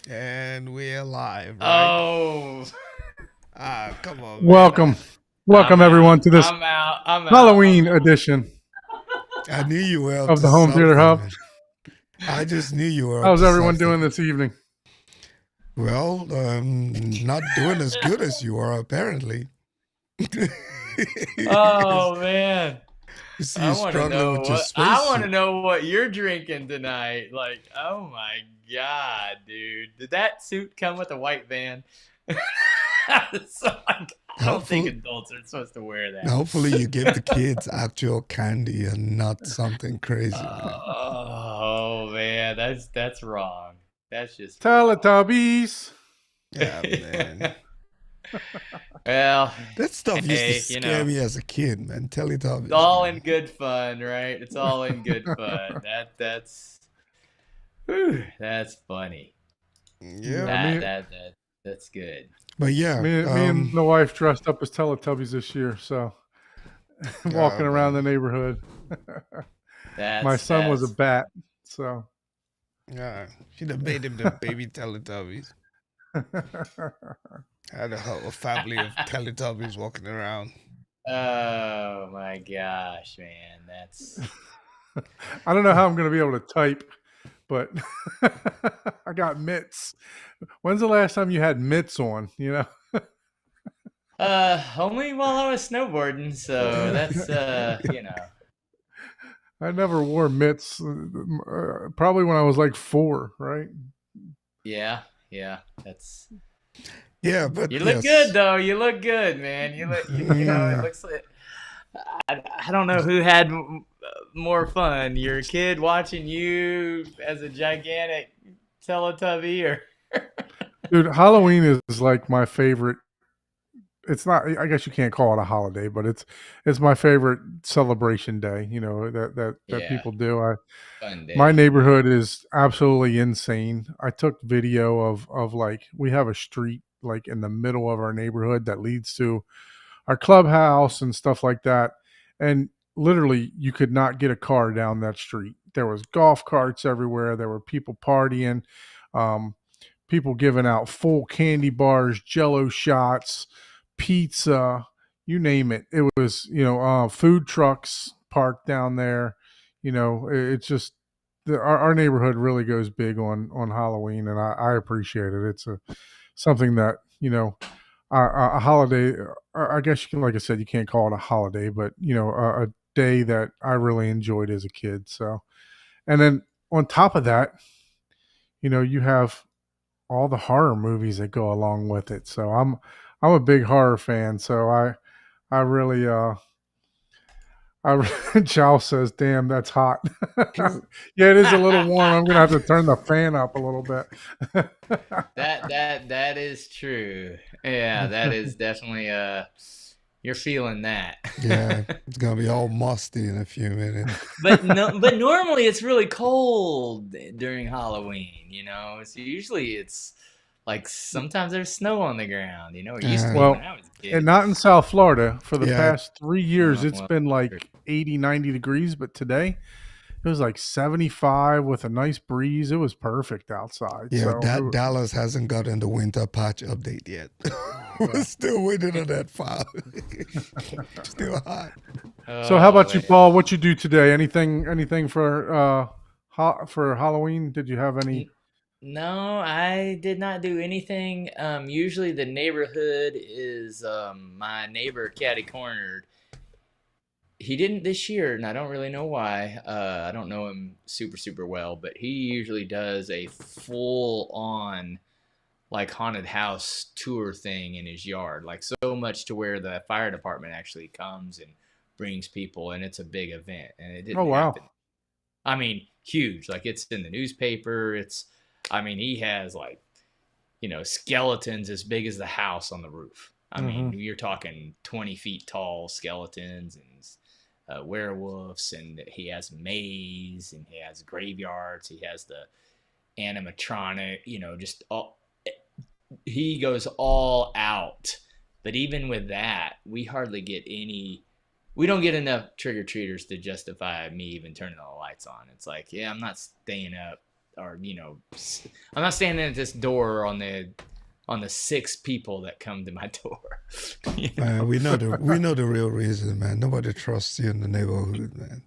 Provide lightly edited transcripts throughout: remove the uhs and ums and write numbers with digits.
And we're live, right? Oh, Ah, come on, man. Welcome, I'm welcome out. everyone to this I'm out. I'm out. I'm Halloween out. edition I knew you were up of to the Home Theater something, Hub. man. I just knew you were up How's to everyone something. doing this evening? Well, not doing as good as you are, apparently. You Oh man, see, I you want to struggling know with your what I want to spacesuit. know what you're drinking tonight. Like, oh my god, dude, did that suit come with a white van? So, like, I don't think Hopefully, adults are supposed to wear hopefully you give the that. kids actual candy and not something crazy, man. Oh man, that's wrong. That's just wrong. Teletubbies. Yeah, man. Well, That stuff used to hey, scare me as a kid, man. it's Teletubbies, all in man. good fun, right? It's all in good fun. That's whew, that's funny. Yep. Yeah, That's good. But yeah, me and the wife dressed up as Teletubbies this year, so oh walking around the man. neighborhood. My That's son was a that's bat, so Yeah, should have made him the baby Teletubbies. Had a family of Teletubbies walking around. oh my gosh, man. That's I don't know how I'm going to be able to type, but I got mitts. When's the last time you had mitts on? only while I was snowboarding, so that's I never wore mitts. Probably when I was like 4, right? yeah, yeah. That's Yeah, but you look good yes. though. You look good, man. You look you know, it Mm, looks like I don't know who had more fun, your kid watching you as a gigantic Teletubby, or Dude, Halloween is like my favorite. It's not. I guess you can't call it a holiday, but it's my favorite celebration day. That yeah, people do. fun My day. neighborhood is absolutely insane. I took video of like we have a street like in the middle of our neighborhood that leads to our clubhouse and stuff like that. And literally, you could not get a car down that street. There was golf carts everywhere. There were people partying, um, people giving out full candy bars, Jello shots, pizza, you name it. It was food trucks parked down there. It's just our neighborhood really goes big on Halloween, and I appreciate it. It's something that a holiday. I guess you can, like I said, you can't call it a holiday, but a day that I really enjoyed as a kid. So, and then on top of that, you have all the horror movies that go along with it. So I'm a big horror fan. So I really Chow says, "Damn, that's hot." Yeah, it is a little warm. I'm gonna have to turn the fan up a little bit. That is true. Yeah, that is definitely you're feeling that. yeah, it's gonna be all musty in a few minutes. But no, but normally it's really cold during Halloween, It's usually it's like sometimes there's snow on the ground, It used to be Yeah, when Well, I was a and kid. not in South Florida. For the yeah, past 3 years, it's Well, been true. like 80, 90 degrees. But today, it was like 75 with a nice breeze. It was perfect outside. yeah. So, That Dallas hasn't gotten the winter patch update yet. We're yeah. still waiting on that file. Still hot. So, how Oh about you, man. Paul? What you do today? Anything for for Halloween? Did you have any? No, I did not do anything. Usually the neighborhood is my neighbor catty cornered. He didn't this year, and I don't really know why. I don't know him super well, but he usually does a full on like haunted house tour thing in his yard, like so much to where the fire department actually comes and brings people, and it's a big event, and it Oh didn't wow. happen. I mean, huge. Like it's in the newspaper. I mean, he has like skeletons as big as the house on the roof. I Hmm. mean, you're talking 20 feet tall skeletons and werewolves, and he has maze, and he has graveyards. He has the animatronic, just all. He goes all out. But even with that, we hardly get any. We don't get enough trick or treaters to justify me even turning the lights on. It's like, yeah, I'm not staying up are, I'm not standing at this door on the 6 people that come to my door. We know the real reason, man. Nobody trusts you in the neighborhood, man.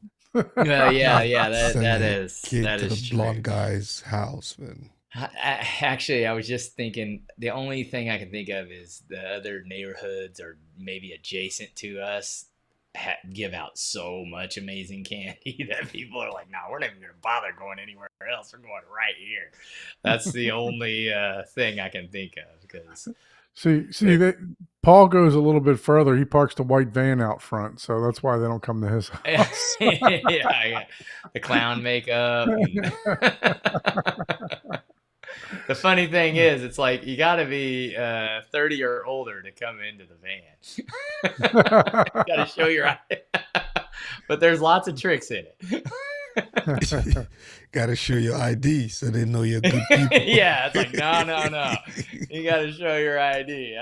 Yeah, that Send a is kid that to the is true. blonde guy's house, man. Actually, I was just thinking the only thing I can think of is the other neighborhoods or maybe adjacent to us give out so much amazing candy that people are like, "No, we're not even gonna bother going anywhere else. We're going right here." That's the only thing I can think of because Paul goes a little bit further. He parks the white van out front, so that's why they don't come to his house. yeah, the clown makeup. The funny thing is, it's like you got to be 30 or older to come into the van. Got to show your ID. But there's lots of tricks in it. Got to show your ID so they know you're good people. Yeah, it's like, no. You got to show your ID.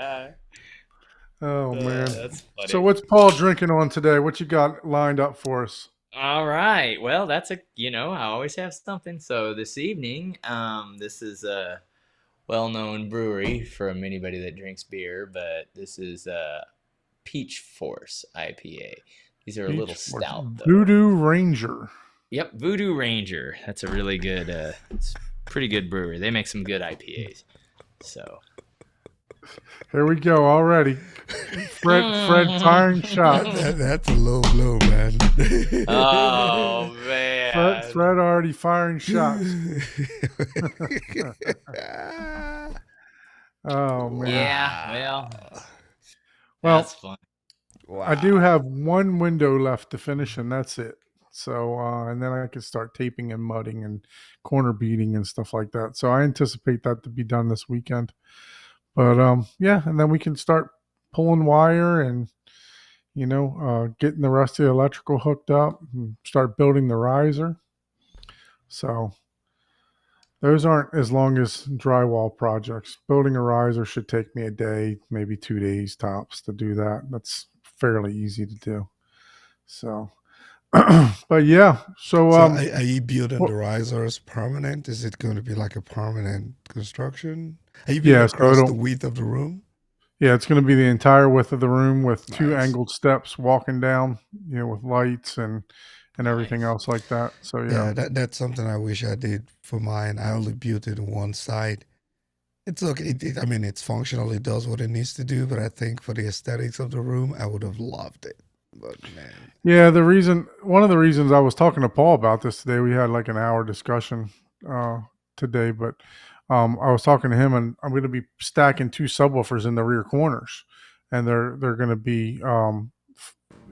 Oh, man. That's funny. So what's Paul drinking on today? What you got lined up for us? All right. Well, that's I always have something. So this evening, this is a well-known brewery from anybody that drinks beer, but this is Peach Force IPA. These are a little stout, though. Voodoo Ranger. Yep, Voodoo Ranger. That's a really good, it's pretty good brewery. They make some good IPAs. So here we go already. Fred firing shots. That's a low blow, man. Oh man. Fred already firing shots. Oh man. Yeah, well, that's fun. Wow. I do have one window left to finish, and that's it. So, and then I can start taping and mudding and corner beating and stuff like that. So I anticipate that to be done this weekend. But yeah, and then we can start pulling wire and getting the rest of the electrical hooked up and start building the riser. So those aren't as long as drywall projects. Building a riser should take me a day, maybe 2 days tops to do that. That's fairly easy to do. So, but yeah. So are you building the risers permanent? Is it going to be like a permanent construction? Are you building across the width of the room? Yeah, it's going to be the entire width of the room with 2 angled steps walking down, with lights and everything else like that. So yeah, that's something I wish I did for mine. I only built it on one side. It's okay. I mean, it's functional. It does what it needs to do. But I think for the aesthetics of the room, I would have loved it. But man, yeah. One of the reasons I was talking to Paul about this today, we had like an hour discussion today, but I was talking to him, and I'm going to be stacking 2 subwoofers in the rear corners, and they're going to be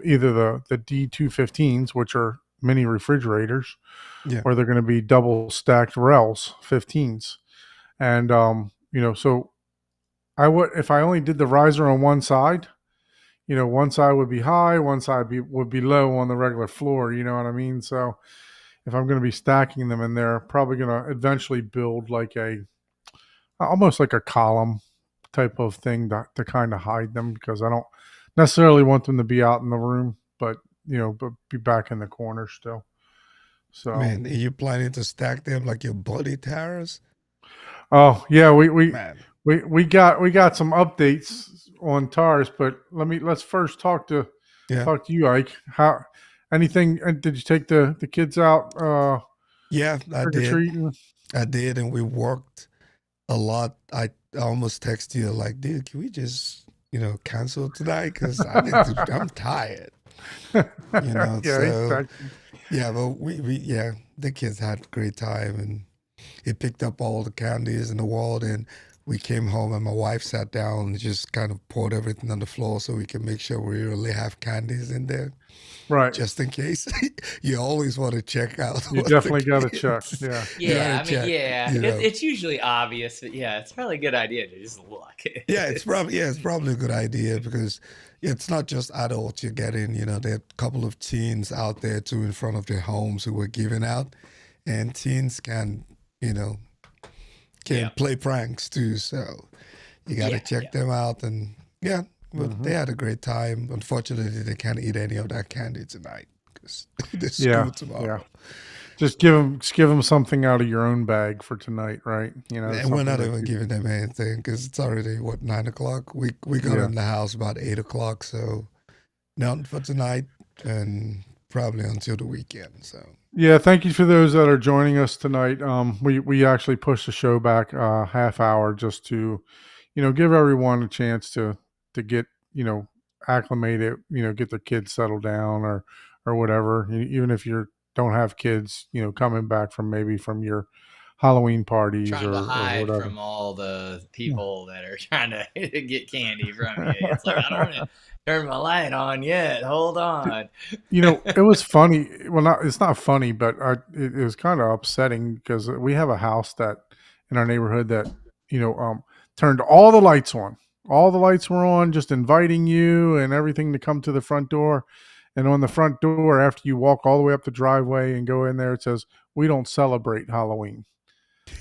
either the D215s, which are mini refrigerators, or they're going to be double stacked Rels 15s, and so I would, if I only did the riser on one side, one side would be high, one side would be low on the regular floor. You know what I mean? So if I'm going to be stacking them in there, probably going to eventually build like almost like a column type of thing to kind of hide them, because I don't necessarily want them to be out in the room, but be back in the corner still. So, man, are you planning to stack them like your buddy towers? Oh yeah, we got some updates on TARS, but let's first talk to you, Ike. How anything? Did you take the kids out? Yeah, I did, and we worked a lot. I almost texted you like, dude, can we just cancel tonight? Because I'm tired. Yeah, so yeah, but we the kids had a great time, and he picked up all the candies in the world, and we came home and my wife sat down and just kind of poured everything on the floor so we can make sure we really have candies in there. Right. Just in case. You always want to check out. You definitely got to check. Yeah. Yeah. It's usually obvious, but yeah, it's probably a good idea to just look. It's probably a good idea, because it's not just adults you're getting. There are a couple of teens out there too in front of their homes who were giving out, and teens can play pranks too. So you got to check them out, and but they had a great time. Unfortunately, they can't eat any of that candy tonight because they're school tomorrow. Just give them something out of your own bag for tonight, right? You know, And we're something not that even you, giving them anything because it's already, what, 9 o'clock? We got yeah. in the house about 8 o'clock, so nothing for tonight and probably until the weekend. So, Yeah, thank you for those that are joining us tonight. We actually pushed the show back a half hour just to, give everyone a chance to get, acclimated, get their kids settled down or whatever. Even if you don't have kids, coming back from maybe from your Halloween parties Trying to or hide whatever. from all the Yeah. people that are trying to get candy from you. It's like, I don't want to turn my light on yet. Hold on. It was funny. Well, it's not funny, but it was kind of upsetting because we have a house that in our neighborhood that, turned all the lights on. All the lights were on, just inviting you and everything to come to the front door. And on the front door, after you walk all the way up the driveway and go in there, it says, "We don't celebrate Halloween."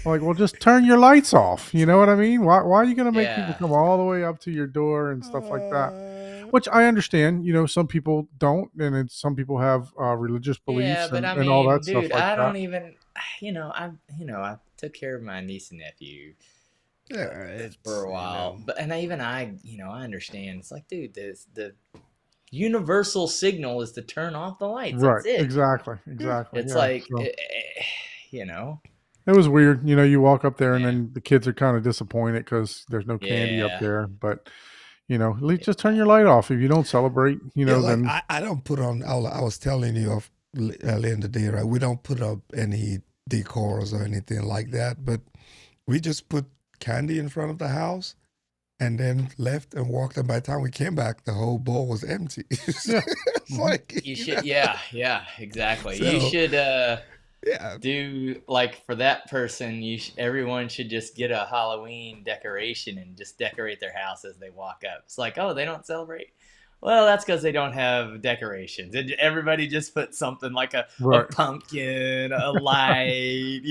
I'm like, well, just turn your lights off. You know what I mean? Why are you going to make people Yeah. come all the way up to your door and stuff like that? uh, Which I understand, some people don't, and some people have religious Yeah, beliefs but I and all that mean, stuff dude, like I that. don't even, I took care of my niece and nephew yeah, for it's, a while, but and I understand. It's like, dude, the universal signal is to turn off the lights. Right. That's it. Exactly. yeah. Exactly. It's Yeah. like, So you know, it was weird. You walk up there and yeah, then the kids are kind of disappointed because there's no candy up yeah, there. But, at least just turn yeah. your light off. If you don't celebrate, Yeah, like then I don't put on, I was telling you earlier in the day, right? We don't put up any decors or anything like that, but we just put candy in front of the house and then left and walked. And by the time we came back, the whole bowl was empty. yeah. It's Hmm. like, You should, yeah, exactly. You so should yeah, do like for that person. Everyone should just get a Halloween decoration and just decorate their house as they walk up. It's like, oh, they don't celebrate. Well, that's because they don't have decorations. And everybody just put something like a Right. pumpkin, a light,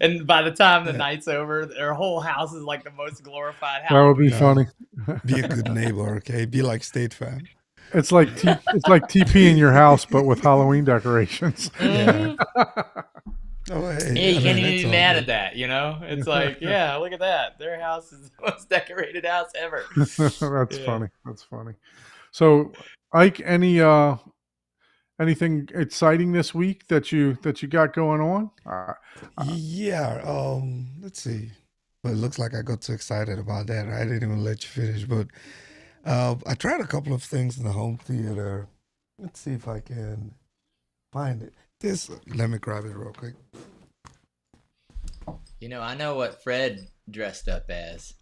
And by the time the yeah. night's over, their whole house is like the most glorified That would be Halloween. funny. No, be a good neighbor, okay? Be like State Farm. It's like TP in your house, but with Halloween decorations. Yeah. Hmm. Oh, Yeah, hey, you I can't mean, even it's be all mad at good. that, It's like, yeah, look at that. Their house is the most decorated house ever. That's Yeah. funny. That's funny. So, Ike, anything exciting this week that you got going on? Yeah. Let's see. But it looks like I got too excited about that. I didn't even let you finish. But I tried a couple of things in the home theater. Let's see if I can find it. Let me grab it real quick. I know what Fred dressed up as.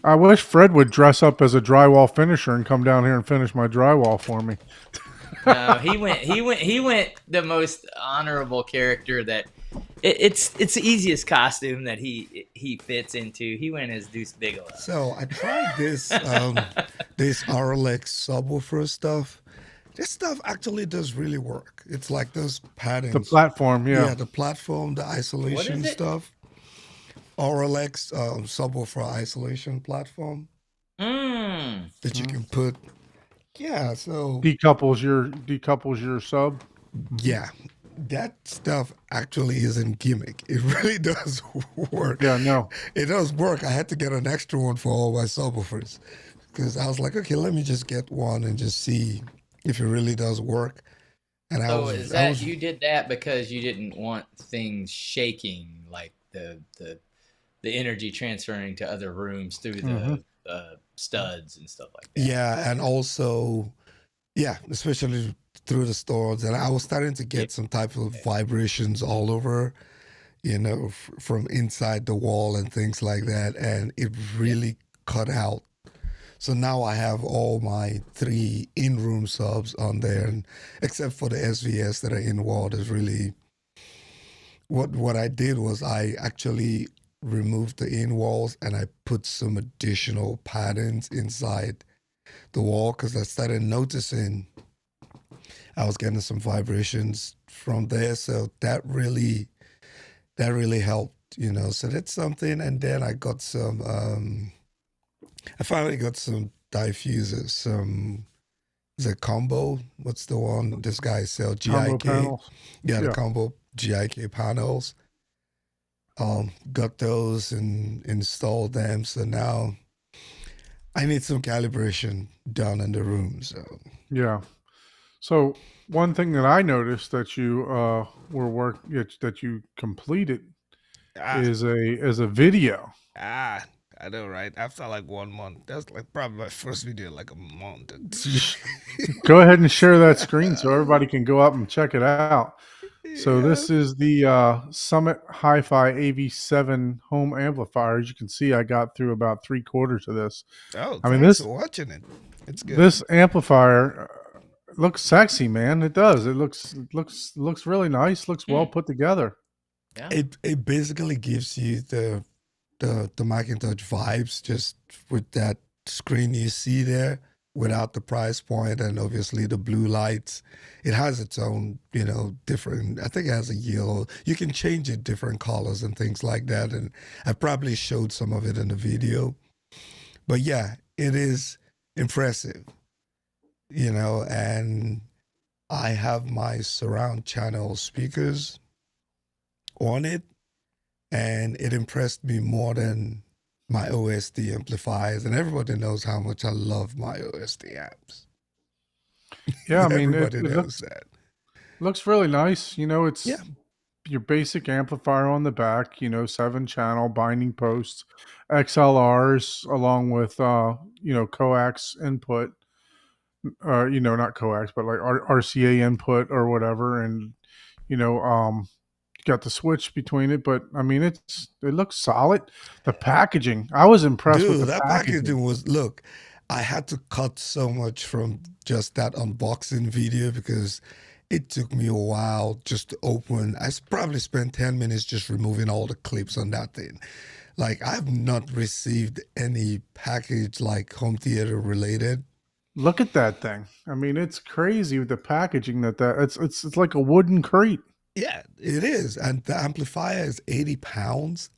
I wish Fred would dress up as a drywall finisher and come down here and finish my drywall for me. No, he went the most honorable character that it's the easiest costume that he fits into. He went as Deuce Bigelow. So I tried this RLX subwoofer stuff. This stuff actually does really work. It's like those The patterns. platform, Yeah, yeah. the platform, the What isolation is it? stuff. RLX subwoofer isolation platform Mm. that you Mhm. can put. Yeah, so Decouples your sub. yeah, that stuff actually isn't gimmick. It really does work. Yeah, no. It does work. I had to get an extra one for all my subwoofers because I was like, okay, let me just get one and just see if it really does work. And So is that you did that because you didn't want things shaking, like the energy transferring to other rooms through Hmm. the studs and stuff like that. yeah, and also yeah, especially through the stores, and I was starting to Yeah. get some type of vibrations all over, from inside the wall and things like that, and it really cut out. So now I have all my 3 in-room subs on there, and except for the SVS that are in wall. There's really what I did was I actually removed the in walls and I put some additional patterns inside the wall because I started noticing I was getting some vibrations from there. So that really helped. So that's something. And then I got I finally got some diffusers, some the combo. What's the one? This guy sell Combo GIK. panels. Yeah, the Yeah. combo GIK panels. Got those and installed them. So now I need some calibration done in the room. So Yeah. So one thing that I noticed that you that you completed Ah, is a video. ah, I know, right? After like 1 month, that's like probably my first video in like a month. Go ahead and share that screen so everybody can go up and check it out. So Yeah. this is the Summit Hi-Fi AV7 home amplifier. As you can see, I got through about 3/4 of this. Oh, I mean, thanks for watching it. It's good. this amplifier looks sexy, man. It does. It looks really nice. Looks well put together. Yeah. it basically gives you the Macintosh vibes just with that screen you see there without the price point and obviously the blue lights. It has its own, different, I think it has a yellow. You can change it different colors and things like that. And I probably showed some of it in the video. But yeah, it is impressive, and I have my surround channel speakers on it, and it impressed me more than my OSD amplifiers. And everybody knows how much I love my OSD amps. Yeah, I mean, Everybody it knows that. looks really nice. It's Yeah. your basic amplifier on the back, 7-channel binding posts, XLRs, along with, coax input, not coax, but like RCA input or whatever. And, you know, um, got the switch between it, but I mean, it looks solid. The packaging, I was impressed with Dude, the that packaging. packaging was, look, I had to cut so much from just that unboxing video because it took me a while just to open. Probably spent 10 minutes just removing all the clips on that thing. Like, I've not received any package like home theater related. Look at that thing. I mean, it's crazy with the packaging it's like a wooden crate. Yeah, it is. And the amplifier is 80 pounds.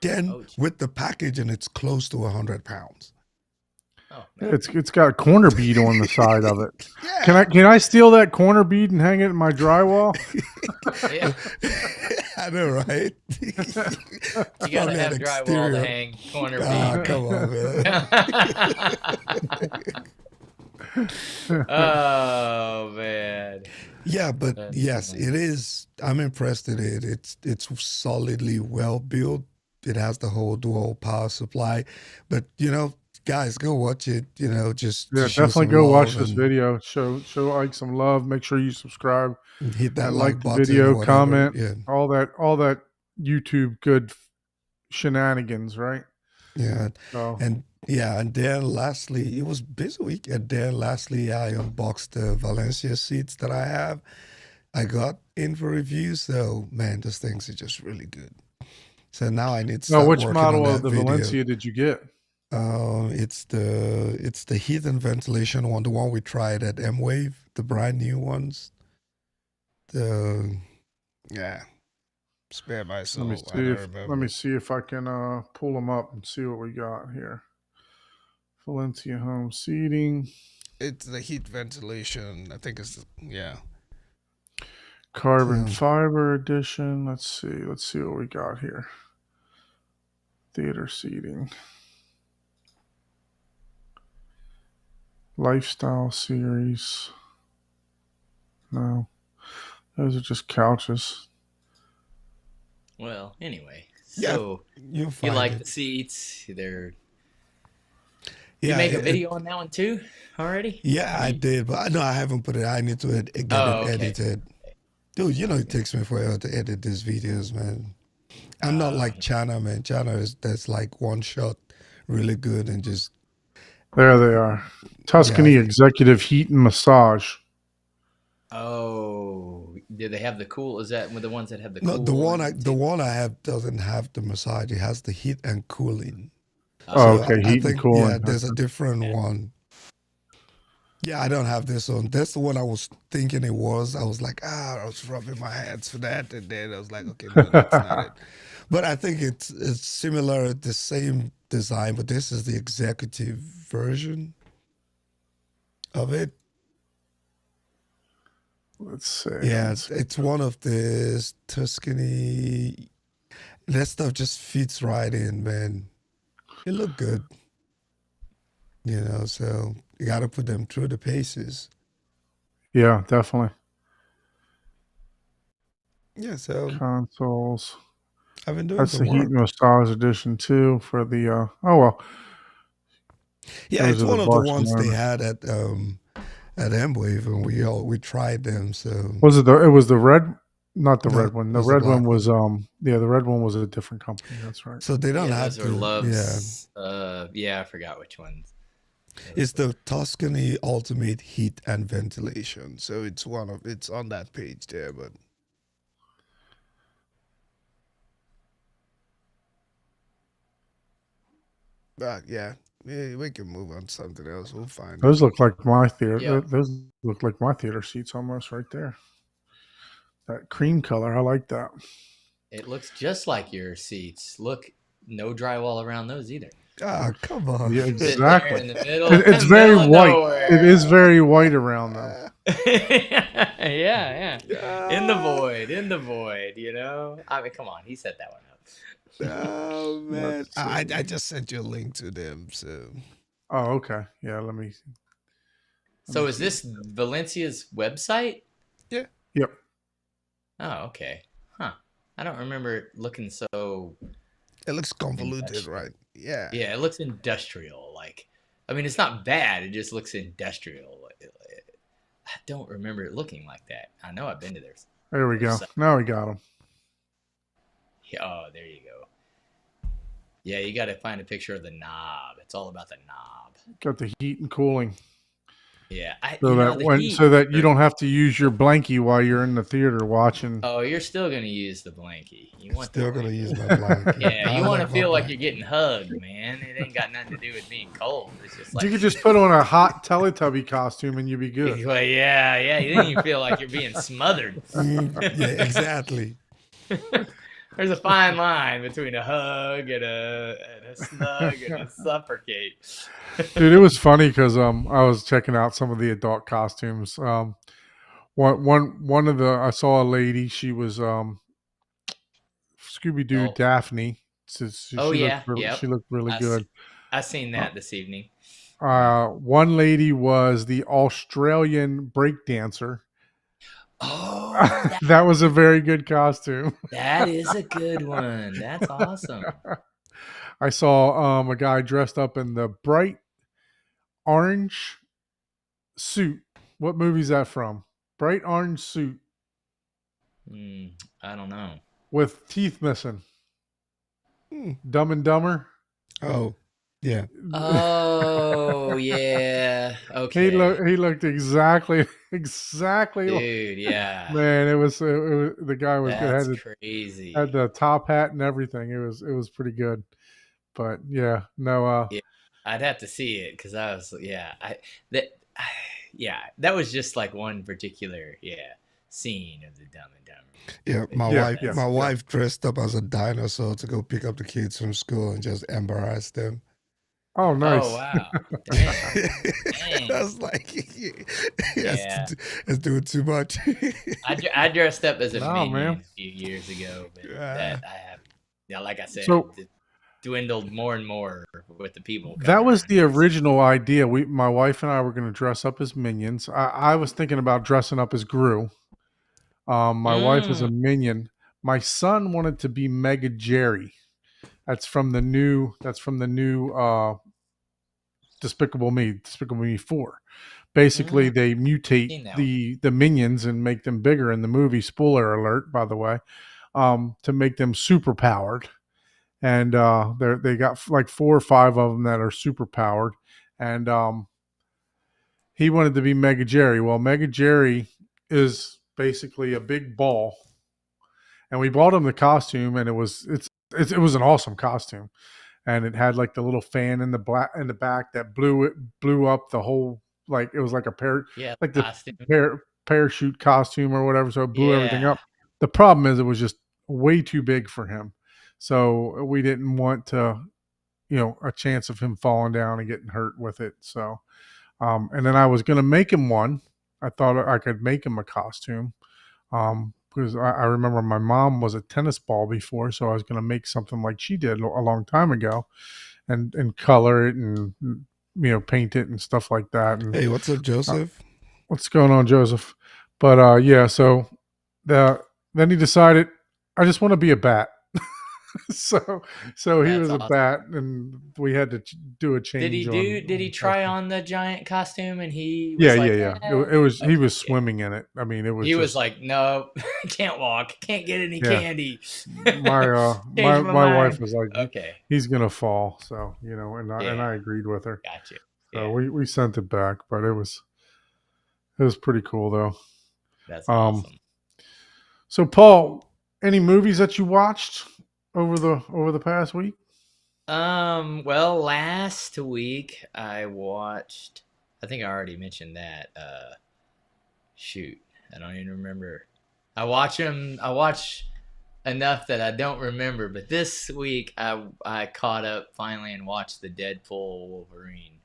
Then Ouch. with the packaging, it's close to 100 pounds. Oh, man. It's got a corner bead on the side of it. Yeah. Can I steal that corner bead and hang it in my drywall? Yeah. I know, right? You gotta Probably have an drywall exterior. to hang corner Ah, bead. come on, man. Oh man. Yeah, but That's yes, funny. it is. I'm impressed with it. It's solidly well built. It has the whole dual power supply. But guys, go watch it. Just Yeah, to show definitely some go watch love this and video. Show Ike some love. Make sure you subscribe hit that and like like the button, video, whatever. comment, Yeah, all that YouTube good shenanigans, right? yeah, So and yeah, and then lastly, it was busy week. And then lastly, I unboxed the Valencia seats that I have. I got in for review. So man, those things are just really good. So now I need to now, start which working on model of that the video. Valencia did you get? It's the heat and ventilation one, the one we tried at M-Wave, the brand new ones. Yeah. Spare my soul. Let me I see don't if remember. let me see if I can pull them up and see what we got here. Valencia home seating, It's the heat ventilation. I think it's carbon So, fiber edition. Let's see what we got here. Theater seating, lifestyle series. No, those are just couches. Well, anyway. Yeah, So you'll you find like it. the seats? They're Yeah, you make a video on that one too already? yeah, I You- did, but I haven't put it. I need to get it Oh, okay. edited. Dude, it takes me forever to edit these videos, man. I'm not like China, man. China that's like one shot, really good, and just There they are. Tuscany yeah. Executive Heat and Massage. Oh, do they have the cool? Is that with the ones that have the No, cool? the one I have doesn't have the massage. It has the heat and cooling. Oh, So okay, I heat and think cooling. there's a Okay. different one. Yeah, I don't have this one. That's the one I was thinking it was. I was like, I was rubbing my hands for that, and then I was like, okay, no, that's not it. But I think it's similar, the same design, but this is the executive version of it. Let's see. Yeah, Let's see. it's one of the Tuscany. That stuff just fits right in, man. It look good, so you got to put them through the paces. Yeah, definitely. Yeah, so Consoles. I've been doing That's some the heat work. and massage edition too for the oh well. Yeah, Those it's are the one of the ones they Barcelona. had at Amwave, and we tried them. So Was it was the red, not the no, red it one. The was the red one black was one. yeah, the red one was a different company. That's right. So they don't Yeah, have those were to. Yeah, Love's. Yeah, I forgot which ones. it's the Tuscany Ultimate Heat and Ventilation. So It's on that page there, but yeah, we can move on to something else. We'll find Those it. look like my theater. Yeah. Those look like my theater seats almost right there. That cream color, I like that. It looks just like your seats. Look, no drywall around those either. Ah, come on. Yeah, Sitting there exactly. in the middle, It's very middle of white. nowhere. It is very white around them. Yeah. In the void, I mean, come on, he set that one up. Oh man, Let's I see. just sent you a link to them. So Oh, okay. Yeah, let me. So is this Valencia's website? yeah, Yep. Oh, okay. Huh. I don't remember it looking so. it looks convoluted, Industrial. right? Yeah. Yeah, it looks industrial. Like, I mean, it's not bad. It just looks industrial. I don't remember it looking like that. I know I've been to theirs. There we go. Now we got them. Oh, there you go. Yeah, you got to find a picture of the knob. It's all about the knob. Got the heat and cooling. Yeah, So that you don't have to use your blankie while you're in the theater watching. Oh, you're still gonna use the blankie. You want Still the gonna blankie. use my blanket. Yeah, I you want to love my feel like blanket. you're getting hugged, man. It ain't got nothing to do with being cold. It's just like You could just put on a hot Teletubby costume and you'd be good. Well, yeah. You didn't even feel like you're being smothered. Yeah, exactly. There's a fine line between a hug and a snug and a suffocate. Dude, it was funny because I was checking out some of the adult costumes. One of the I saw a lady. She was Scooby Doo Oh. Daphne. So she Yeah, she looked really good. I seen that this evening. One lady was the Australian breakdancer. Oh, That was a very good costume. that is a good one. That's awesome. I saw a guy dressed up in the bright orange suit. What movie's that from? Bright orange suit I don't know. with teeth missing. Dumb and Dumber. Oh, yeah. Oh yeah. Okay. He looked exactly like, Dude, yeah. man. It was the guy was That's good. crazy. Had the top hat and everything. It was pretty good. But yeah, no. Yeah, I'd have to see it because I was that was just like one particular scene of the Dumb and Dumber. Yeah, my wife dressed up as a dinosaur to go pick up the kids from school and just embarrass them. Oh, nice. Oh wow. Dang. I was like, it's doing too much. I dressed up as a minion man. a few years ago, but that I have, like I said, So- it dwindled more and more with the people. That was coming the around. original idea. My wife and I were going to dress up as minions. I was thinking about dressing up as Gru. My wife is a minion. My son wanted to be Mega Jerry. That's from the new Despicable Me 4. Basically, they Seen mutate that the minions and make them bigger in the movie. Spoiler alert, by the way, to make them super powered. And they got like 4 or 5 of them that are super powered. And he wanted to be Mega Jerry. Well, Mega Jerry is basically a big ball. And we bought him the costume, and it was an awesome costume. And it had like the little fan in the back that blew up the whole, like it was like a like costume. the parachute costume or whatever. So it blew everything up. The problem is it was just way too big for him. So we didn't want to, a chance of him falling down and getting hurt with it. So, and then I was going to make him one. I thought I could make him a costume. Because I remember my mom was a tennis ball before, so I was going to make something like she did a long time ago, and color it and paint it and stuff like that. And Hey, what's up, Joseph? what's going on, Joseph? But yeah, so then he decided I just want to be a bat. so he That's was a awesome. bat, and we had to do a change on. Did he try on the giant costume and he Yeah, was like, yeah. eh. It was he Okay, was yeah. swimming in it. I mean, it was He was just like, no, can't walk, can't get any yeah. candy. My Changed my my wife mind. was like, Okay, he's gonna fall. So and yeah, I agreed with her. got you. So Yeah, we sent it back, but it was pretty cool though. that's Um, awesome. so Paul, any movies that you watched over the past week? Well, last week I watched. I think I already mentioned that. Shoot, I don't even remember. I watch them. I watch enough that I don't remember. But this week I caught up finally and watched the Deadpool Wolverine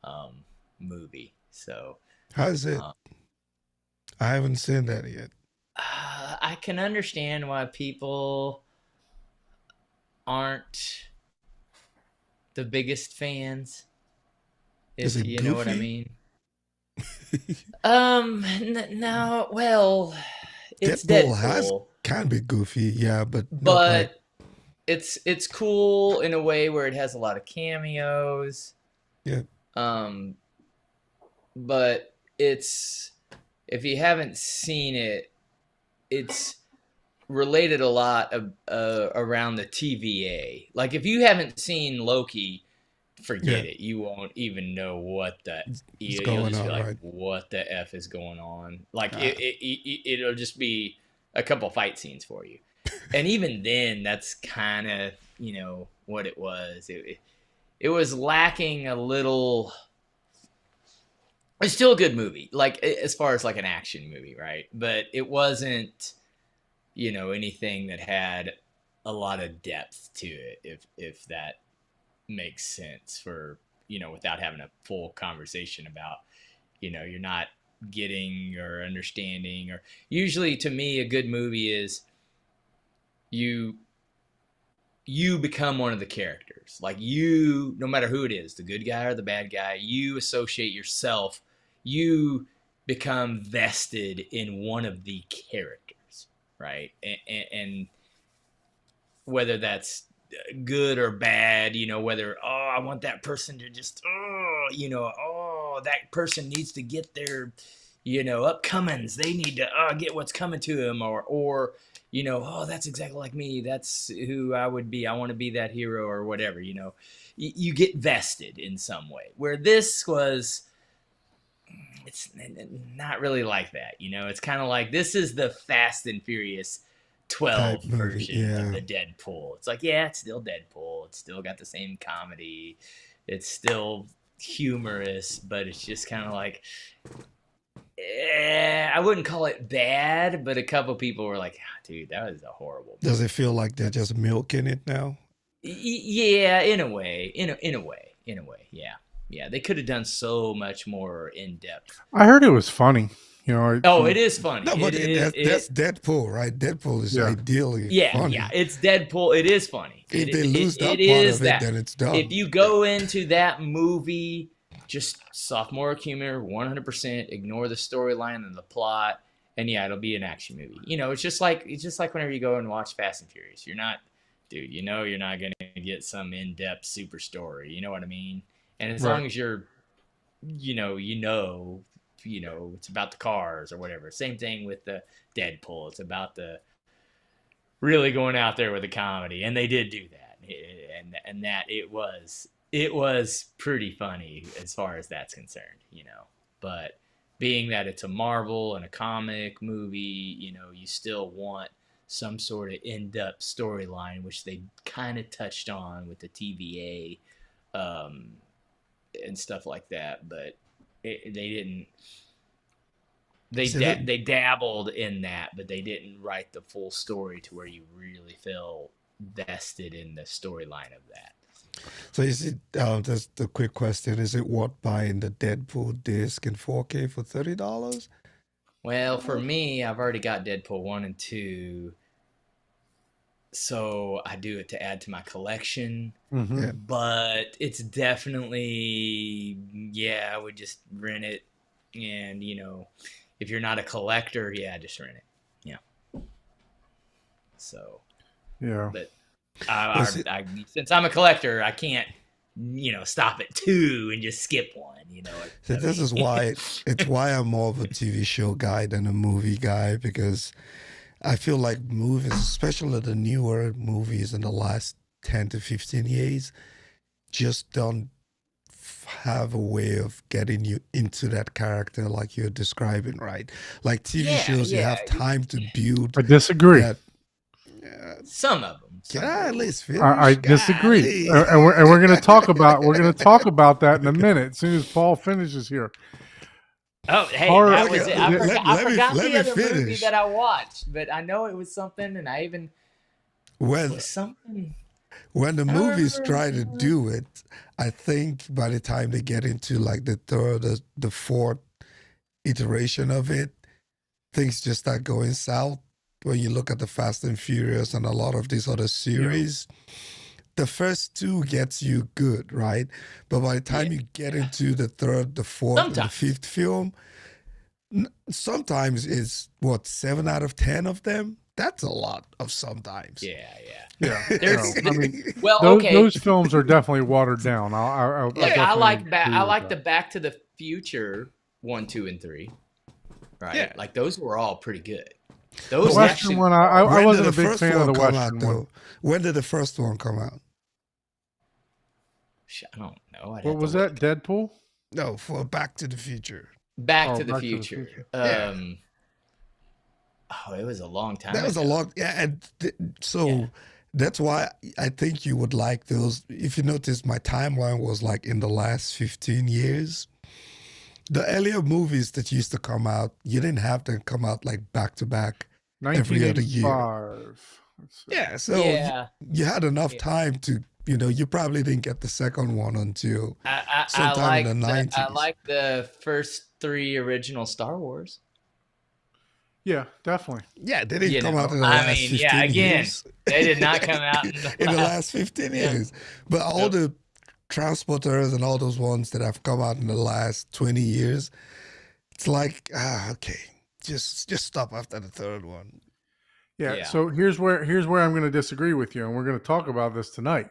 um, movie. So How's it? uh, I haven't seen that yet. I can understand why people aren't the biggest fans, Is if it you know what I goofy? mean. No, well, it's Deadpool has Deadpool, can be goofy, yeah, but not like but it's cool in a way where it has a lot of cameos. yeah. Um, but it's if you haven't seen it, it's related a lot of, around the TVA. Like if you haven't seen Loki, Yeah, forget it. You won't even know what the it's you'll going just be on, like, right? what the f is going on? Like Ah, it'll just be a couple fight scenes for you, and even then, that's kind of what it was. It was lacking a little. It's still a good movie, like as far as like an action movie, right? But it wasn't anything that had a lot of depth to it, if that makes sense, for without having a full conversation about you're not getting or understanding. Or usually to me a good movie is you become one of the characters, like no matter who it is, the good guy or the bad guy, you associate yourself, you become vested in one of the characters, right? And whether that's good or bad, whether I want that person to just that person needs to get their upcomings, they need to get what's coming to them, or that's exactly like me, that's who I would be, I want to be that hero or whatever. You get vested in some way, where this was it's not really like that. It's kind of like, this is the Fast and Furious type 12 movie, version of yeah. the Deadpool. It's like, yeah, it's still Deadpool. It's still got the same comedy. It's still humorous, but it's just kind of like, I wouldn't call it bad, but a couple people were like, dude, that was a horrible movie. Does it feel like they're just milking it now? Yeah, in a way, yeah. They could have done so much more in depth. I heard it was funny. Oh, it is funny. No, but It is. that's Deadpool, right? Deadpool is Yeah. ideally Yeah, funny. yeah. It's Deadpool. It is funny. If they lose It that part is of it, that. then it's If done. you go into that movie just sophomore humor, 100%, ignore the storyline and the plot, and yeah, it'll be an action movie. It's just like whenever you go and watch Fast and Furious, you're not, dude. You're not gonna get some in-depth super story. You know what I mean? And as Right. long as you're, it's about the cars or whatever. Same thing with the Deadpool. It's about the really going out there with a comedy, and they did do that, and that it was pretty funny as far as that's concerned. But being that it's a Marvel and a comic movie, you still want some sort of in-depth storyline, which they kind of touched on with the TVA and stuff like that, but they didn't. They dabbled in that, but they didn't write the full story to where you really feel vested in the storyline of that. So is it just a quick question, is it worth buying the Deadpool disc in 4K for $30? Well, for me, I've already got Deadpool 1 and 2, so I do it to add to my collection. Mm-hmm. Yeah. But it's definitely, yeah, I would just rent it. And, if you're not a collector, yeah, just rent it. Yeah. So, Yeah. but Was it, since I'm a collector, I can't, stop at 2 and just skip one, so this is why it's why I'm more of a TV show guy than a movie guy, because I feel like movies, especially the newer movies in the last 10 to 15 years, just don't have a way of getting you into that character like you're describing, right? Like TV shows, you have time to build I disagree. that. Some of them. Can I at least finish? I disagree, Golly. and we're going to talk about that in a minute as soon as Paul finishes here. Oh, hey, Horror- that was Okay, it. I forgot let the me other movie finish. that I watched, but I know it was something, and it When was something. when the I don't movies remember. try to do it, I think by the time they get into like the third or the fourth iteration of it, things just start going south. When you look at the Fast and Furious and a lot of these other series, the first two gets you good, right? But by the time you get into the third, the fourth, and the Sometimes. fifth film, sometimes it's what, 7 out of 10 of them. That's a lot of sometimes. Yeah. Yeah, There's- no, I mean, Well, okay. those films are definitely watered down. I'll Yeah, I definitely like agree I with like the that. Back to the Future 1, 2, and 3. Right? Yeah. Like those were all pretty good. The Those Western actually one. I When wasn't did a the big first fan of the one come Western out, one. though? When did the first one come out? I don't know. I'd What have was to that? look. Deadpool? No, for Back to the Future. Back Oh, to the Back to the Future. Future. Yeah. Oh, it was a long time That was a ago. long, yeah, and so Yeah. that's why I think you would like those. If you notice, my timeline was like in the last 15 years. The earlier movies that used to come out, you didn't have them come out like back to back every other year. 1985. Let's see. Yeah, so Yeah. you had enough Yeah. time to, you probably didn't get the second one until I sometime in the like 90s. I like the first 3 original Star Wars. Yeah, definitely. Yeah, they didn't come out in the I last mean, 15 yeah, again, years. they did not come out in the in the last. last 15 Yeah. years. But all Nope. the transporters and all those ones that have come out in the last 20 years, it's like, okay, just stop after the third one. Yeah. Yeah. So here's where I'm going to disagree with you, and we're going to talk about this tonight.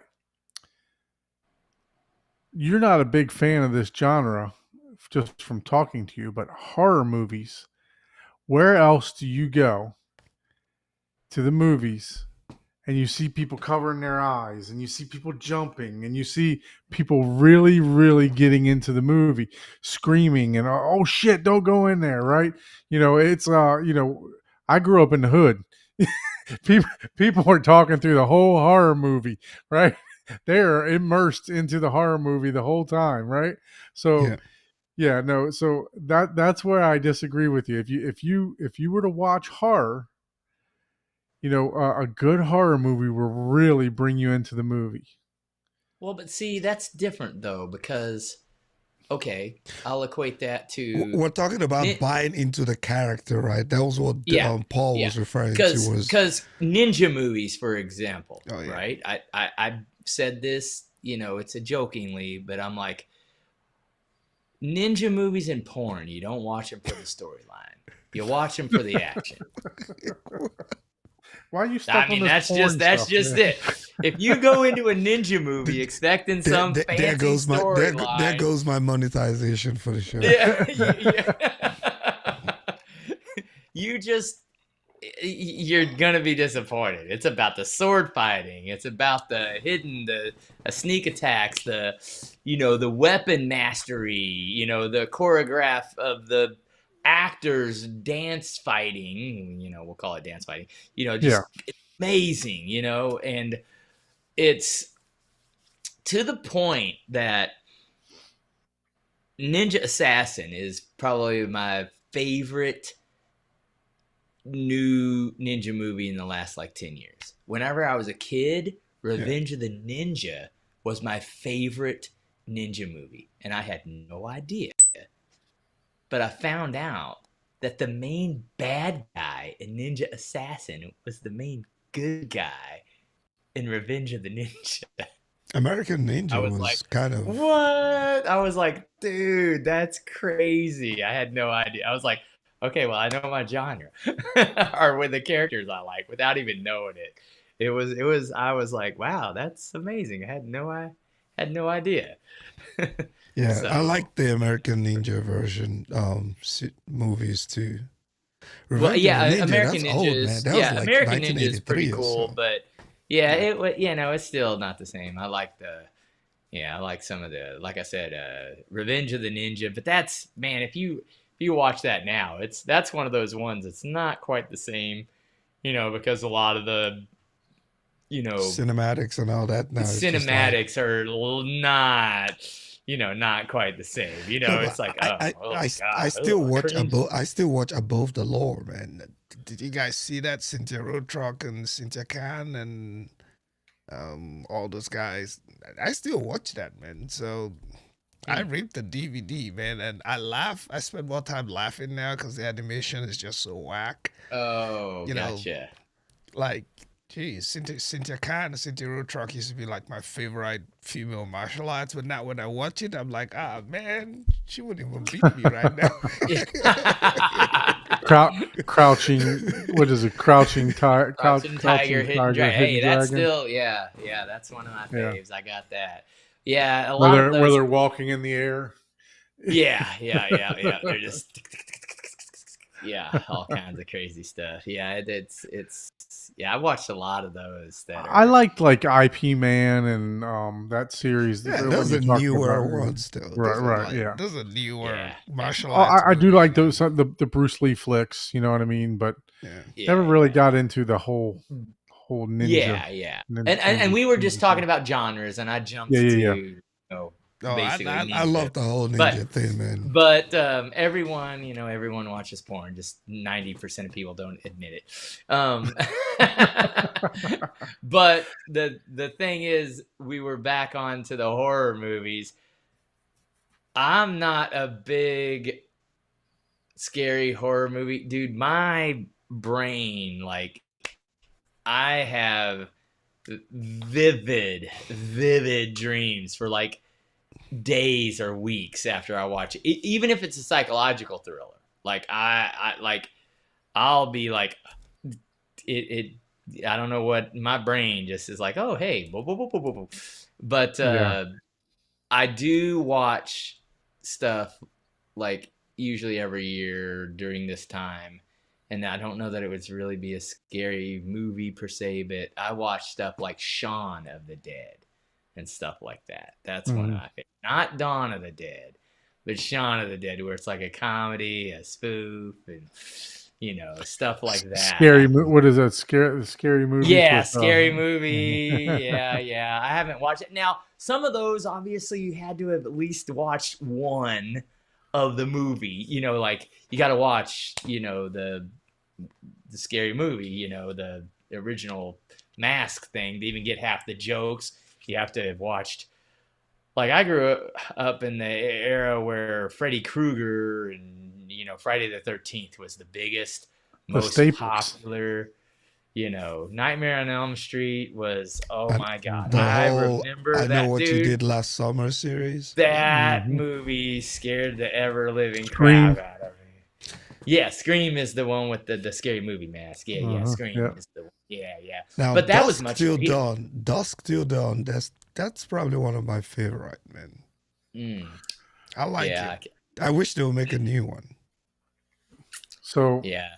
You're not a big fan of this genre, just from talking to you, but horror movies. Where else do you go to the movies and you see people covering their eyes and you see people jumping and you see people really, really getting into the movie, screaming and, oh shit, don't go in there, right? It's, I grew up in the hood. people were talking through the whole horror movie, right? They're immersed into the horror movie the whole time, right? So, Yeah. no. So that's where I disagree with you. If you were to watch horror, a good horror movie will really bring you into the movie. Well, but see, that's different though, because okay, I'll equate that to We're talking about buying into the character, right? That was what Paul was referring to. Because ninja movies, for example, Oh, yeah. right? I said this, it's a jokingly, but I'm like, ninja movies and porn, you don't watch them for the storyline. You watch them for the action. Why are you stuck I on mean, this that's porn just stuff, it. man? If you go into a ninja movie expecting some fancy there goes storyline, there goes my monetization for the show. yeah. You're gonna be disappointed. It's about the sword fighting. It's about the sneak attacks, the weapon mastery, the choreograph of the actors dance fighting, we'll call it dance fighting, it's amazing, and it's to the point that Ninja Assassin is probably my favorite new ninja movie in the last 10 years. Whenever I was a kid, Revenge of the Ninja was my favorite ninja movie, and I had no idea. But I found out that the main bad guy in Ninja Assassin was the main good guy in Revenge of the Ninja. American I Ninja was was like, kind of what? I was like, dude, that's crazy. I had no idea. I was like, okay, well, I know my genre or with the characters I like without even knowing it. I was like, wow, that's amazing. I had no idea. yeah. I So, like the American Ninja version movies too. well, Revenge of the yeah, Ninja, American that's Ninja old, man. is That was yeah, like American Ninja is pretty 1983 or cool, so. but yeah, Yeah. it's still not the same. I like I like some of the, like I said, Revenge of the Ninja. But that's, man, if you watch that now, that's one of those ones that's not quite the same, because a lot of the, you know, Cinematics and all that. Now it's just like cinematics are not, not quite the same. no, but It's like, oh, I God, still watch cringe. above the law, man. Did you guys see that Cynthia Rothrock and Cynthia Khan and all those guys? I still watch that, man. So I ripped the DVD, man, and I laugh. I spend more time laughing now because the animation is just so whack. Oh, You know, gotcha. like, geez, Cynthia Khan and Cynthia Rothrock used to be like my favorite female martial arts, but now when I watch it, I'm like, ah, man, she wouldn't even beat me right now. Crouching, what is it? Crouching tiger, Crouching Tiger, Hidden Dragon. Hey, that's dragon. still, yeah, that's one of my Yeah. faves. I got that. Yeah, a Where lot they're, of where those. they're walking in the air. Yeah. They're just, yeah, all kinds of crazy stuff. Yeah, yeah, I watched a lot of those that I are. liked like IP Man and that series. yeah, when those you're are talking newer about, ones still. right, Those are right, like yeah. Those are newer Yeah. martial Oh, arts. I do movies, like man. those the Bruce Lee flicks. You know what I mean? But yeah. never really Yeah. got into the whole ninja. Yeah. ninja And we were just ninja talking thing. about genres, and I jumped Yeah. No, basically I ninja. love the whole But ninja thing, man. But everyone watches porn. Just 90% of people don't admit it. But the thing is, we were back onto the horror movies. I'm not a big scary horror movie dude. My brain, like, I have vivid dreams for like days or weeks after I watch it, even if it's a psychological thriller. Like I'll be like, it. I don't know what my brain just is like. Oh, hey, blah, blah, blah, blah, blah, blah. But Yeah. I do watch stuff like usually every year during this time. And I don't know that it would really be a scary movie per se, but I watch stuff like Shaun of the Dead and stuff like that. That's one of my favorites. Not Dawn of the Dead, but Shaun of the Dead, where it's like a comedy, a spoof, and stuff like that. Scary. What is that? Scary movie. Yeah, scary movie. Yeah. I haven't watched it. Now, some of those, obviously, you had to have at least watched one of the movie. Like you got to watch, the scary movie, the original Mask thing to even get half the jokes. You have to have watched. Like, I grew up in the era where Freddy Krueger and Friday the 13th was the biggest, most popular. Nightmare on Elm Street was, oh my God. I remember that, I Know What dude. You Did Last Summer series. That movie scared the ever living crap out of me. Yeah, Scream is the one with the scary movie mask. Yeah, Scream is the one. Yeah. Now, But that Dusk was much Till later. Dawn. Dusk Till Dawn. That's probably one of my favorite, man. I like it. I wish they would make a new one. So yeah.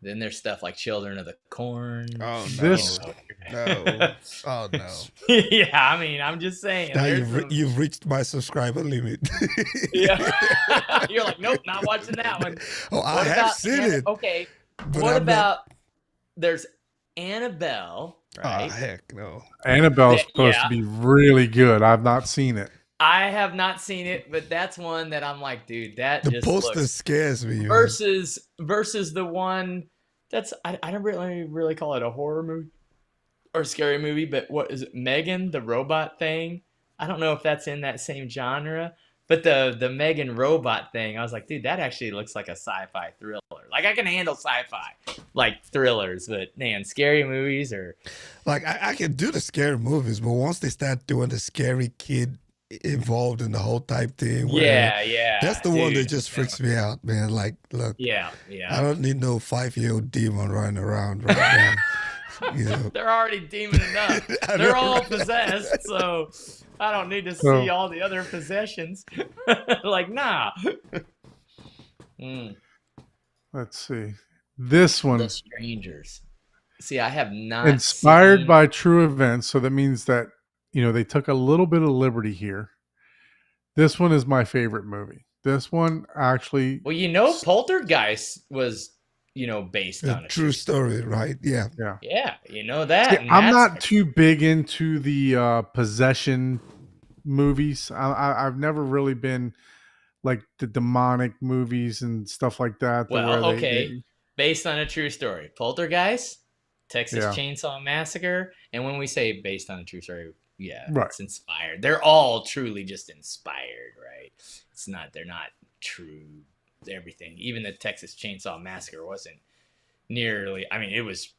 Then there's stuff like Children of the Corn. Oh, no. Oh, no. Yeah, I mean, I'm just saying. Now you've reached my subscriber limit. Yeah. You're like, nope, not watching that one. Oh, I have seen it. Okay. What about there's Annabelle, right? Oh, heck no. Annabelle's supposed to be really good. I've not seen it. I have not seen it, but that's one that I'm like, dude, that the poster scares me. Versus the one that's I don't really call it a horror movie or scary movie, but what is it? Megan, the robot thing I don't know if that's in that same genre, but the Megan robot thing, I was like, dude, that actually looks like a sci-fi thriller. Like I can handle sci-fi like thrillers, but man, scary movies are Like I can do the scary movies, but once they start doing the scary kid involved in the whole type thing, where that's yeah, the one that dude. just freaks me out, man. Like, look, Yeah, I yeah. don't need no 5-year-old demon running around right now. You know, They're already demon enough. I They're know, all right? possessed, so I don't need to So see all the other possessions. Like, nah. Mm. let's see. This The one, Strangers. See, I have not inspired seen. by true events. So that means that, they took a little bit of liberty here. This one is my favorite movie. This one actually, Well, Poltergeist was, based A on a true true story, story. right? Yeah. yeah. Yeah, See, that, and I'm that's not too big into the possession movies. I've never really been like the demonic movies and stuff like that, to well, where okay, based on a true story. Poltergeist, Texas yeah, Chainsaw Massacre, and when we say based on a true story, yeah, right. it's inspired. They're all truly just inspired, right? They're not true everything. Even the Texas Chainsaw Massacre wasn't nearly. I mean, it was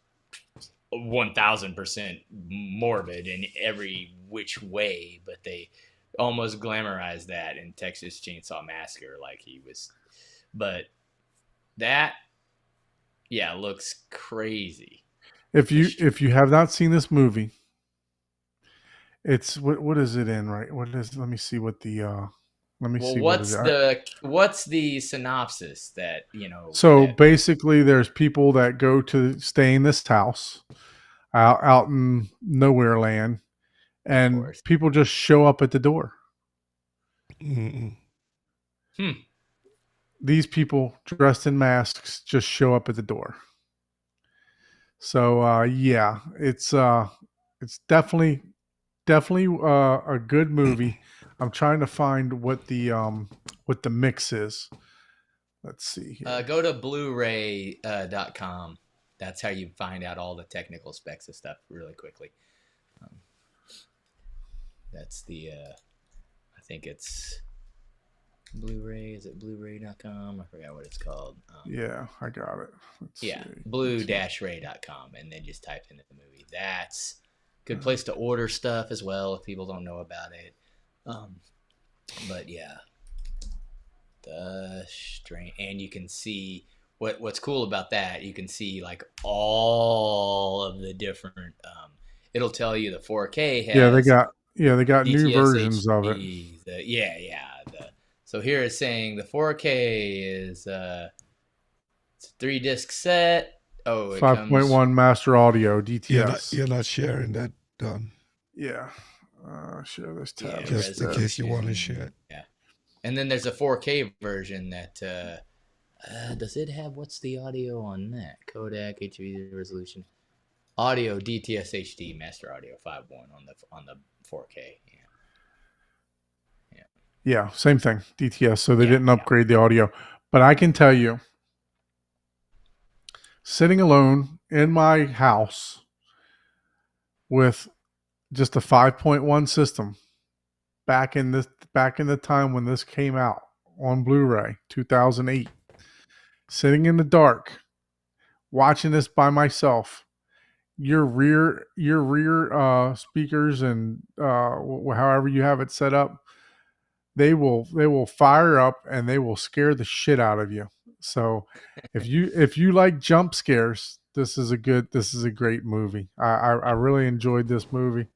1,000% morbid in every which way, but they almost glamorized that in Texas Chainsaw Massacre, like he was. But that, yeah, looks crazy. If you have not seen this movie, it's what is it in, right? Let me see what the let me Well, see what is it. what's the synopsis that So that basically, there's people that go to stay in this house out in nowhere land, of and course. people just show up at the door. Mm-mm. These people dressed in masks just show up at the door. So yeah, it's definitely a good movie. I'm trying to find what the mix is. Let's see here. Go to Blu-ray.com. That's how you find out all the technical specs of stuff really quickly. That's the I think it's Blu-ray. Is it Blu-ray.com? I forgot what it's called. Yeah, I got it. Let's Yeah, see. blue-ray.com, and then just type in the movie. That's a good place to order stuff as well if people don't know about it. But yeah, and you can see what's cool about that. You can see like all of the different. It'll tell you the 4K has they got new DTS versions of it. HD. So here it's saying the 4K is it's a 3-disc set. Oh, it 5.1 comes. master audio DTS. You're not sharing that, Don. Yeah. Share this tab. Yeah, Just in case you want to share it. Yeah, and then there's a 4K version that does it have what's the audio on that? Codec, HV resolution, audio DTS HD master audio 5.1 on the 4K. Yeah, same thing. DTS. So they didn't upgrade the audio. But I can tell you, sitting alone in my house with just a 5.1 system back in the time when this came out on Blu-ray, 2008, sitting in the dark, watching this by myself. Your rear speakers and however you have it set up, they will fire up and they will scare the shit out of you. So if you like jump scares, this is a great movie. I really enjoyed this movie.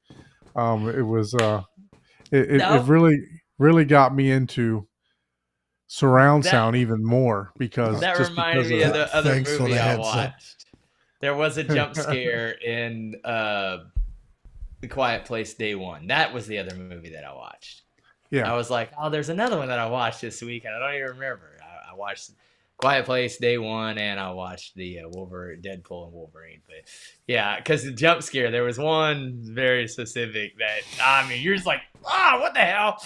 It was it really got me into surround sound even more because that just reminded because me of of the other Thanks for movie the I heads up. watched. There was a jump scare in The Quiet Place Day One. That was the other movie that I watched. yeah. I was like, oh, there's another one that I watched this week, and I don't even remember. I watched Quiet Place Day One, and I watched the Deadpool and Wolverine. But yeah, because the jump scare, there was one very specific that you're just like, what the hell?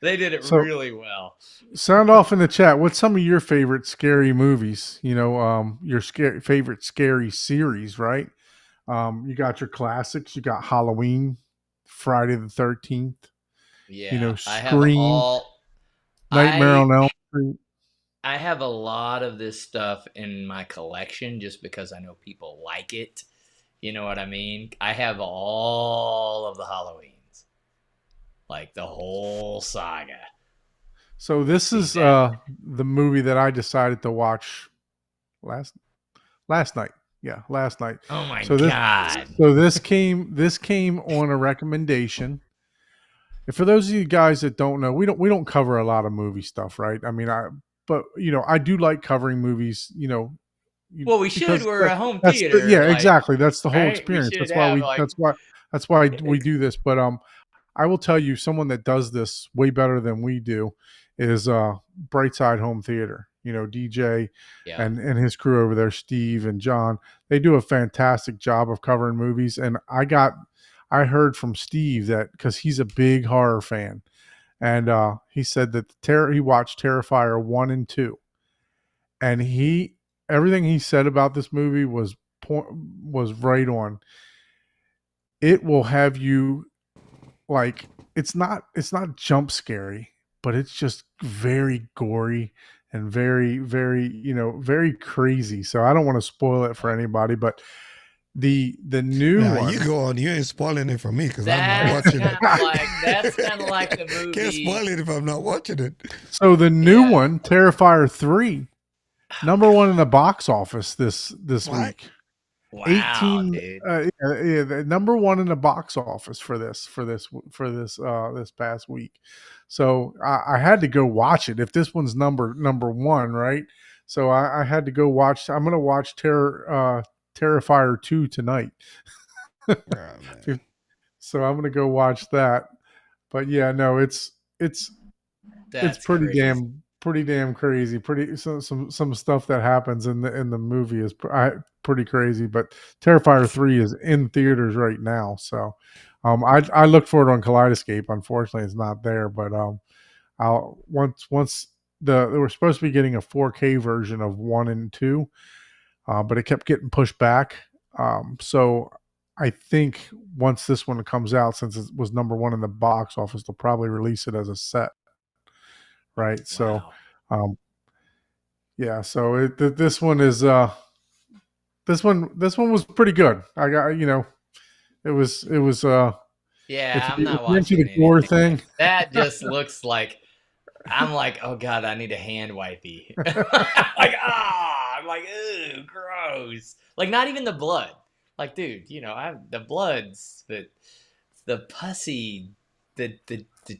They did it really well. Sound off in the chat. What's some of your favorite scary movies? Your favorite scary series, right? You got your classics. You got Halloween, Friday the 13th. Yeah, I have Scream, all. Nightmare I on Elm Street. I have a lot of this stuff in my collection just because I know people like it. You know what I mean? I have all of the Halloweens, like the whole saga. So this See is that? the movie that I decided to watch last last night. Yeah, last night. Oh my So this god! this came on a recommendation. And for those of you guys that don't know, we don't cover a lot of movie stuff, right? I mean, but I do like covering movies, Well, we should. because We're a home that's theater, yeah, like, exactly. That's the whole right? We experience. should have like. That's why we do this. But I will tell you, someone that does this way better than we do is Brightside Home Theater. DJ Yeah. and his crew over there, Steve and John. They do a fantastic job of covering movies. And I heard from Steve that because he's a big horror fan, and he said that he watched Terrifier 1 and 2, and everything he said about this movie was right on. It will have you like it's not jump scary, but it's just very gory and very very very crazy. So I don't want to spoil it for anybody, but the new Nah, one. you go on. You ain't spoiling it for me because I'm not That's watching kind it. of like the Can't movie. spoil it if I'm not watching it. So the new Yeah. one, Terrifier 3, number one in the box office this What? week. Wow, 18 dude. the number one in the box office for this this past week. So I had to go watch it. If this one's number one, right? So I had to go watch. I'm gonna watch Terrifier 2 tonight. Oh, man. So I'm gonna go watch that. But yeah, no, it's That's pretty crazy. pretty damn crazy. Some stuff that happens in the movie is pretty crazy. But Terrifier 3 is in theaters right now. So I looked for it on Kaleidoscape. Unfortunately, it's not there. But I'll once they were supposed to be getting a 4K version of 1 and 2, but it kept getting pushed back. So I think once this one comes out, since it was number one in the box office, they'll probably release it as a set. Right. So, Wow. yeah. So this one is this one was pretty good. I got it was Yeah, I'm if not you're into watching the gore anything thing. that just looks like I'm like, oh god, I need a hand wipey. I'm like, ew, gross. Like not even the blood. Like, dude, the blood's the pussy, the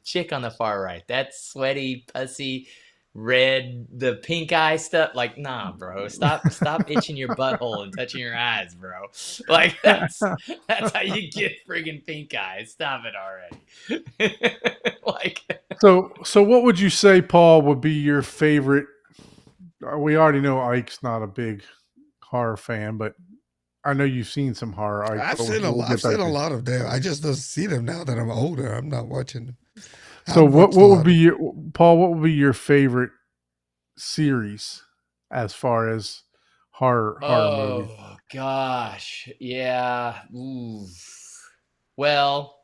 chick on the far right. That sweaty pussy red, the pink eye stuff. Like, nah, bro. Stop itching your butthole and touching your eyes, bro. Like that's how you get friggin' pink eyes. Stop it already. Like So what would you say, Paul, would be your favorite? We already know Ike's not a big horror fan, but I know you've seen some horror, Ike. I've But seen a we'll lot. I've get back seen a to. lot of them. I just don't see them now that I'm older. I'm not watching them. So I've what watched a would lot. be your Paul? What would be your favorite series as far as horror movies? oh gosh. Yeah. Ooh. Well,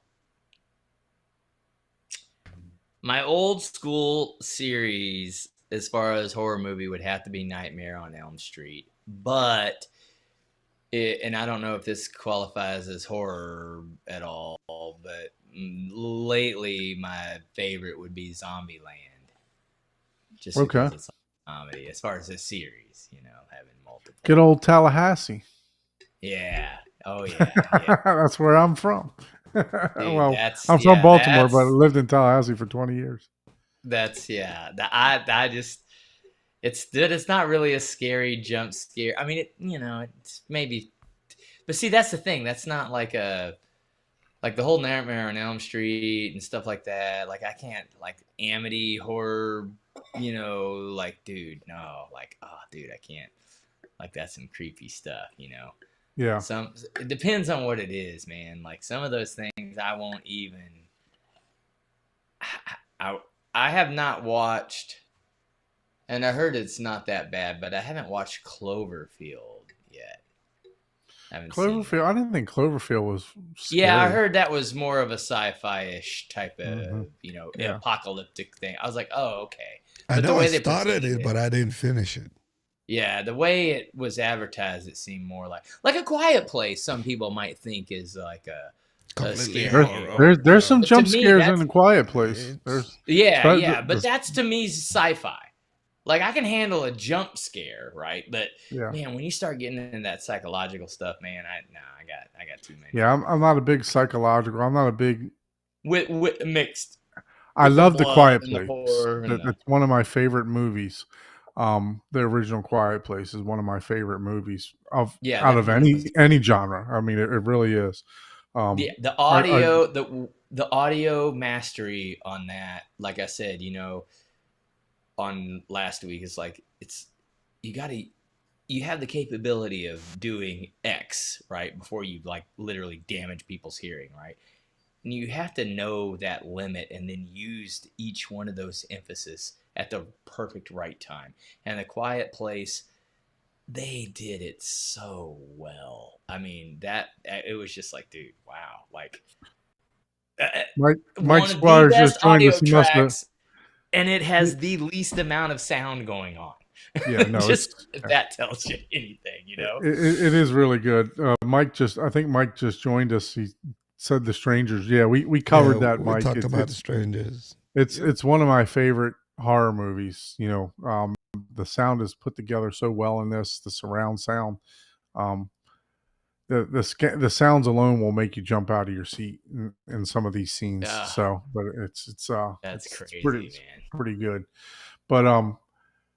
my old school series as far as horror movie would have to be Nightmare on Elm Street. But and I don't know if this qualifies as horror at all, but lately my favorite would be Zombieland, just Okay, because it's a comedy as far as a series, having multiple. good old Tallahassee. Yeah. Oh yeah. That's where I'm from. Dude, Well, I'm from Baltimore, but I that's lived in Tallahassee for 20 years. yeah. I just it's not really a scary jump scare. I mean, it's maybe, but see, that's the thing. That's not like the whole Nightmare on Elm Street and stuff like that. Like I can't like Amity horror, like dude, no, like oh dude, I can't. Like that's some creepy stuff. Yeah. It depends on what it is, man. Like some of those things I won't even. I I have not watched, and I heard it's not that bad, but I haven't watched Cloverfield yet. I haven't seen Cloverfield. I didn't think Cloverfield was scary. Yeah, I heard that was more of a sci-fi-ish type of, Yeah. apocalyptic thing. I was like, oh, okay. I But the know I way they started presented it, but I didn't finish it. yeah, the way it was advertised, it seemed more like A Quiet Place. Some people might think is like a Completely scary. horror. There's some But to jump me, scares in that's a quiet place. It's- There's yeah, but that's to me sci-fi. Like I can handle a jump scare, right? But yeah. man, when you start getting into that psychological stuff, man, I got too many. Yeah, I'm not a big psychological. I'm not a big. With mixed. I With love The blood Quiet and the Place. horror and That's one of my favorite movies. The original Quiet Place is one of my favorite movies out that of any genre. I mean, it really is. The audio, the audio mastery on that, like I said, on last week, is like you have the capability of doing X, right, before you like literally damage people's hearing, right? And you have to know that limit and then use each one of those emphasis at the perfect right time. And The Quiet Place, they did it so well. I mean, it was just like, dude, wow. Like, Mike Squires just joined us. He must have. And it has the least amount of sound going on. Yeah, no, just if that tells you anything, It is really good. I think Mike just joined us. He said The Strangers. Yeah, we covered that, Mike. We talked about The Strangers. It's one of my favorite horror movies. The sound is put together so well in this. The surround sound, the sounds alone will make you jump out of your seat in some of these scenes. So, but that's crazy, man. Pretty good. But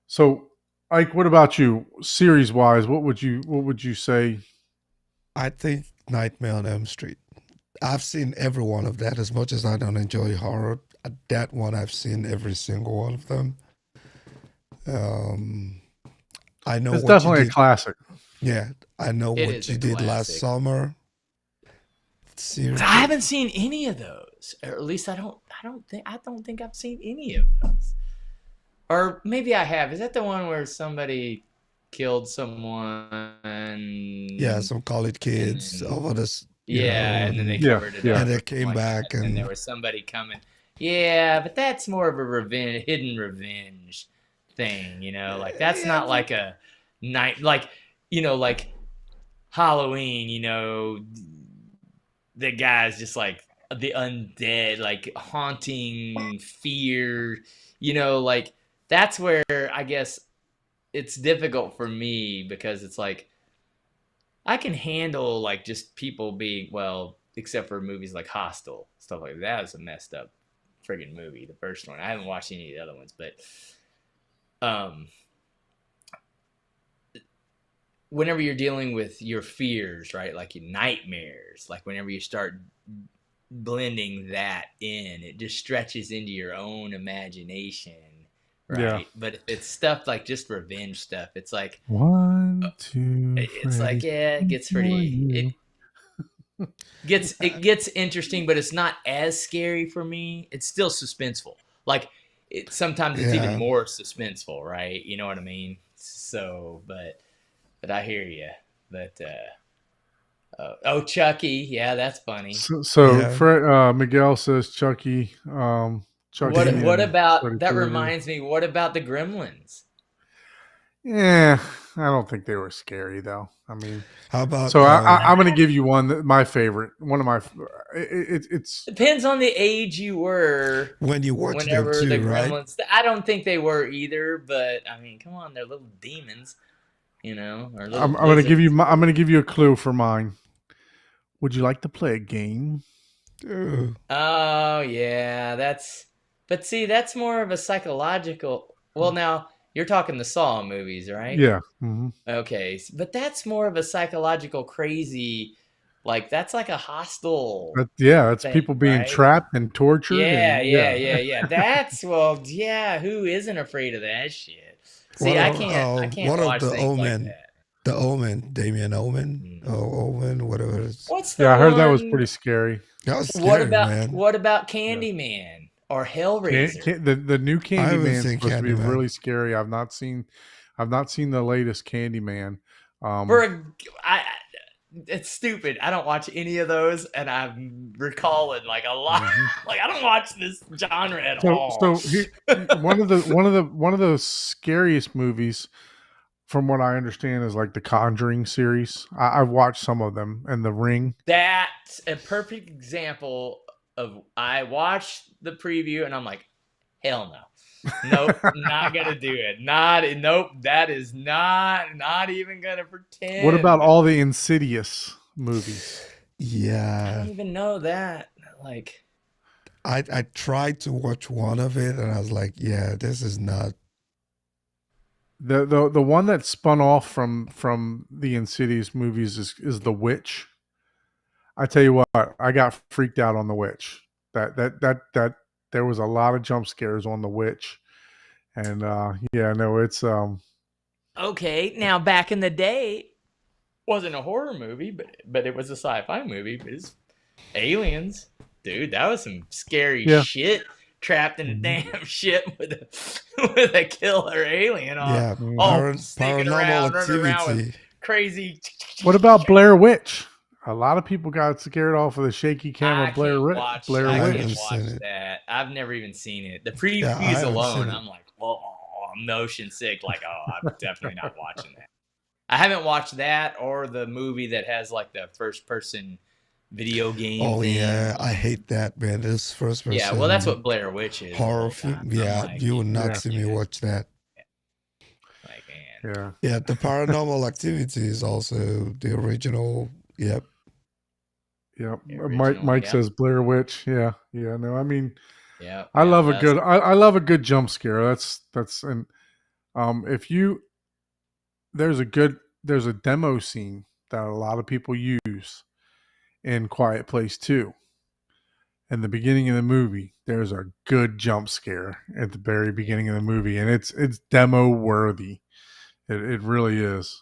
so Ike, what about you? Series wise, what would you say? I think Nightmare on Elm Street. I've seen every one of that. As much as I don't enjoy horror, that one I've seen every single one of them. I know it's what definitely you did. A classic. Yeah, I know what you did last summer. Seriously. I haven't seen any of those, or at least I don't think I've seen any of those. Or maybe I have. Is that the one where somebody killed someone? Yeah, some college kids over this. And then they covered it up. And they came back, and there was somebody coming. Yeah, but that's more of a hidden revenge thing, Like that's not like a night, like Halloween. The guy's just like the undead, like haunting fear. Like that's where I guess it's difficult for me because it's like I can handle like just people being except for movies like Hostel, stuff like that. That was a messed up friggin' movie, the first one. I haven't watched any of the other ones, but whenever you're dealing with your fears, right, like your nightmares, like whenever you start blending that in, it just stretches into your own imagination, right? Yeah. But if it's stuff like just revenge stuff, it's like 1, 2. It's like it gets pretty. It gets interesting, but it's not as scary for me. It's still suspenseful. Like sometimes it's even more suspenseful, right? You know what I mean? So, but I hear you. But Chucky, yeah, that's funny. So Miguel says Chucky. Chucky. What about that? Reminds me. What about the Gremlins? Yeah, I don't think they were scary though. I mean, how about? So I'm going to give you my favorite. One of my. It's depends on the age you were when you watched whenever them too, the Gremlins. Right? I don't think they were either, but I mean, come on, they're little demons, Or I'm going to give you. I'm going to give you a clue for mine. Would you like to play a game? Oh yeah, But see, that's more of a psychological. Well, now. You're talking the Saw movies, right? Yeah. Mm-hmm. Okay, but that's more of a psychological crazy, like that's like a hostile. It's people being trapped and tortured. Yeah. That's who isn't afraid of that shit? See, I can't watch things like that. The Omen, Damien Omen, Omen, whatever it is. What's the I heard that was pretty scary. That was scary, man. What about Candyman? Or Hellraiser. The new Candyman is supposed to be really scary. I've not seen the latest Candyman. it's stupid. I don't watch any of those, and I'm recalling like a lot. Mhm. Like I don't watch this genre at So all. one of the scariest movies, from what I understand, is like the Conjuring series. I've watched some of them, and The Ring. That's a perfect example of I watched the preview and I'm like, hell no. Nope, not gonna do it. Nope, that is not even gonna pretend. What about all the Insidious movies? I Yeah, don't even know that. Like, I tried to watch one of it, and I was like, yeah, this is not. The one that spun off from the Insidious movies is The Witch. I tell you what, I got freaked out on The Witch. That there was a lot of jump scares on The Witch, and yeah, no, it's okay, now back in the day, wasn't a horror movie, but it was a sci-fi movie. But it's aliens, dude. That was some scary Yeah. shit. Trapped in a Mhm. damn ship with a killer alien on, Yeah, all sneaking around, running around with activity. crazy. What about Blair Witch? A lot of people got scared off of the shaky cam I of Blair can't watch Witch. that. I've never even seen it. The Yeah, I previews haven't alone, seen it. I'm like, oh, I'm motion sick. Like, oh, I'm definitely not watching that. I haven't watched that or the movie that has like the first person video game Oh thing. yeah, I hate that, man. This first person. Yeah, well, that's what Blair Witch is. the horror whole film. time. I'm Yeah, like, you would not Yeah. see me watch that. like, man. Yeah. Yeah, the Paranormal Activity is also the original. Yep. Yep. The Mike original, yeah. says Blair Witch. Yeah. Yeah. No, I mean, Yeah, I love a that's- good. I love a good jump scare. That's and if you there's a demo scene that a lot of people use in Quiet Place 2. In the beginning of the movie, there's a good jump scare at the very beginning of the movie, and it's demo worthy. It really is.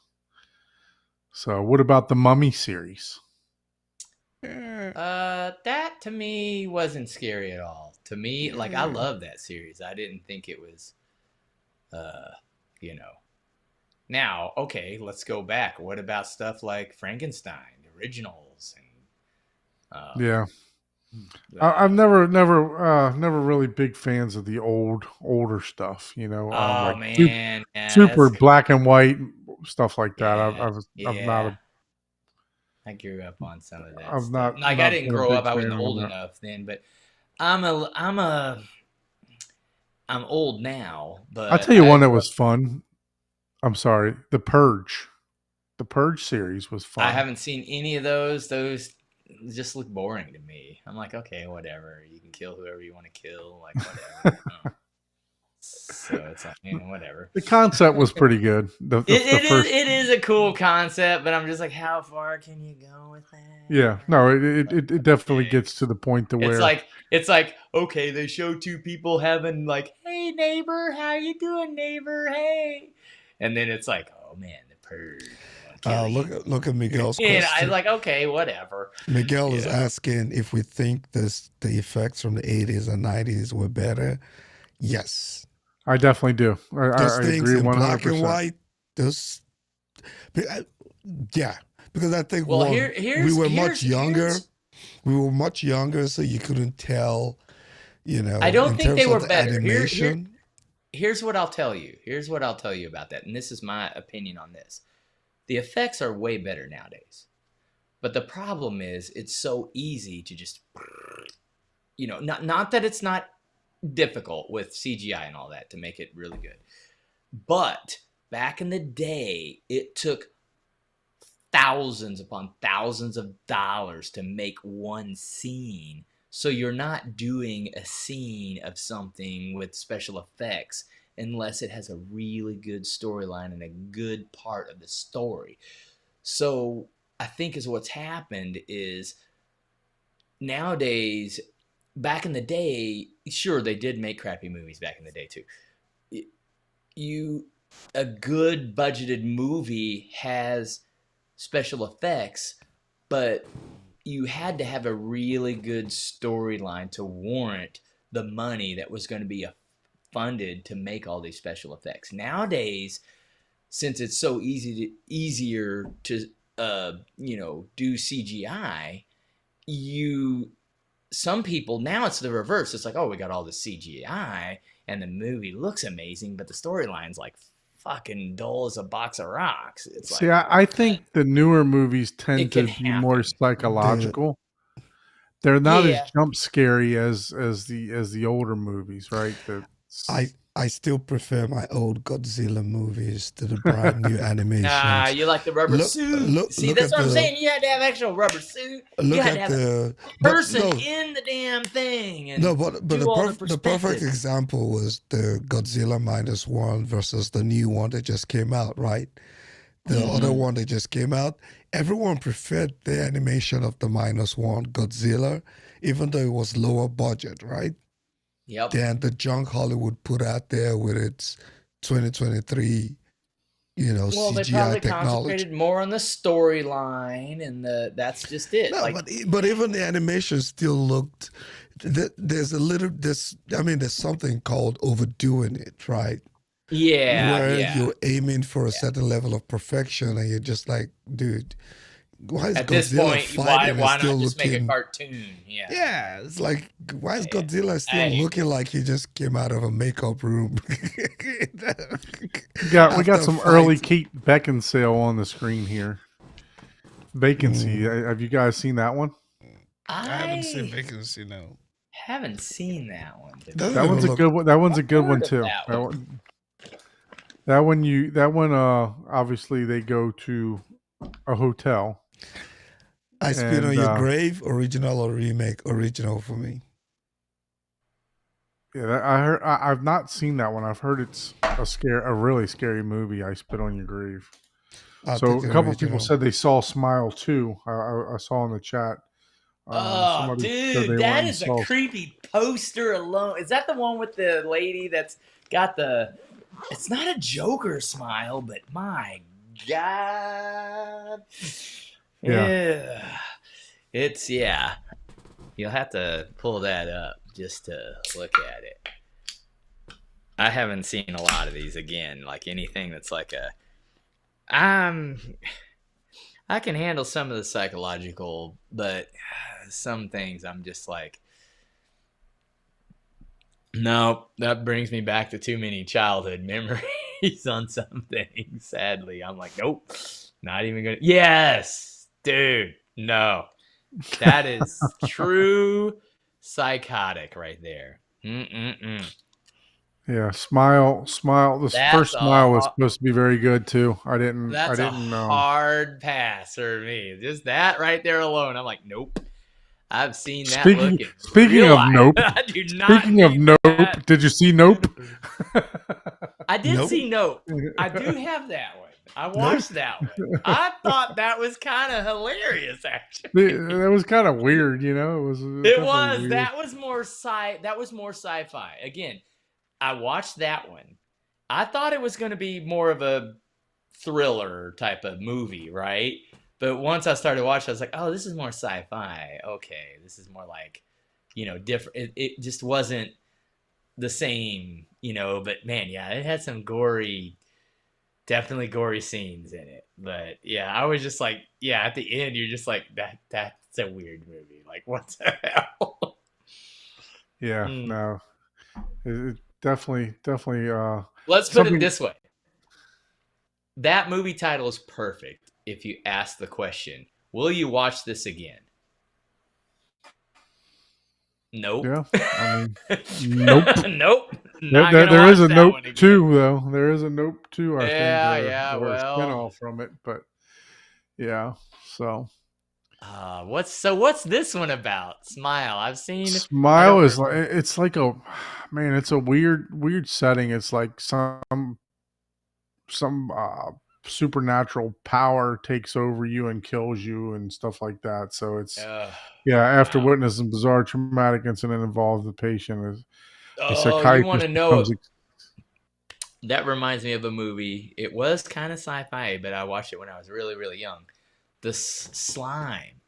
So, what about the Mummy series? That to me wasn't scary at all. To me, like I love that series. I didn't think it was, you know. Now, okay, let's go back. What about stuff like Frankenstein, the originals, and Yeah, I've never really big fans of the older stuff. You know, oh like man, yeah, super that's- black and white stuff like that. yeah, I'm not a I grew up on some of that I'm stuff. not Like I not didn't been a grow big up. I fan wasn't of old that. enough then, but I'm old now. But I'll tell you one that grew was fun. I'm sorry, The Purge. The Purge series was fun. I haven't seen any of those. Those just look boring to me. I'm like, okay, whatever. You can kill whoever you want to kill. Like, whatever. So it's like, whatever. The concept was pretty good. The first, It is a cool concept, but I'm just like, how far can you go with that? yeah, no, it definitely gets to the point to where It's like okay, they show two people having like, hey neighbor, how you doing, neighbor? Hey, and then it's like, oh man, the purge. Look at Miguel's And question. I'm like, okay, whatever. Miguel is Yeah. asking if we think the effects from the 80s and 90s were better. Yes. I definitely do. Those I things agree in 100%. black and white, yeah, because I think Well, we were much younger. We were much younger, so you couldn't tell, I don't in think they terms were of the better. animation. Here's what I'll tell you. Here's what I'll tell you about that. And this is my opinion on this. The effects are way better nowadays. But the problem is it's so easy to just, not that it's not difficult with CGI and all that to make it really good. But back in the day, it took thousands upon thousands of dollars to make one scene. So you're not doing a scene of something with special effects unless it has a really good storyline and a good part of the story. So I think is what's happened is nowadays, back in the day, sure, they did make crappy movies back in the day too. A good budgeted movie has special effects, but you had to have a really good storyline to warrant the money that was going to be funded to make all these special effects. Nowadays, since it's so easier to do CGI, some people, now it's the reverse. It's like, oh, we got all the CGI and the movie looks amazing, but the storyline's like fucking dull as a box of rocks. It's See, like, I think the newer movies tend It to can be more happen. psychological. They're not as Yeah. jump scary as the older movies, right? I still prefer my old Godzilla movies to the brand new animations. You like the rubber suit. See, look that's at what I'm the- saying. You had to have actual rubber suit. You Look had to at have the a person in the damn thing. And but do all the the perfect perspective. example was the Godzilla -1 versus the new one that just came out, right? The other one that just came out, everyone preferred the animation of the -1 Godzilla, even though it was lower budget, right? Yep. Than the junk Hollywood put out there with its 2023, Well, they CGI probably technology. concentrated more on the storyline, and that's just it. No, like, but even the animation still looked. There's something called overdoing it, right? Where you're aiming for a certain level of perfection, and you're just like, dude, why is At Godzilla this point, fighting why and still not just make a looking? cartoon? Yeah. Yeah, it's like, why is Godzilla still I hate looking like he just came out of a makeup room? we got After some a early fight. Kate Beckinsale on the screen here. Vacancy. Have you guys seen that one? I haven't seen Vacancy, no. haven't seen that one. Doesn't That even one's a look- good one. That one's a good I've one heard of too. that That one. one. Obviously they go to a hotel. I Spit on And, Your Grave, original or remake? Original for me. Yeah, I've not seen that one. I've heard it's a really scary movie. I Spit on Your Grave. I'll So take the a couple of people original. said they saw Smile too. I saw in the chat. Oh, somebody said they dude, went that and is a saw- creepy poster alone. Is that the one with the lady that's got the? It's not a Joker smile, but my God. Yeah. It's You'll have to pull that up just to look at it. I haven't seen a lot of these again. Like anything that's like I can handle some of the psychological, but some things I'm just like, no, that brings me back to too many childhood memories on some things. Sadly, I'm like, nope, not even gonna. Yes, dude, no, that is true psychotic right there. Yeah, Smile. The That's first Smile was supposed to be very good too. I didn't. That's a hard pass for me. Just that right there alone, I'm like, nope. I've seen that. Speaking of Nope. I do not. Speaking of Nope, did you see Nope? I did Nope. see Nope. I do have that one. I watched that one. I thought that was kind of hilarious, actually. That was kind of weird, you know. It was. Weird. That was more sci-fi. Again, I watched that one. I thought it was going to be more of a thriller type of movie, right? But once I started watching, I was like, oh, this is more sci-fi. Okay, this is more like, different. It just wasn't the same, but man, yeah, it had some definitely gory scenes in it. But yeah, I was just like, yeah, at the end, you're just like, that's a weird movie. Like, what the hell? Yeah, no. It definitely. Let's put it this way. That movie title is perfect if you ask the question, will you watch this again? Nope. Yeah, I mean, nope. Nope. There is a Nope 2, though. There is a Nope 2, I think. Or a well. spinoff from it, but yeah, so. What's this one about? Smile. I've seen Smile is like, it's like it's a weird setting. It's like some supernatural power takes over you and kills you and stuff like that. So it's after witnessing bizarre traumatic incident involved, the patient is a psychiatrist. You want to know that reminds me of a movie. It was kind of sci-fi, but I watched it when I was really, really young. The Slime.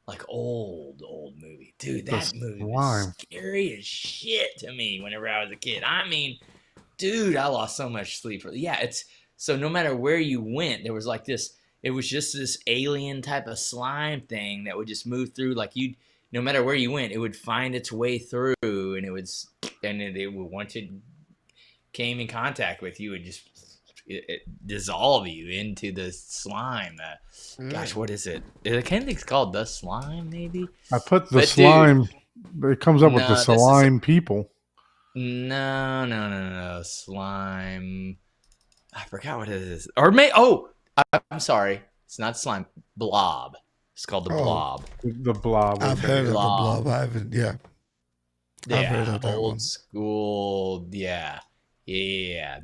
Like old movie. Dude, that movie was scary as shit to me whenever I was a kid. I mean, dude, I lost so much sleep. Yeah, so no matter where you went, there was like this, it was just this alien type of slime thing that would just move through. Like no matter where you went, it would find its way through, and it would once it came in contact with you, it just it dissolve you into the slime. Gosh, what is it? I kind of think it's called the slime, maybe. I put the slime. It comes up with the slime people. No, slime. I forgot what it is. Or I'm sorry. It's not slime. Blob. It's called the blob. The blob. I've heard of the blob. I haven't. Yeah. I've heard of that old school. Yeah.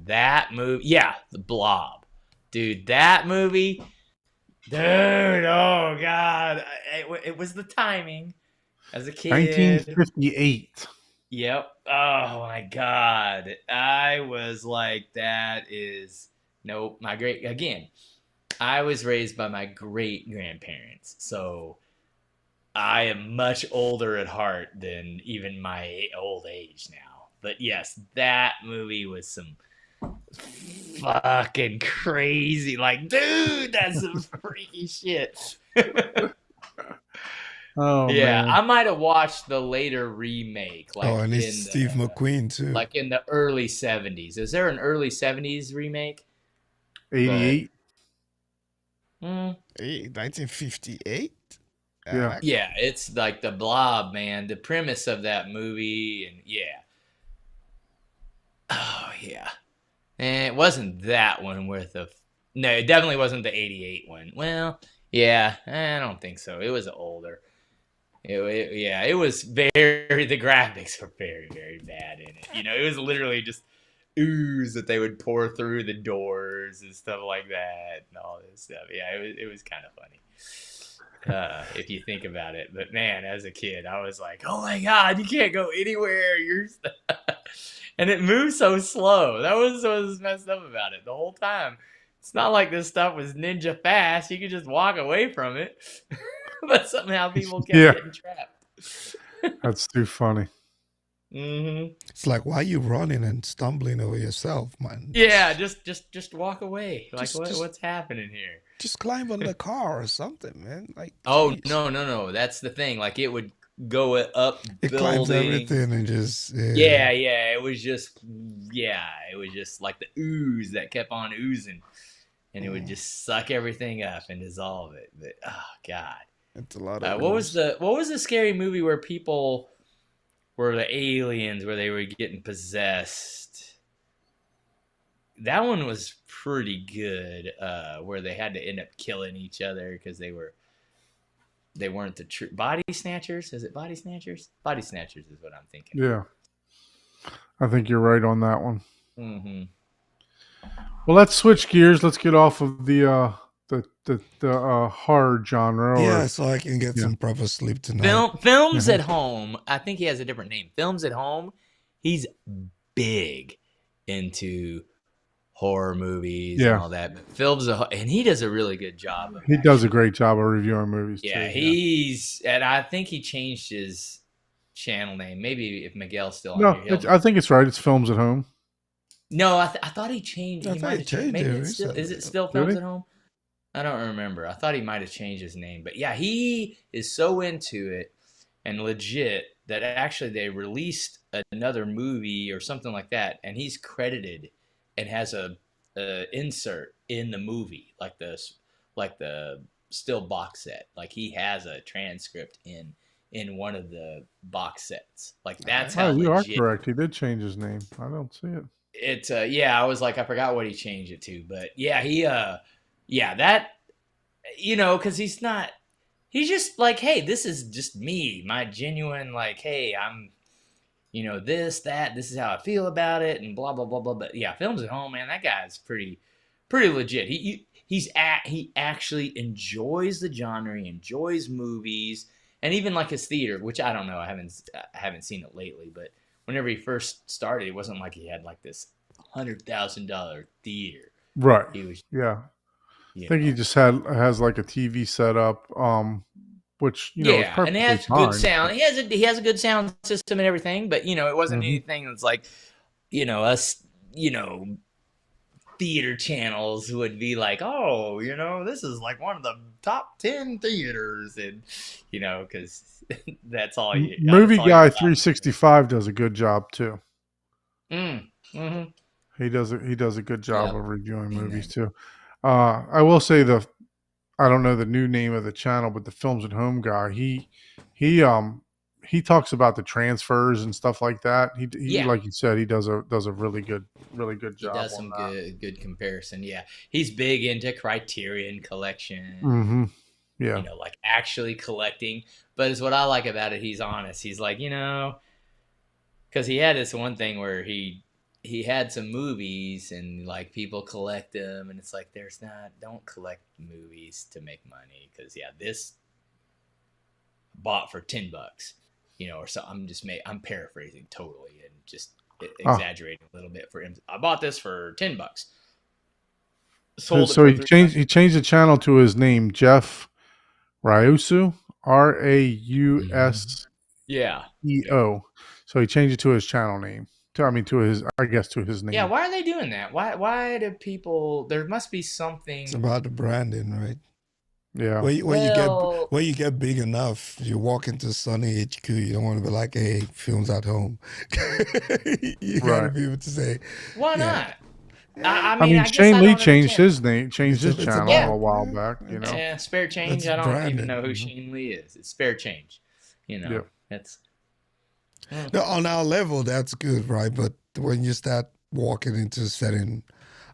That movie. Yeah, the blob. Dude, that movie. Dude, oh God. It was the timing as a kid. 1958. Yep. Oh my God. I was like, nope. I was raised by my great grandparents. So I am much older at heart than even my old age now. But yes, that movie was some fucking crazy. Like, dude, that's some freaky shit. Oh yeah, man. I might have watched the later remake. Like, and it's Steve McQueen too. Like in the early 70s. Is there an early 70s remake? 88. 1958. Yeah. Yeah, it's like the Blob, man. The premise of that movie, and yeah. Oh yeah, and it wasn't that one worth of. No, it definitely wasn't the 88 one. Well, yeah, I don't think so. It was older. It was the graphics were very, very bad in it. It was literally just ooze that they would pour through the doors and stuff like that and all this stuff. Yeah, it was kind of funny. If you think about it. But man, as a kid, I was like, oh my God, you can't go anywhere. And it moves so slow. That was what was messed up about it the whole time. It's not like this stuff was ninja fast. You could just walk away from it. But somehow people kept getting trapped. That's too funny. Mm-hmm. It's like, why are you running and stumbling over yourself, man? Yeah, just walk away. Like, what's happening here? Just climb on the car or something, man. Like, oh geez. no, that's the thing. Like, it would go up it climbs everything and just it was just like the ooze that kept on oozing, and it would just suck everything up and dissolve it. But oh God, it's a lot of what was the scary movie where people were the aliens, where they were getting possessed? That one was pretty good, where they had to end up killing each other because they weren't the true body snatchers. Is it body snatchers? Body snatchers is what I'm thinking. Yeah, I think you're right on that one. Mm-hmm. Well, let's switch gears. Let's get off of the horror genre. Yeah, so I can get some proper sleep tonight. Films at Home. I think he has a different name. Films at Home. He's big into horror movies and all that. But and he does a really good job. He does a great job of reviewing movies too. And I think he changed his channel name. Maybe if Miguel's still on here. No, I think it's right. It's Films at Home. No, I thought he changed. He might have changed. Maybe is it still Films at Home? I don't remember. I thought he might have changed his name. But yeah, he is so into it and legit that actually they released another movie or something like that, and he's credited and has a insert in the movie, like the still box set. Like he has a transcript in one of the box sets. Like that's how you legit. Are correct. He did change his name. I don't see it. It's I was like, I forgot what he changed it to, but yeah, he that, because he's just like, hey, this is just me, my genuine, like, hey, I'm, this is how I feel about it, and blah blah blah blah. But yeah, Films at Home, man, that guy's pretty legit. He actually enjoys the genre, he enjoys movies, and even like his theater, which I don't know, I haven't seen it lately, but whenever he first started, it wasn't like he had like this $100,000 theater. Right. He was I think he just has like a TV setup, which is and it has good sound. He has a good sound system and everything, but it wasn't anything that's like, us, theater channels would be like, oh, this is like one of the top 10 theaters, and because that's all Movie Guy got. 365 does a good job too. Mm-hmm. He does a good job of reviewing movies too. I will say I don't know the new name of the channel, but the Films at Home guy, he talks about the transfers and stuff like that. He like you said, he does a really good job. He does some good comparison. Yeah, he's big into Criterion Collection. Mm-hmm. Yeah, like actually collecting. But it's what I like about it. He's honest. He's like, because he had this one thing where he had some movies and like people collect them, and it's like don't collect movies to make money, because this bought for $10, or so. I'm paraphrasing totally and just exaggerating a little bit for him. I bought this for $10. So he changed the channel to his name, Jeff Rausu, Rauseo. Yeah. So he changed it to his channel name. To his name. Yeah, why are they doing that? Why do people? There must be something. It's about the branding, right? Yeah. When you get big enough, you walk into Sunny HQ, you don't want to be like, hey, Films at Home. You gotta be able to say, why not? Yeah. I mean, Shane Lee changed his channel a while back. Yeah, Spare Change. I don't even know who Shane Lee is. It's Spare Change. That's. No, on our level, that's good, right? But when you start walking into certain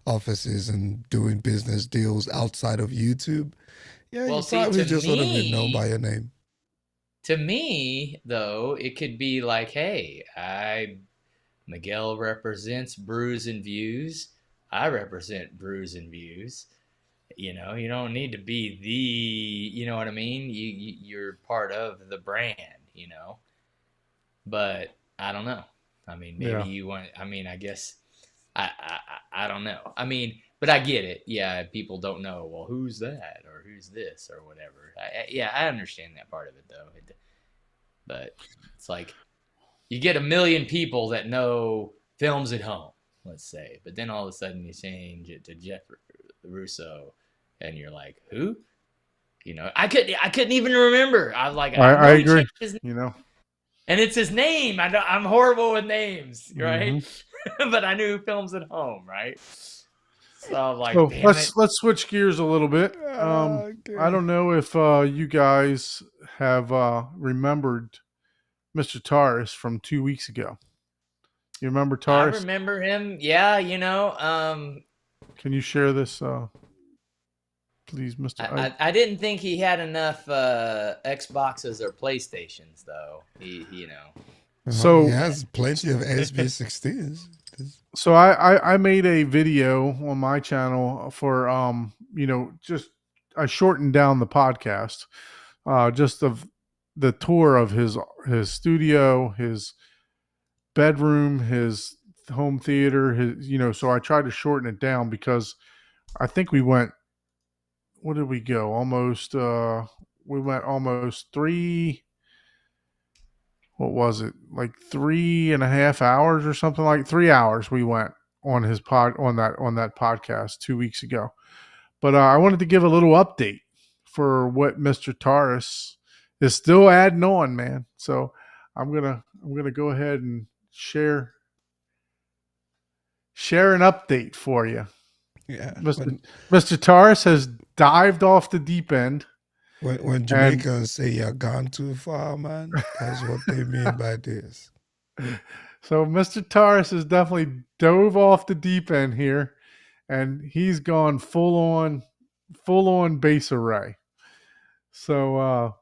offices and doing business deals outside of YouTube, you probably just want to be known by your name. To me, though, it could be like, hey, Miguel represents Brews and Views. I represent Brews and Views. You don't need to be you know what I mean? You're part of the brand, But I don't know. I mean, maybe you want. I mean, I guess I don't know. I mean, but I get it. Yeah, people don't know. Well, who's that or who's this or whatever. I understand that part of it though. But it's like you get 1 million people that know Films at Home, let's say, but then all of a sudden you change it to Jeff Russo, and you're like, who? I couldn't even remember. I was like, I agree. And it's his name. I'm horrible with names, right? Mm-hmm. But I knew Films at Home, right? So I'm like, let's switch gears a little bit. Okay. I don't know if you guys have remembered Mr. Taurus from 2 weeks ago. You remember Taurus? I remember him. Yeah, Can you share this, please, Mr. I didn't think he had enough Xboxes or PlayStations, though. So he has plenty of SB16s. So I made a video on my channel for I shortened down the podcast, just of the tour of his studio, his bedroom, his home theater, so I tried to shorten it down because I think we went. What did we go? We went almost 3. What was it? Like 3.5 hours or something, like 3 hours we went on his on that podcast 2 weeks ago. But I wanted to give a little update for what Mr. Taurus is still adding on, man. So I'm gonna go ahead and share an update for you. Yeah, Mr. Taurus has dived off the deep end. When Jamaicans say you're gone too far, man, that's what they mean by this. So Mr. Taurus has definitely dove off the deep end here, and he's gone full on base array. So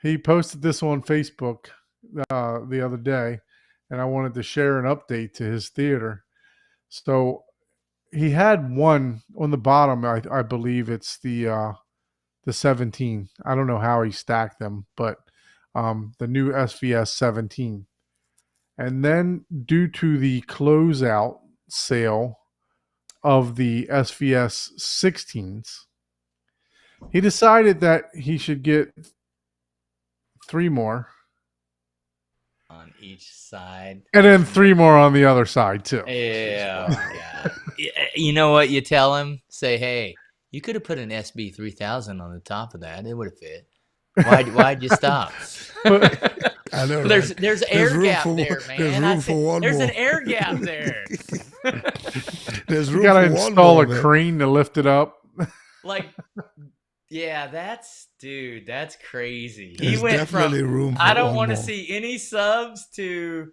he posted this on Facebook the other day, and I wanted to share an update to his theater. So he had one on the bottom. I believe it's the 17. I don't know how he stacked them, but the new SVS 17. And then due to the closeout sale of the SVS 16s, he decided that he should get 3 more on each side, and then 3 more on the other side too. Yeah. You know what you tell him? Say, hey, you could have put an SB 3000 on the top of that. It would have fit. Why'd you stop? I know, There's right? air room gap for there, man. there's room for one there's more. an air gap there. There's You room gotta for one install more, a man. crane to lift it up. Like, yeah, that's crazy. He There's went from definitely room for I don't one want to more. see any subs to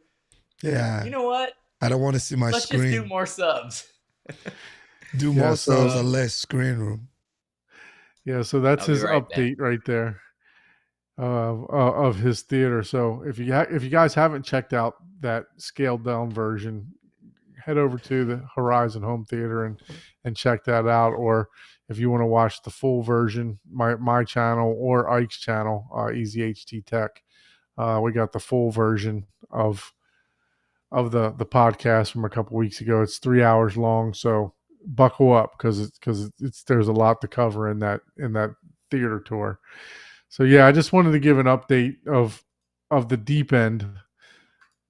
Yeah. you know what? I don't want to see my Let's screen. just do more subs. Do Yeah, more so- subs and less screen room. Yeah, so that's I'll be his right back. update right there of his theater. So if you guys haven't checked out that scaled down version, head over to the Horizon Home Theater and check that out. Or if you want to watch the full version, my channel or Ike's channel, EasyHT Tech, we got the full version of the podcast from a couple weeks ago. It's 3 hours long, so buckle up because there's a lot to cover in that theater tour. So yeah, I just wanted to give an update of the deep end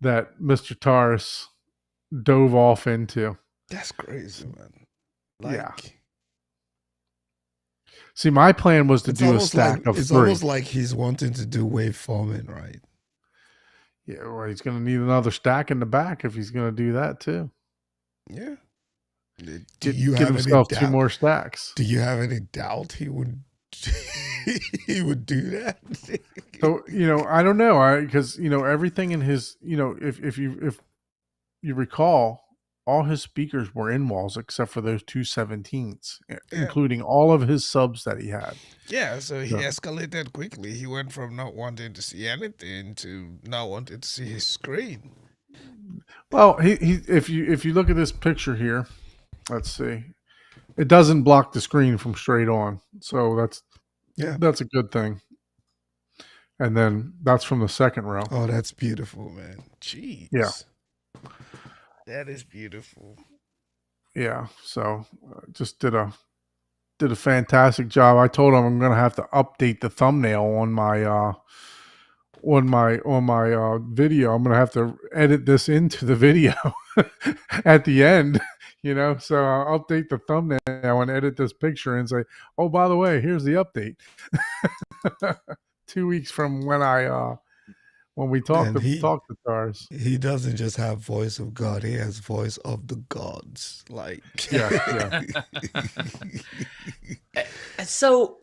that Mr. Taurus dove off into. That's crazy, man. Yeah. See, my plan was to do a stack of it's 3. almost like he's wanting to do waveforming, right? Yeah, well, he's going to need another stack in the back if he's going to do that too. Yeah. Do Get you have himself any 2 doubt? more stacks. Do you have any doubt he would he would do that? So I don't know, because everything in his, if you recall, all his speakers were in walls except for those 2 17s, including all of his subs that he had. Yeah, so he Yeah. escalated quickly. He went from not wanting to see anything to not wanting to see his screen. Well, he if you look at this picture here, let's see, it doesn't block the screen from straight on, so that's a good thing. And then that's from the second row. Oh, that's beautiful, man. Jeez. Yeah. That is beautiful. Yeah, so just did a fantastic job. I told him I'm going to have to update the thumbnail on my video. I'm going to have to edit this into the video at the end, so I'll update the thumbnail and edit this picture and say, oh, by the way, here's the update. 2 weeks from when we talked to Tars. He doesn't just have voice of God; he has voice of the gods. Like, Yeah. So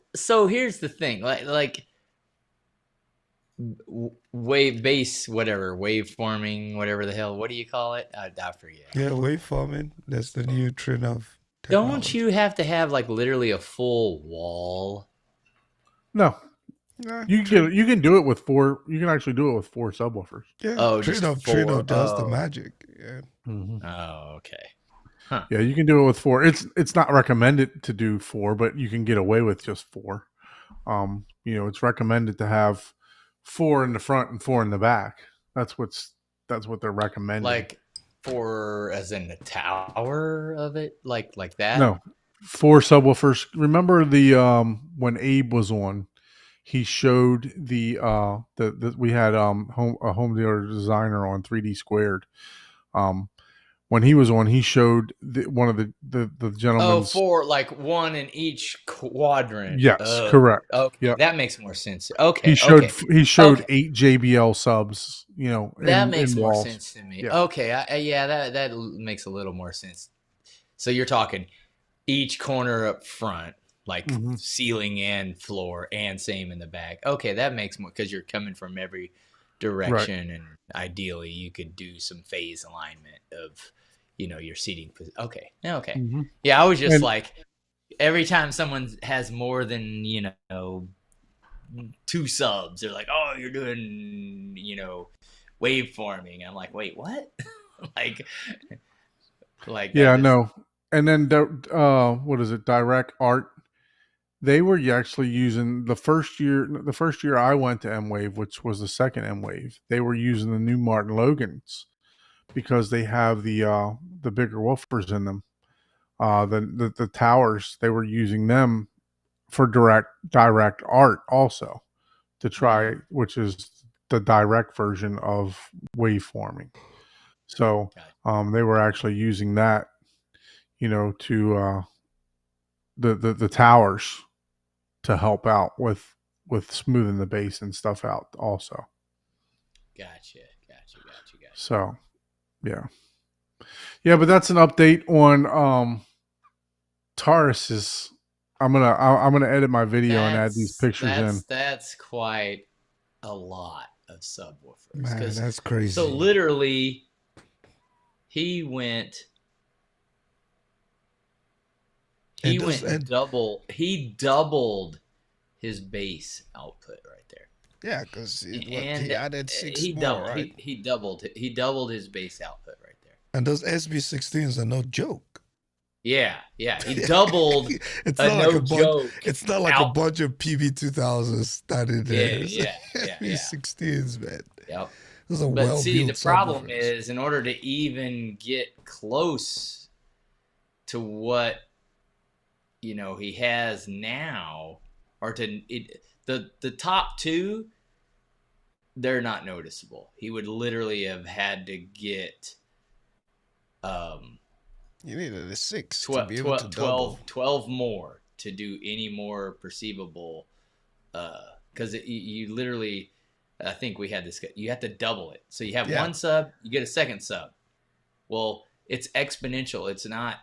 here's the thing, like waveforming, whatever the hell. What do you call it? I forget. Yeah, waveforming. That's the new trend of technology. Don't you have to have like literally a full wall? No. Nah, You can do it with 4. You can actually do it with 4 subwoofers. yeah, Oh, just Trino 4. does the Oh. magic. Yeah. Mm-hmm. Oh, okay. Yeah, you can do it with 4. It's not recommended to do 4, but you can get away with just 4. It's recommended to have 4 in the front and 4 in the back. That's what they're recommending. Like 4 as in the tower of it, like that. No, 4 subwoofers. Remember the when Abe was on, he showed the we had a home theater designer on 3D Squared. When he was on, he showed one of the gentlemen. Oh, 4, like 1 in each quadrant. Yes, correct. Okay, Yep. that makes more sense. Okay, He showed Okay. 8 JBL subs. That makes more walls. sense to me. Yeah. Okay, that makes a little more sense. So you're talking each corner up front, like Mhm. ceiling and floor, and same in the back. Okay, that makes more, because you're coming from every direction, and ideally you could do some phase alignment of your seating. Okay. Mhm. Yeah, I was just And- like, every time someone has more than 2 subs, they're like, oh, you're doing waveforming. I'm like, wait, what? like Yeah, that is- no. And then what is it? Direct Art. They were actually using the first year I went to M-Wave, which was the second M-Wave. They were using the new Martin Logans because they have the bigger woofers in them. The towers, they were using them for direct art also to try, which is the direct version of waveforming. So they were actually using that, to the towers to help out with smoothing the bass and stuff out also. Gotcha. So, yeah. Yeah, but that's an update on Taurus's. I'm gonna edit my video and add these pictures in. That's quite a lot of subwoofers. Man, that's crazy. So literally, he went double. He doubled his bass output right there. Yeah, because he added 6 more, doubled, right? He doubled his bass output right there. And those SB16s are no joke. Yeah. He doubled. It's a not no like a joke. It's not like a bunch of PB2000s that in there. Yeah. SB16s, man. Yep. Those are But see, the well-built problem subwoofers. is, in order to even get close to what he has now, or the top two, they're not noticeable. He would literally have had to get You needed a 6 to be able to double. 12 more to do any more perceivable, because you literally, I think we had this, you have to double it. So you have one sub, you get a second sub. Well, it's exponential. It's not,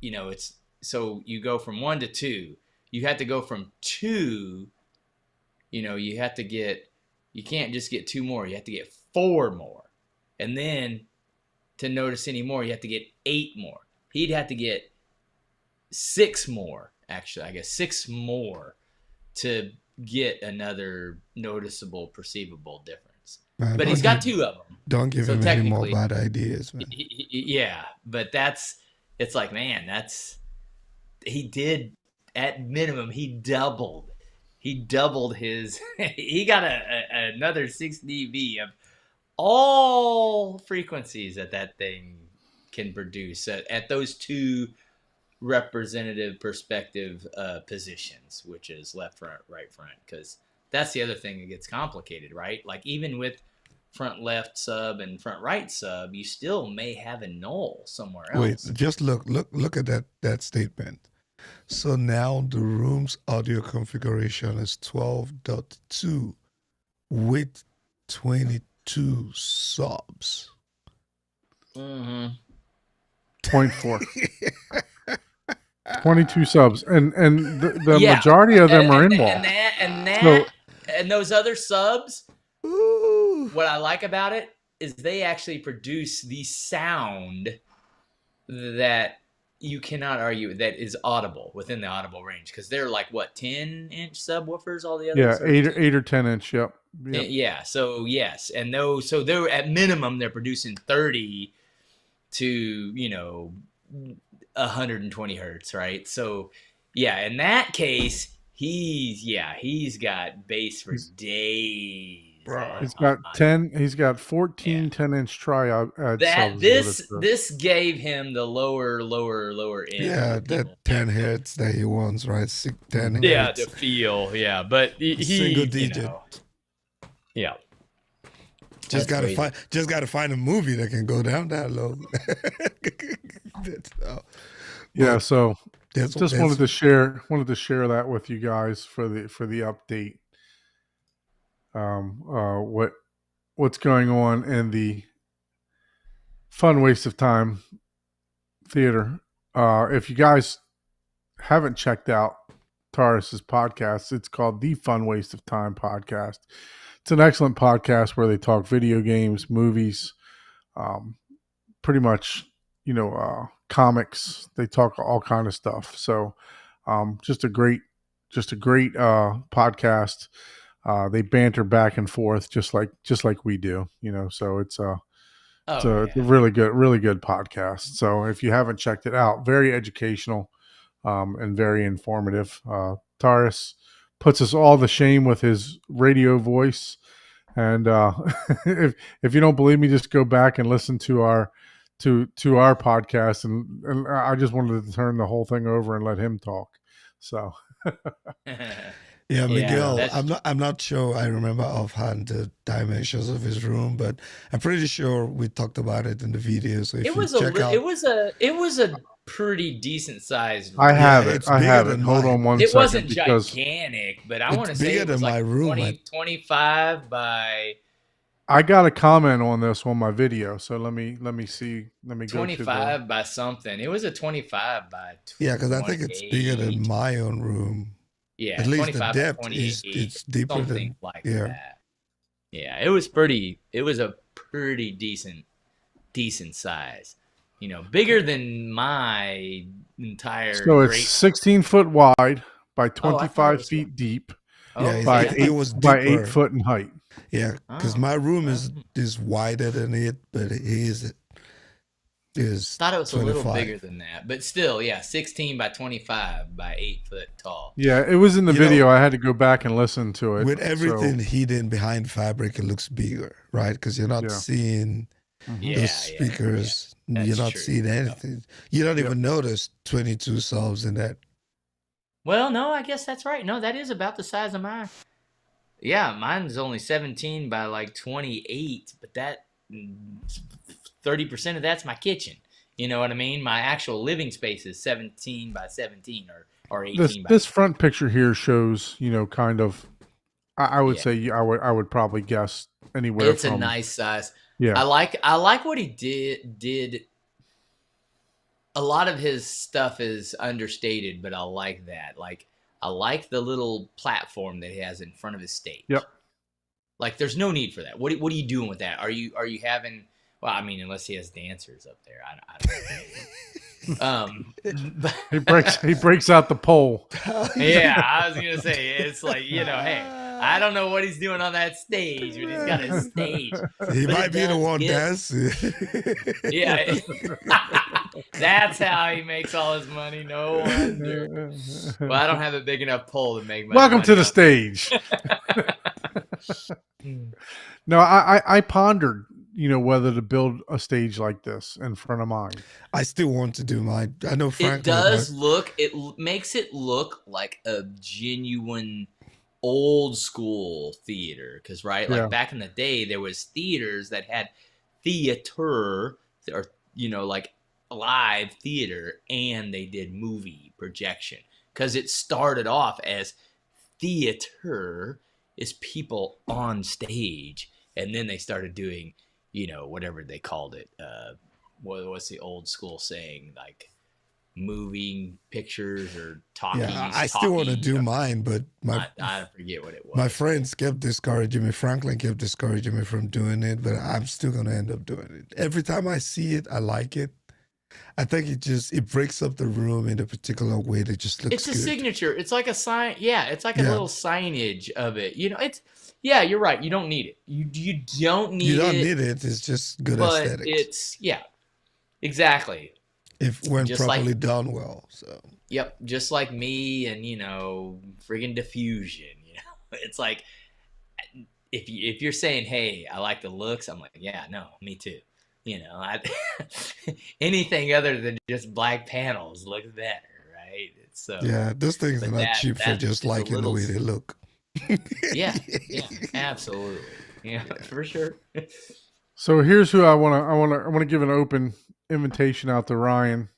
it's, so you go from 1 to 2. You have to go from 2, you have to get, you can't just get 2 more. You have to get 4 more. And then to notice any more, you have to get 8 more. He'd have to get 6 more, actually, I guess 6 more to get another noticeable, perceivable difference. Man, but he's got 2 of them. Don't give him any more bad ideas, man. Yeah, but it's like, man, he did, at minimum, he doubled his, he got another 6 dB of all frequencies that thing can produce at those 2 representative perspective positions, which is left front, right front, because that's the other thing that gets complicated, right? Like even with front left sub and front right sub, you still may have a null somewhere else. Wait, just look at that statement. So now the room's audio configuration is 12.2 with 22 subs. 0.4. 22 subs, and the majority of them are in wall. And those other subs, Ooh. what I like about it is they actually produce the sound that you cannot argue that is audible within the audible range, because they're like what, 10-inch subwoofers, all the others? Yeah, 8 or 10 inch. Yep. Yeah. So yes, and those, so they're at minimum they're producing 30 to 120 hertz, right? So yeah, in that case, he's got bass for days. Bro, He's got 10. He's got 14 10-inch triad subs. This gave him the lower end. Yeah, that 10 hertz that he wants, right? 10 hertz. Yeah, to feel. Yeah, but he single digit. Yeah. Just gotta find a movie that can go down that low. Yeah, so Just wanted to share that with you guys for the update. What's going on in the Fun Waste of Time theater. If you guys haven't checked out Taurus's podcast, it's called the Fun Waste of Time podcast. It's an excellent podcast where they talk video games, movies, pretty much, comics. They talk all kind of stuff. So, just a great podcast. They banter back and forth just like we do, so it's a really good podcast. So if you haven't checked it out, very educational, and very informative. Taurus puts us all to shame with his radio voice. And, if you don't believe me, just go back and listen to our podcast. And I just wanted to turn the whole thing over and let him talk. So, yeah, Miguel, I'm not sure I remember offhand the dimensions of his room, but I'm pretty sure we talked about it in the video. So if it was a pretty decent sized I room. have it. it's I bigger have it. than Hold on mine. one It second wasn't because gigantic, but I It's want to say bigger it was than like my room. 25 by I got a comment on this on my video. So let me see. Let me go to the 25 by something. It was a 25 by Yeah, because I think it's bigger than 28. my own room. Yeah, At least the 25 by depth 28, it's deeper something than like yeah. that. Yeah, it was pretty. It was a pretty decent size. You know, bigger than my entire So it's great. 16 foot wide by Oh, I thought it 25 was. feet deep Yeah, Oh, by okay. I it thought. was by 8 deeper. foot in height. Yeah, because Oh, my room well, is wider than it, but his is thought it was a little 25. bigger than that, but still, yeah, 16 by 25 by 8 foot tall. Yeah, it was in the You know, video. I had to go back and listen to it. with So everything hidden behind fabric, it looks bigger, right? Because you're not yeah. seeing Mhm. Yeah, those yeah, speakers. that's You're not true. seeing Yep. anything. You don't Yep. even notice 22 subs in that. Well, no, I guess that's right. No, that is about the size of mine. Yeah, mine's only 17 by like 28, but that 30% of that's my kitchen. You know what I mean? My actual living space is 17 by 17 or 18 by This front picture here shows, you know, kind of. I would Yeah. say I would probably guess anywhere It's a from nice size. yeah. I like what he did. A lot of his stuff is understated, but I like that. Like I like the little platform that he has in front of his stage. Yep. Like there's no need for that. What are you doing with that? Are you having? Well, I mean, unless he has dancers up there, I don't know. He breaks out the pole. Yeah, I was gonna say it's like hey, I don't know what he's doing on that stage, but he's got a stage. He But might it be the does one get- dancing. Yeah, that's how he makes all his money. No wonder. Well, I don't have a big enough pole to make. Welcome to the off. stage. No, I pondered, you know, whether to build a stage like this in front of mine. I still want to do mine. I know Franklin. It does look. It makes it look like a genuine old school theater, because right, like Yeah. back in the day, there was theaters that had theater, or like live theater, and they did movie projection, because it started off as theater is people on stage, and then they started doing whatever they called it. What's the old school saying, like moving pictures or talkies? Yeah, I still want to do mine, but I forget what it was. my friends kept discouraging me. Franklin kept discouraging me from doing it, but I'm still gonna end up doing it. Every time I see it, I like it. I think it breaks up the room in a particular way that just looks It's a good. signature. It's like a sign. Yeah, it's like a Yeah. little signage of it. It's you're right. You don't need it. You don't need it. You don't need it. It's just good but aesthetics. it's exactly. If when just properly like- done well. So Yep, just like me and friggin' diffusion. It's like if you're saying, hey, I like the looks, I'm like, yeah, no, me too. Anything other than just black panels looks better, right? So yeah, those things but are not cheap for that just is a liking the little- way they look. yeah, absolutely, yeah, for sure. So here's who I want to give an open invitation out to Ryan.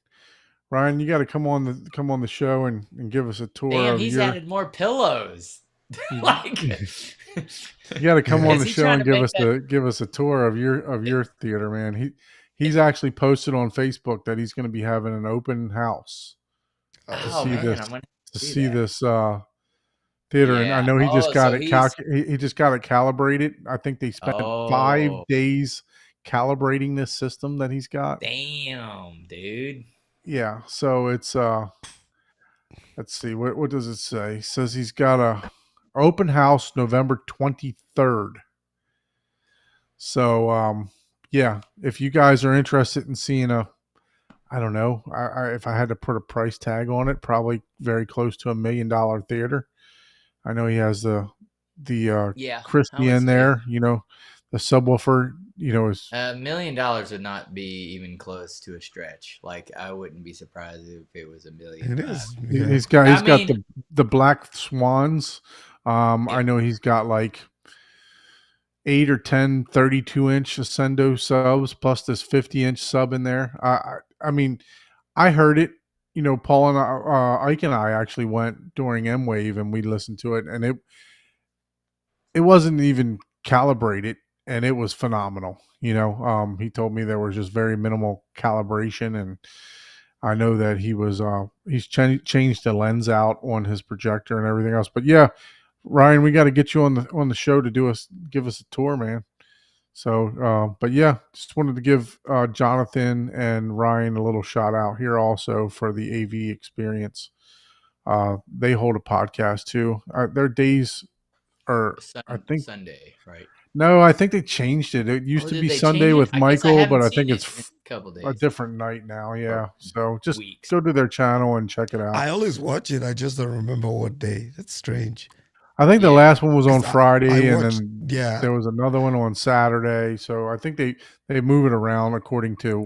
Ryan, you got to come on the show and give us a tour Damn, of he's your. added more pillows. Like, You got to come Yeah. on Is the he show trying and to give us a tour of your theater, man. He's actually posted on Facebook that he's going to be having an open house oh see man, this- I'm gonna to see see that. this theater, and I Yeah. know he just Oh, got so it he's- he just got it calibrated. I think they spent 5 Oh. days calibrating this system that he's got. Damn, dude. Yeah, so it's let's see, what does it say? It says he's got a open house November 23rd. So yeah, if you guys are interested in seeing I don't know, if I had to put a price tag on it, probably very close to $1 million theater. I know he has the Yeah. Christie in there, the subwoofer, is $1 million would not be even close to a stretch. Like, I wouldn't be surprised if it was $1 million. It is. He- Yeah. He's got I mean- the black swans. I know he's got like 8 or 10 32-inch Ascendo subs plus this 50-inch sub in there. I mean, I heard it. You know, Paul and Ike and I actually went during M Wave, and we listened to it, and it wasn't even calibrated, and it was phenomenal. You know, he told me there was just very minimal calibration, and I know that he's changed the lens out on his projector and everything else. But yeah, Ryan, we got to get you on the show to give us a tour, man. So, but yeah, just wanted to give Jonathan and Ryan a little shout out here also for the AV experience. They hold a podcast too. Their days are, I think, Sunday, right? no, I think they changed it. It used Oh, to did be they Sunday change it? with I guess I Michael, but haven't I seen think it it's in a couple a days. different night now. Yeah. So just Weeks. go to their channel and check it out. I always watch it. I just don't remember what day. That's strange. I think the Yeah. last one was on 'Cause Friday, I and watched, then yeah, there was another one on Saturday. So I think they move it around according to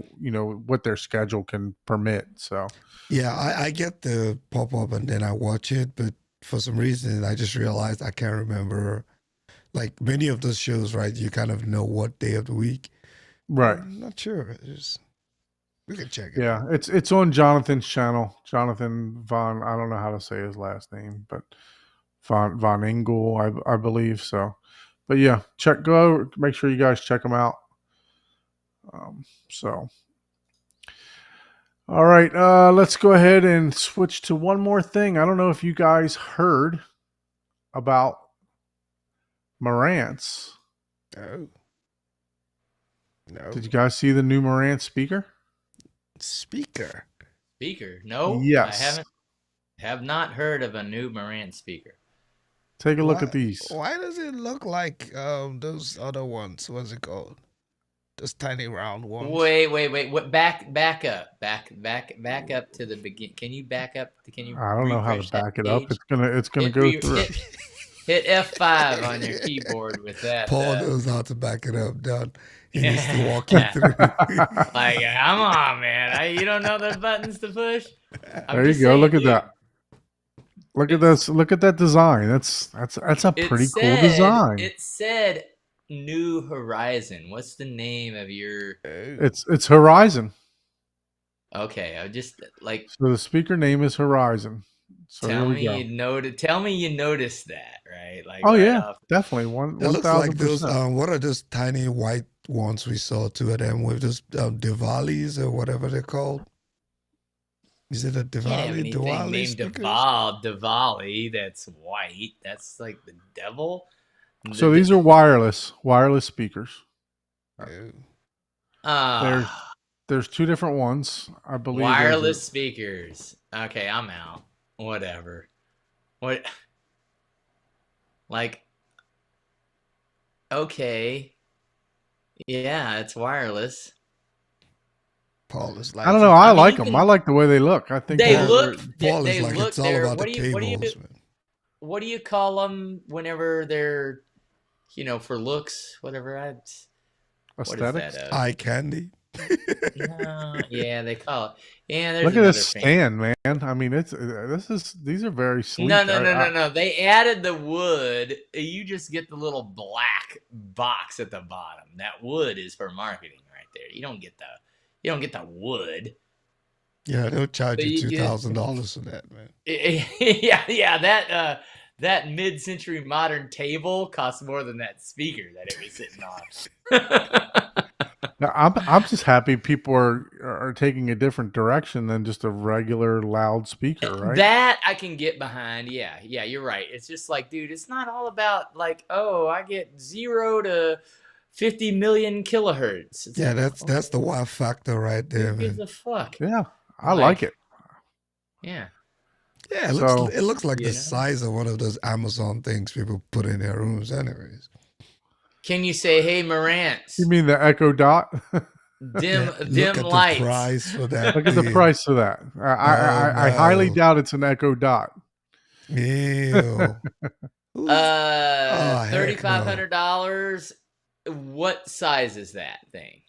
what their schedule can permit. So yeah. I get the pop up and then I watch it, but for some reason I just realized I can't remember. Like many of those shows, right? You kind of know what day of the week. right, I'm not sure. We can check it yeah, out. it's on Jonathan's channel, Jonathan Von. I don't know how to say his last name, but Von Engel, I believe so. But yeah, make sure you guys check them out. So. All right, let's go ahead and switch to one more thing. I don't know if you guys heard about Marantz. No. No. Did you guys see the new Marantz speaker? Speaker. Speaker? No, Yes. I have not heard of a new Marantz speaker. Take a look at these. Why does it look like those other ones? What's it called? Those tiny round ones. Wait. What? Back up. Back up to the begin. Can you back up? Can you? I don't know how refresh to that back it up. page? It's gonna go through. Hit F5 on your keyboard with that. Paul knows how to back it up, Don. He needs to walk you through. Like, come on, man. You don't know the buttons to push? There you go. Look at that. Look at this. Look at that design. That's a pretty cool design. It said New Horizon. What's the name of your? It's Horizon. Okay, I just like. So the speaker name is Horizon. So tell me you noticed that, right? Like, oh right yeah, off. definitely It looks like those. What are those tiny white ones we saw? Two of them with those Diwalis or whatever they're called. Is it a Diwali? Diwali named Diwali. That's white. That's like the devil. So these are wireless speakers. There's two different ones, I believe. Wireless speakers. Okay, I'm out. Whatever. What? Like, okay. Yeah, it's wireless. Paul is like, I don't know. I like them. I like the way they look. I think they look. Paul is like, it's all about the cables. What do you call them whenever they're, for looks? Whatever. Aesthetics? Eye candy. No, yeah, they call it. Yeah, look at this stand, man. I mean, these are very sleek. No. They added the wood. You just get the little black box at the bottom. That wood is for marketing right there. You don't get the wood. Yeah, they'll charge you $2,000 for that, man. Yeah. That mid-century modern table costs more than that speaker that it was sitting on. Now, I'm just happy people are taking a different direction than just a regular loud speaker, right? That I can get behind. Yeah, you're right. It's just like, dude, it's not all about like, oh, I get 0 to 50 million kilohertz. It's that's the wow factor right there, man. Who gives a fuck? Yeah, I like it. Yeah. Yeah, it looks like the size of one of those Amazon things people put in their rooms, anyways. Can you say, "Hey, Marantz"? You mean the Echo Dot? dim look at lights. The price for that. Look at the price of that. I highly doubt it's an Echo Dot. Ew. $3,500. What size is that thing?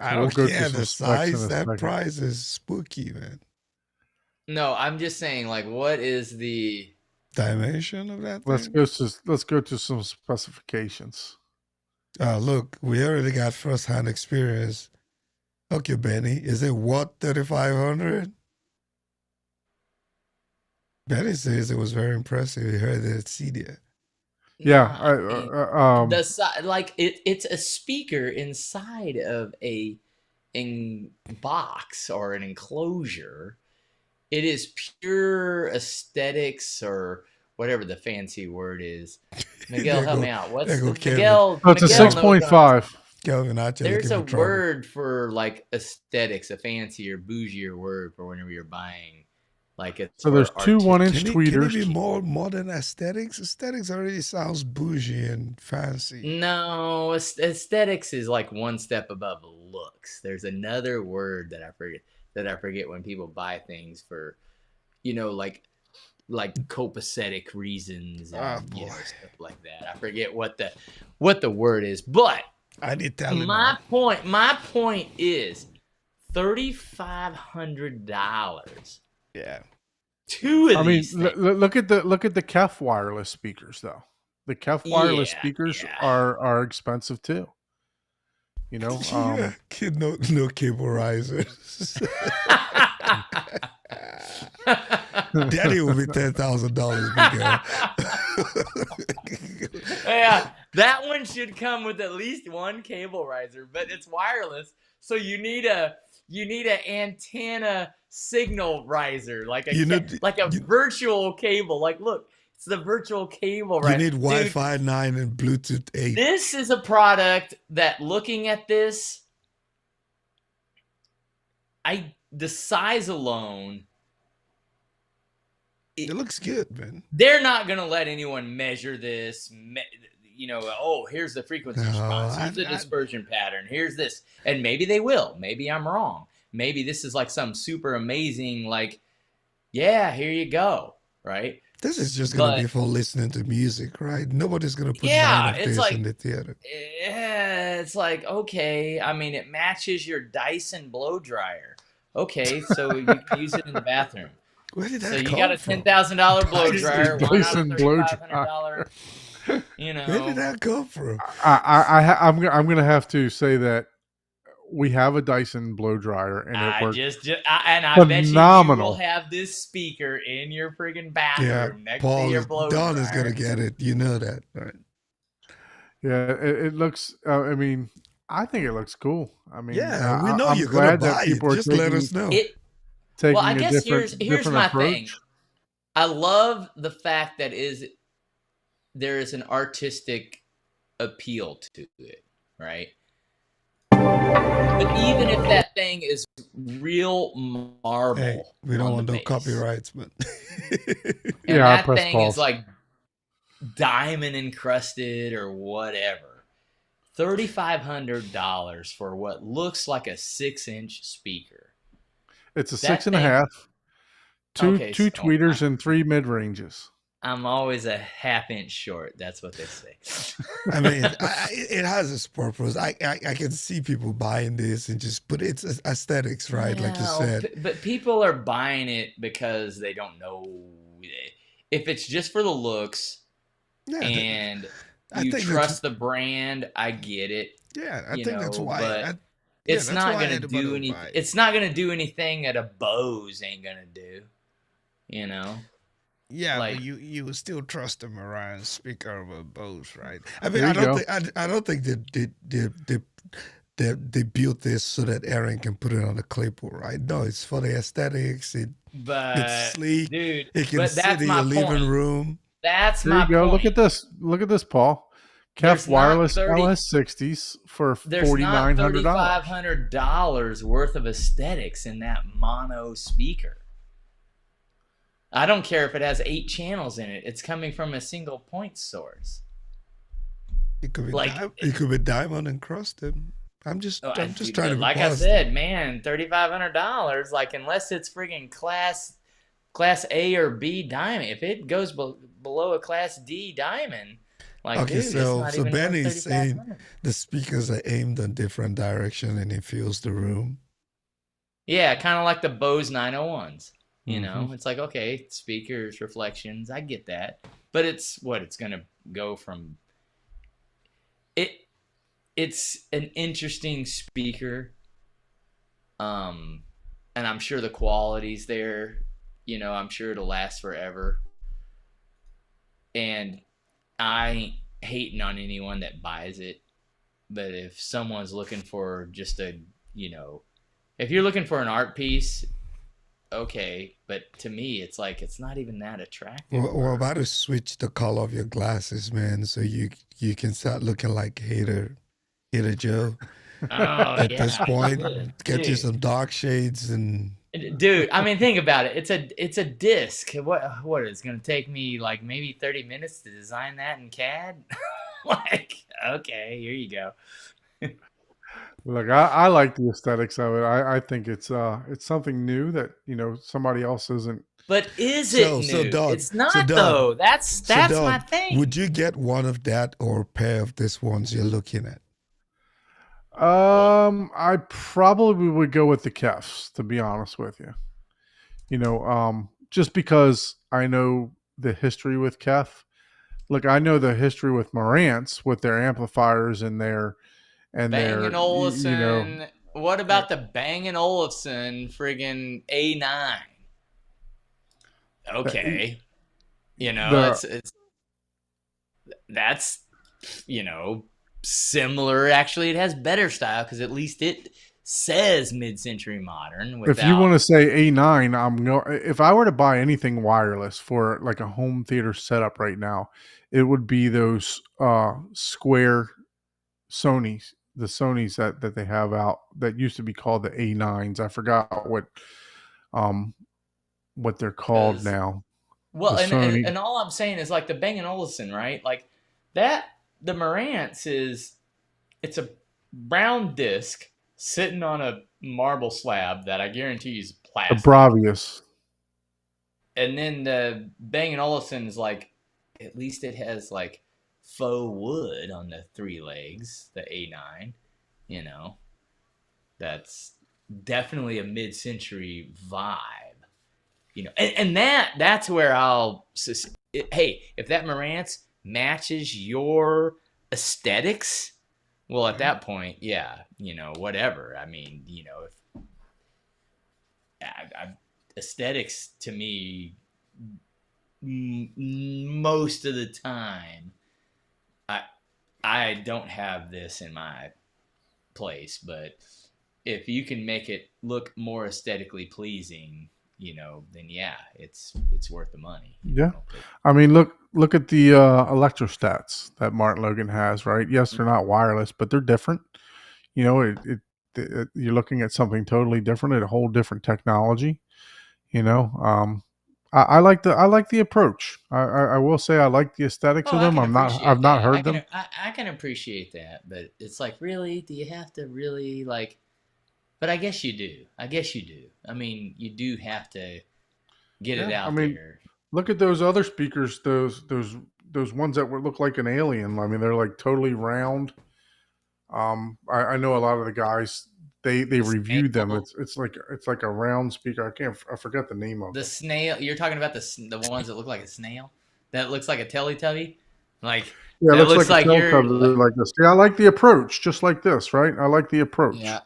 I don't care the size. That price is spooky, man. No, I'm just saying, like, what is the dimension of that thing? Let's go to some specifications. Look, we already got first-hand experience. Okay, Benny, is it what 3,500? Benny says it was very impressive. He heard it at CDA. Yeah. Nah, I mean, like it's a speaker inside of a box or an enclosure. It is pure aesthetics or whatever the fancy word is. Miguel, There help go, me out. What's there go the Kevin. Miguel? it's a Miguel knows what I'm 6.5. Kelvin out here There's looking a for trouble. word for like aesthetics, a fancier, bougier word for whenever you're buying. Like it's So there's for two 1-inch Can it tweeters. be more than aesthetics? Aesthetics already sounds bougie and fancy. No, aesthetics is like one step above looks. There's another word that I forget when people buy things for, like copacetic reasons Oh and boy, stuff like that. I forget what the word is, but I need telling. my point is $3,500. Yeah, Two of I mean, these things. look at the Kef wireless speakers though. The Kef wireless speakers yeah. are expensive too. yeah. Kid, no cable risers. Daddy will be $10,000 bigger. Yeah, that one should come with at least one cable riser, but it's wireless, so you need an antenna signal riser, like a virtual cable. Like, look, it's the virtual cable You riser. need Wi-Fi 9 and Bluetooth 8. This is a product that, looking at this, the size alone. It looks good, man. They're not going to let anyone measure this. Here's the frequency response. Here's the dispersion pattern. Here's this. And maybe they will. Maybe I'm wrong. Maybe this is like some super amazing, like, yeah, here you go. Right? This is just going to be for listening to music, right? Nobody's going to put 9 of this in the theater. Yeah, it's like, okay. I mean, it matches your Dyson blow dryer. Okay, so you can use it in the bathroom. Where did that so you come got a from? $10,000 blow dryer. Dyson blow $3,500. Where did that come from? I'm gonna have to say that we have a Dyson blow dryer and it works. I bet you will have this speaker in your friggin' bathroom next to your blow dryer. Don is gonna get it. You know that, right? Yeah, it looks. I mean, I think it looks cool. I mean, yeah, we know I'm you're glad gonna that buy people it. are Just taking, let us know. Well, I guess here's my approach. thing. I love the fact that there is an artistic appeal to it, right? But even if that thing is real marble, hey, we don't want no copyrights, man. And that thing is like diamond encrusted or whatever. $3,500 for what looks like a 6-inch speaker. It's a 6.5. Two tweeters and 3 mid ranges. I'm always a half-inch short. That's what they say. I mean, it has its purpose. I can see people buying this and but it's aesthetics, right? Yeah, like you said. But people are buying it because they don't know. If it's just for the looks and you trust the brand, I get it. Yeah, I think that's why. But it's not going to do anything. It's not going to do anything that a Bose ain't going to do. Yeah, like, but you would still trust the Mariah speaker over Bose, right? I mean, I don't think that they built this so that Aaron can put it on a Claypool, right? No, it's for the aesthetics. It's sleek. Dude, it can sit in your living room. That's my point. Look at this. Look at this, Paul. Kef wireless LS60s for $4,900. There's not $3,500 worth of aesthetics in that mono speaker. I don't care if it has 8 channels in it. It's coming from a single point source. It could be diamond encrusted. I'm just trying to. Like I said, man, $3,500. Like, unless it's friggin' class A or B diamond, if it goes below a class D diamond, like, okay, dude, so it's not even Benny's saying the speakers are aimed in different direction and it fills the room. Yeah, kind of like the Bose 901s. It's like, okay, speakers, reflections, I get that. But it's going to go from it. It's an interesting speaker. And I'm sure the quality's there. I'm sure it'll last forever. And I ain't hating on anyone that buys it. But if someone's looking for just if you're looking for an art piece, okay. But to me, it's like it's not even that attractive. We're about to switch the color of your glasses, man, so you can start looking like Hater Joe. Oh, At yeah. this point, get you Dude. some dark shades and Dude, I mean, think about it. It's a disc. What is going to take me like maybe 30 minutes to design that in CAD? Like, okay, here you go. Look, I like the aesthetics of it. I think it's something new that somebody else isn't. But is it new? So Doug, It's not Doug, though. That's Doug, my thing. Would you get one of that or a pair of this ones you're looking at? I probably would go with the Kefs, to be honest with you. Just because I know the history with Kef. Look, I know the history with Marantz with their amplifiers and their Bang & Olufsen. you What about the Bang & Olufsen friggin' A9? Okay. It's that's similar. Actually, it has better style because at least it says mid-century modern. If you want to say A9, if I were to buy anything wireless for like a home theater setup right now, it would be those square Sonys, the Sonys that they have out that used to be called the A9s. I forgot what they're called now. Well, and all I'm saying is like the Bang & Olufsen, right? Like that, the Marantz it's a brown disc sitting on a marble slab that I guarantee is plastic. A Bravius. And then the Bang & Olufsen is like, at least it has like faux wood on the three legs, the A9, that's definitely a mid-century vibe, and that's where hey, if that Marantz matches your aesthetics, well, at that point, yeah, whatever. I mean, if aesthetics to me, most of the time, I don't have this in my place, but if you can make it look more aesthetically pleasing, then yeah, it's worth the money. Yeah. I mean, look at the electrostats that Martin Logan has, right? Yes, they're not wireless, but they're different. You're looking at something totally different, a whole different technology. I like the approach. I will say I like the aesthetics of them. I've not heard them. I can appreciate that, but it's like, really, do you have to really like? But I guess you do. I mean, you do have to get it out there. Look at those other speakers. Those ones that look like an alien. I mean, they're like totally round. I know a lot of the guys. They reviewed them. It's like a round speaker. I forget the name of it. The snail. You're talking about the ones that look like a snail. That looks like a Teletubby. Like, yeah, it looks like you're like this. Yeah, I like the approach, just like this, right? I like the approach. Yeah.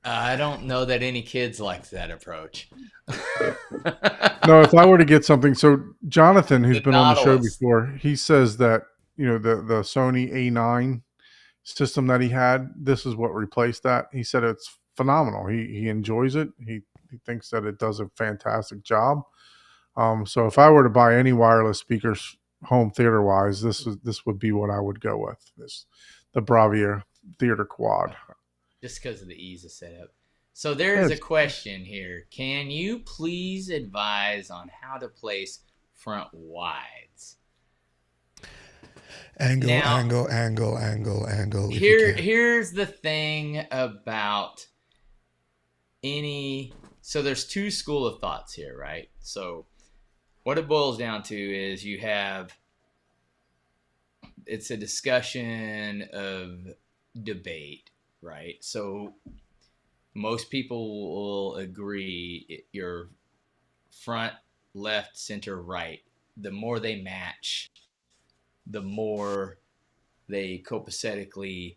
I don't know that any kids liked that approach. No, if I were to get something, so Jonathan, who's been on the show before, he says that the Sony A9 system that he had, this is what replaced that. He said it's phenomenal. He enjoys it. He thinks that it does a fantastic job. So if I were to buy any wireless speakers home theater wise, this would be what I would go with. The Bravia Theater Quad. Just because of the ease of setup. So there's a question here. Can you please advise on how to place front wides? Angle. Here's the thing about so there's two school of thoughts here, right? So what it boils down to is it's a discussion of debate, right? So most people will agree your front, left, center, right, the more they match, the more they copacetically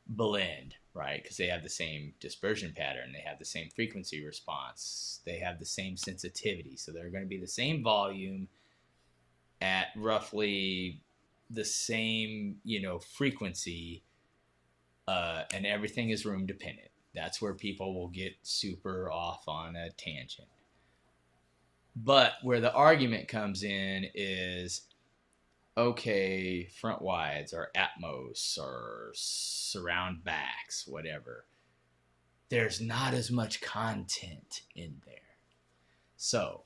blend, right? Because they have the same dispersion pattern, they have the same frequency response, they have the same sensitivity. So they're going to be the same volume at roughly the same, frequency, and everything is room dependent. That's where people will get super off on a tangent. But where the argument comes in is, okay, front wides or Atmos or surround backs, whatever. There's not as much content in there. So,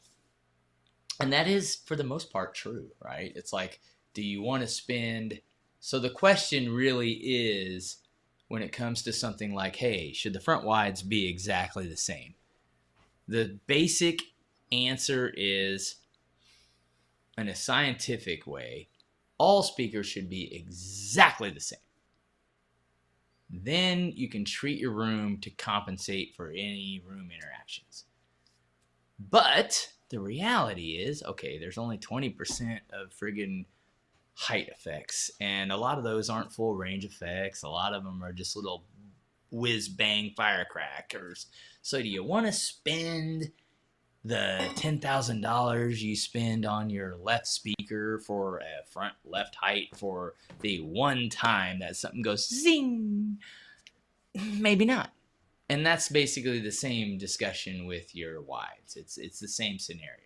and that is for the most part true, right? It's like, do you want to spend? So the question really is, when it comes to something like, hey, should the front wides be exactly the same? The basic answer is, in a scientific way, all speakers should be exactly the same. Then you can treat your room to compensate for any room interactions. But the reality is, okay, there's only 20% of friggin' height effects, and a lot of those aren't full range effects. A lot of them are just little whiz bang firecrackers. So do you want to spend the $10,000 you spend on your left speaker for a front left height for the one time that something goes zing? Maybe not. And that's basically the same discussion with your wides. It's the same scenario.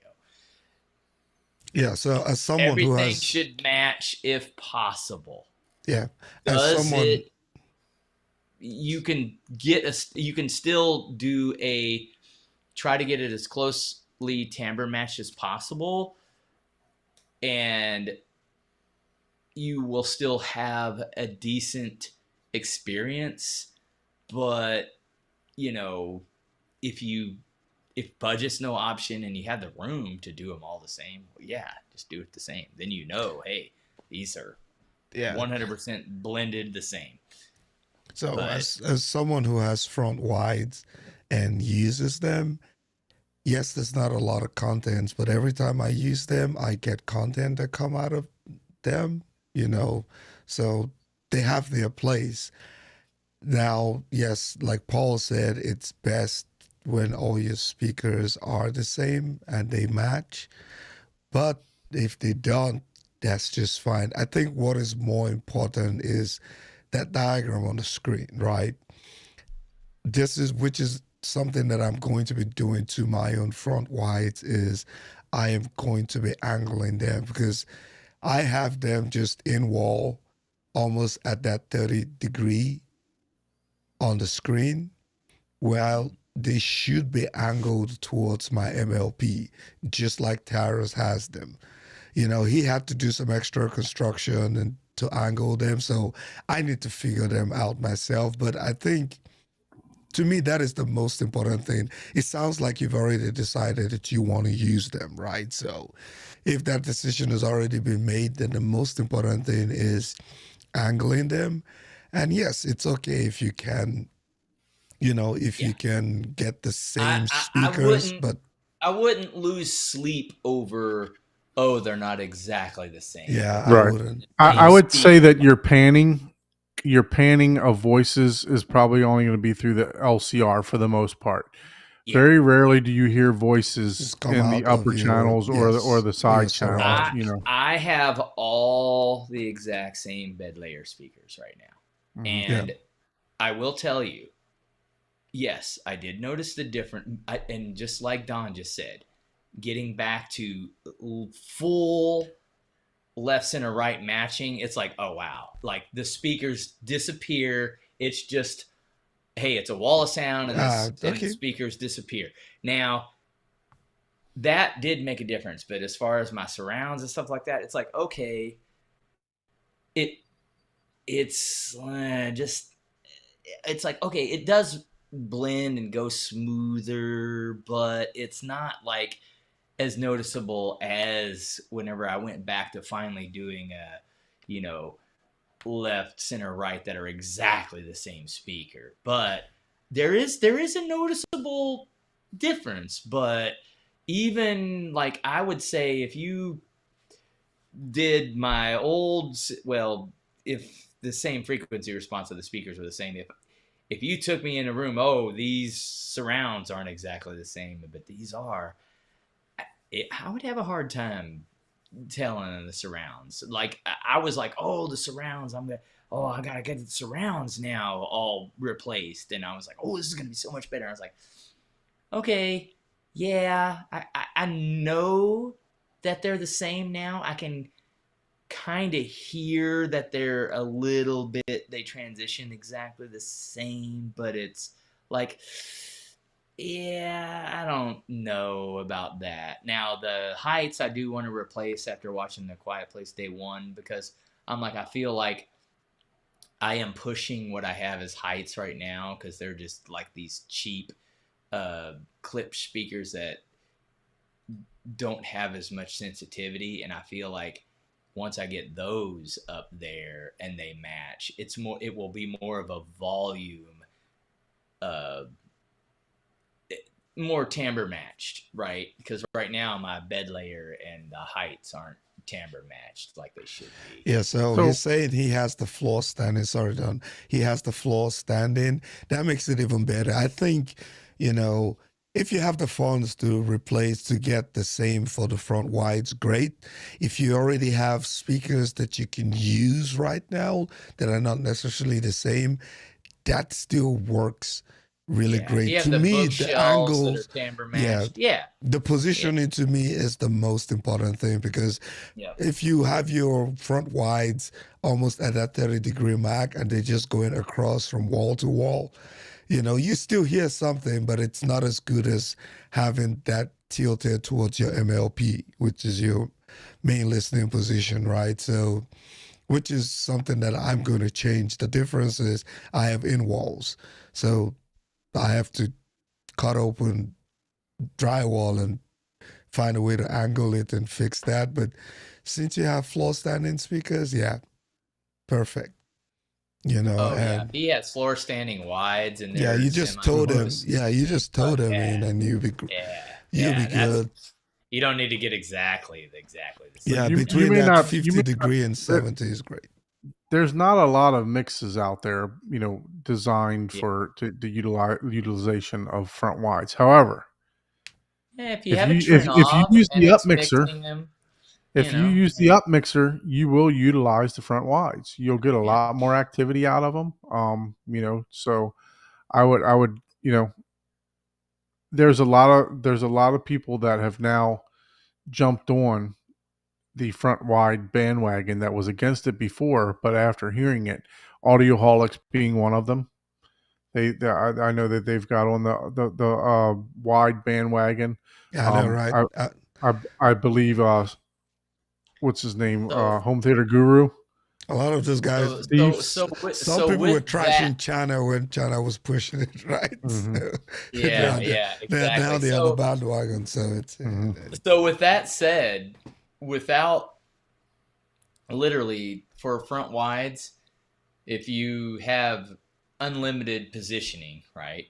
Yeah. So as someone Everything who has, should match if possible. yeah, as Does someone, it? You can still do try to get it as closely timbre matched as possible, and you will still have a decent experience. But if budget's no option and you have the room to do them all the same, well, yeah, just do it the same. Then hey, these are 100% blended the same. so But as someone who has front wides and uses them, yes, there's not a lot of contents, but every time I use them, I get content that come out of them, so they have their place. Now, yes, like Paul said, it's best when all your speakers are the same and they match. But if they don't, that's just fine. I think what is more important is that diagram on the screen, right? Which is something that I'm going to be doing to my own front wides, is I am going to be angling them because I have them just in wall, almost at that 30-degree on the screen, while they should be angled towards my MLP, just like Taros has them. He had to do some extra construction and to angle them, so I need to figure them out myself. But I think, to me, that is the most important thing. It sounds like you've already decided that you want to use them, right? So if that decision has already been made, then the most important thing is angling them. And yes, it's okay if you can, if you can get the same speakers, but I wouldn't lose sleep over, oh, they're not exactly the same. yeah, I Right. wouldn't. I would say that your panning of voices is probably only going to be through the LCR for the most part. Yeah. Very rarely do you hear voices Just come in the out of upper your- channels or yes, the side your surround. channels. I have all the exact same bed layer speakers right now. Mhm. And I will tell you, yes, I did notice the difference. And just like Don just said, getting back to full left, center, right matching, it's like, oh, wow. Like the speakers disappear. It's just, hey, it's a wall of sound and the speakers disappear. Now, that did make a difference. But as far as my surrounds and stuff like that, it's like, okay, it's like, okay, it does blend and go smoother, but it's not like as noticeable as whenever I went back to finally doing left, center, right that are exactly the same speaker. But there is a noticeable difference. But even like, I would say if you did my old, well, if the same frequency response of the speakers were the same, if you took me in a room, oh, these surrounds aren't exactly the same, but these are. I would have a hard time telling the surrounds. Like I was like, oh, the surrounds. I gotta get the surrounds now all replaced, and I was like, oh, this is gonna be so much better. I was like, okay, yeah, I know that they're the same now. I can kind of hear that they're a little bit, they transition exactly the same, but it's like, yeah, I don't know about that. Now, the heights I do want to replace after watching The Quiet Place Day 1, because I'm like, I feel like I am pushing what I have as heights right now, because they're just like these cheap clip speakers that don't have as much sensitivity, and I feel like once I get those up there and they match, it will be more of a volume, uh more timbre matched, right? Because right now my bed layer and the heights aren't timbre matched like they should be. Yeah, so he's saying he has the floor standing. Sorry, Don. He has the floor standing. That makes it even better. I think, if you have the funds to replace to get the same for the front wides, great. If you already have speakers that you can use right now that are not necessarily the same, that still works really great. You have To the me, the bookshelves that are angles, timbre matched. Yeah. the positioning to me is the most important thing, because Yeah. if you have your front wides almost at that 30-degree mark and they're just going across from wall to wall, you still hear something, but it's not as good as having that tilted towards your MLP, which is your main listening position, right? So, which is something that I'm going to change. The difference is I have in walls. So I have to cut open drywall and find a way to angle it and fix that. But since you have floor standing speakers, yeah, perfect. And he has floor standing wides, and yeah, they're you just told him. semi-close. Yeah, you just told him, Yeah. man, and you'll be And good. you don't need to get exactly the same. Yeah, you between may that not- 50-degree and 70 is great. There's not a lot of mixes out there, designed for the utilization of front wides. However, If you if have you it turned if you off use and the up it's mixer, mixing them, if you use the up mixer, you will utilize the front wides. You'll get a lot more activity out of them. So I would, there's a lot of people that have now jumped on the front wide bandwagon that was against it before, but after hearing it, Audioholics being one of them, I know that they've got on the wide bandwagon. Yeah, I know, right? I believe what's his name, So- Home Theater Guru. A lot of those guys. Some people were trashing China when China was pushing it, right? Mhm. So, exactly. now they're on the bandwagon. So it's So with that said, without literally for front wides, if you have unlimited positioning, right?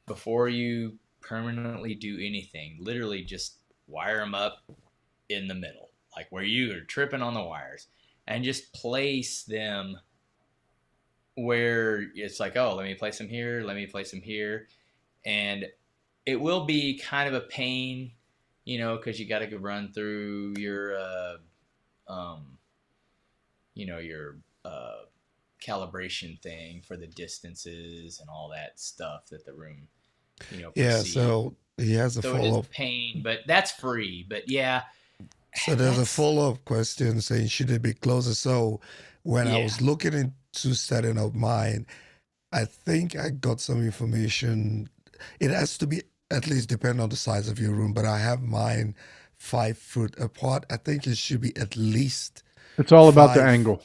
Before you permanently do anything, literally just wire them up in the middle, like where you are tripping on the wires, and just place them where it's like, oh, let me place them here, let me place them here. And it will be kind of a pain, because you got to run through your, your calibration thing for the distances and all that stuff that the room, perceives. So he has a follow-up. It is a pain, but that's free. But yeah. So there's a follow-up question saying, should it be closer? So when I was looking into setting up mine, I think I got some information. It has to be at least depend on the size of your room, but I have mine 5 foot apart. I think it should be at least. It's all about the angle.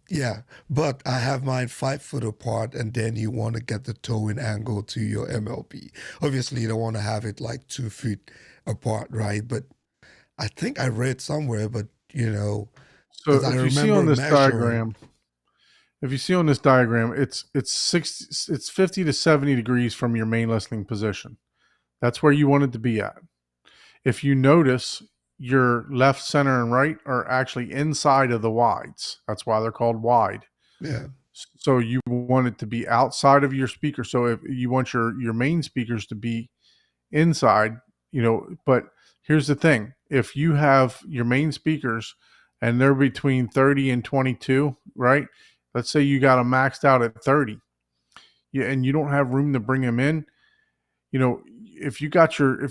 Yeah, but I have mine 5 foot apart, and then you want to get the towing angle to your MLP. Obviously, you don't want to have it like 2 feet apart, right? But I think I read somewhere, but So if you see on this diagram, it's 50 to 70 degrees from your main listening position. That's where you want it to be at. If you notice, your left, center, and right are actually inside of the wides. That's why they're called wide. Yeah. So you want it to be outside of your speaker. So if you want your main speakers to be inside, but here's the thing. If you have your main speakers and they're between 30 and 22, right? Let's say you got them maxed out at 30, yeah, and you don't have room to bring them in, if you got your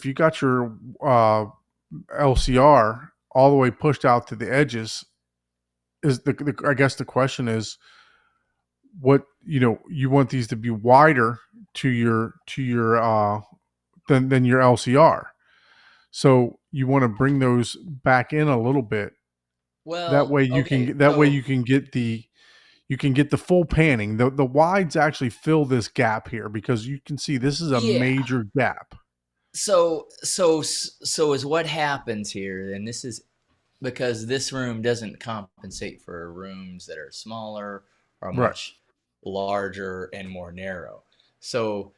LCR all the way pushed out to the edges, is I guess the question is, what you want these to be wider to your than your LCR. So you want to bring those back in a little bit. That Well, way you okay, can get the full panning. The wides actually fill this gap here, because you can see this is a yeah. major gap. So is what happens here, and this is because this room doesn't compensate for rooms that are smaller or much larger and more narrow. So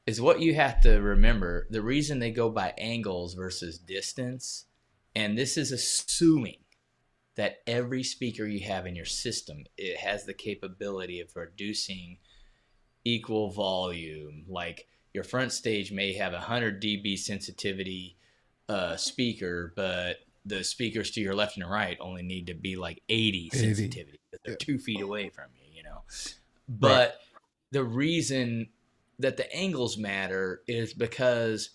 is what you have to remember, the reason they go by angles versus distance, and this is assuming that every speaker you have in your system, it has the capability of producing equal volume. Like your front stage may have 100 dB sensitivity speaker, but the speakers to your left and right only need to be like 80 sensitivity because they're 2 feet away from you, But the reason that the angles matter is because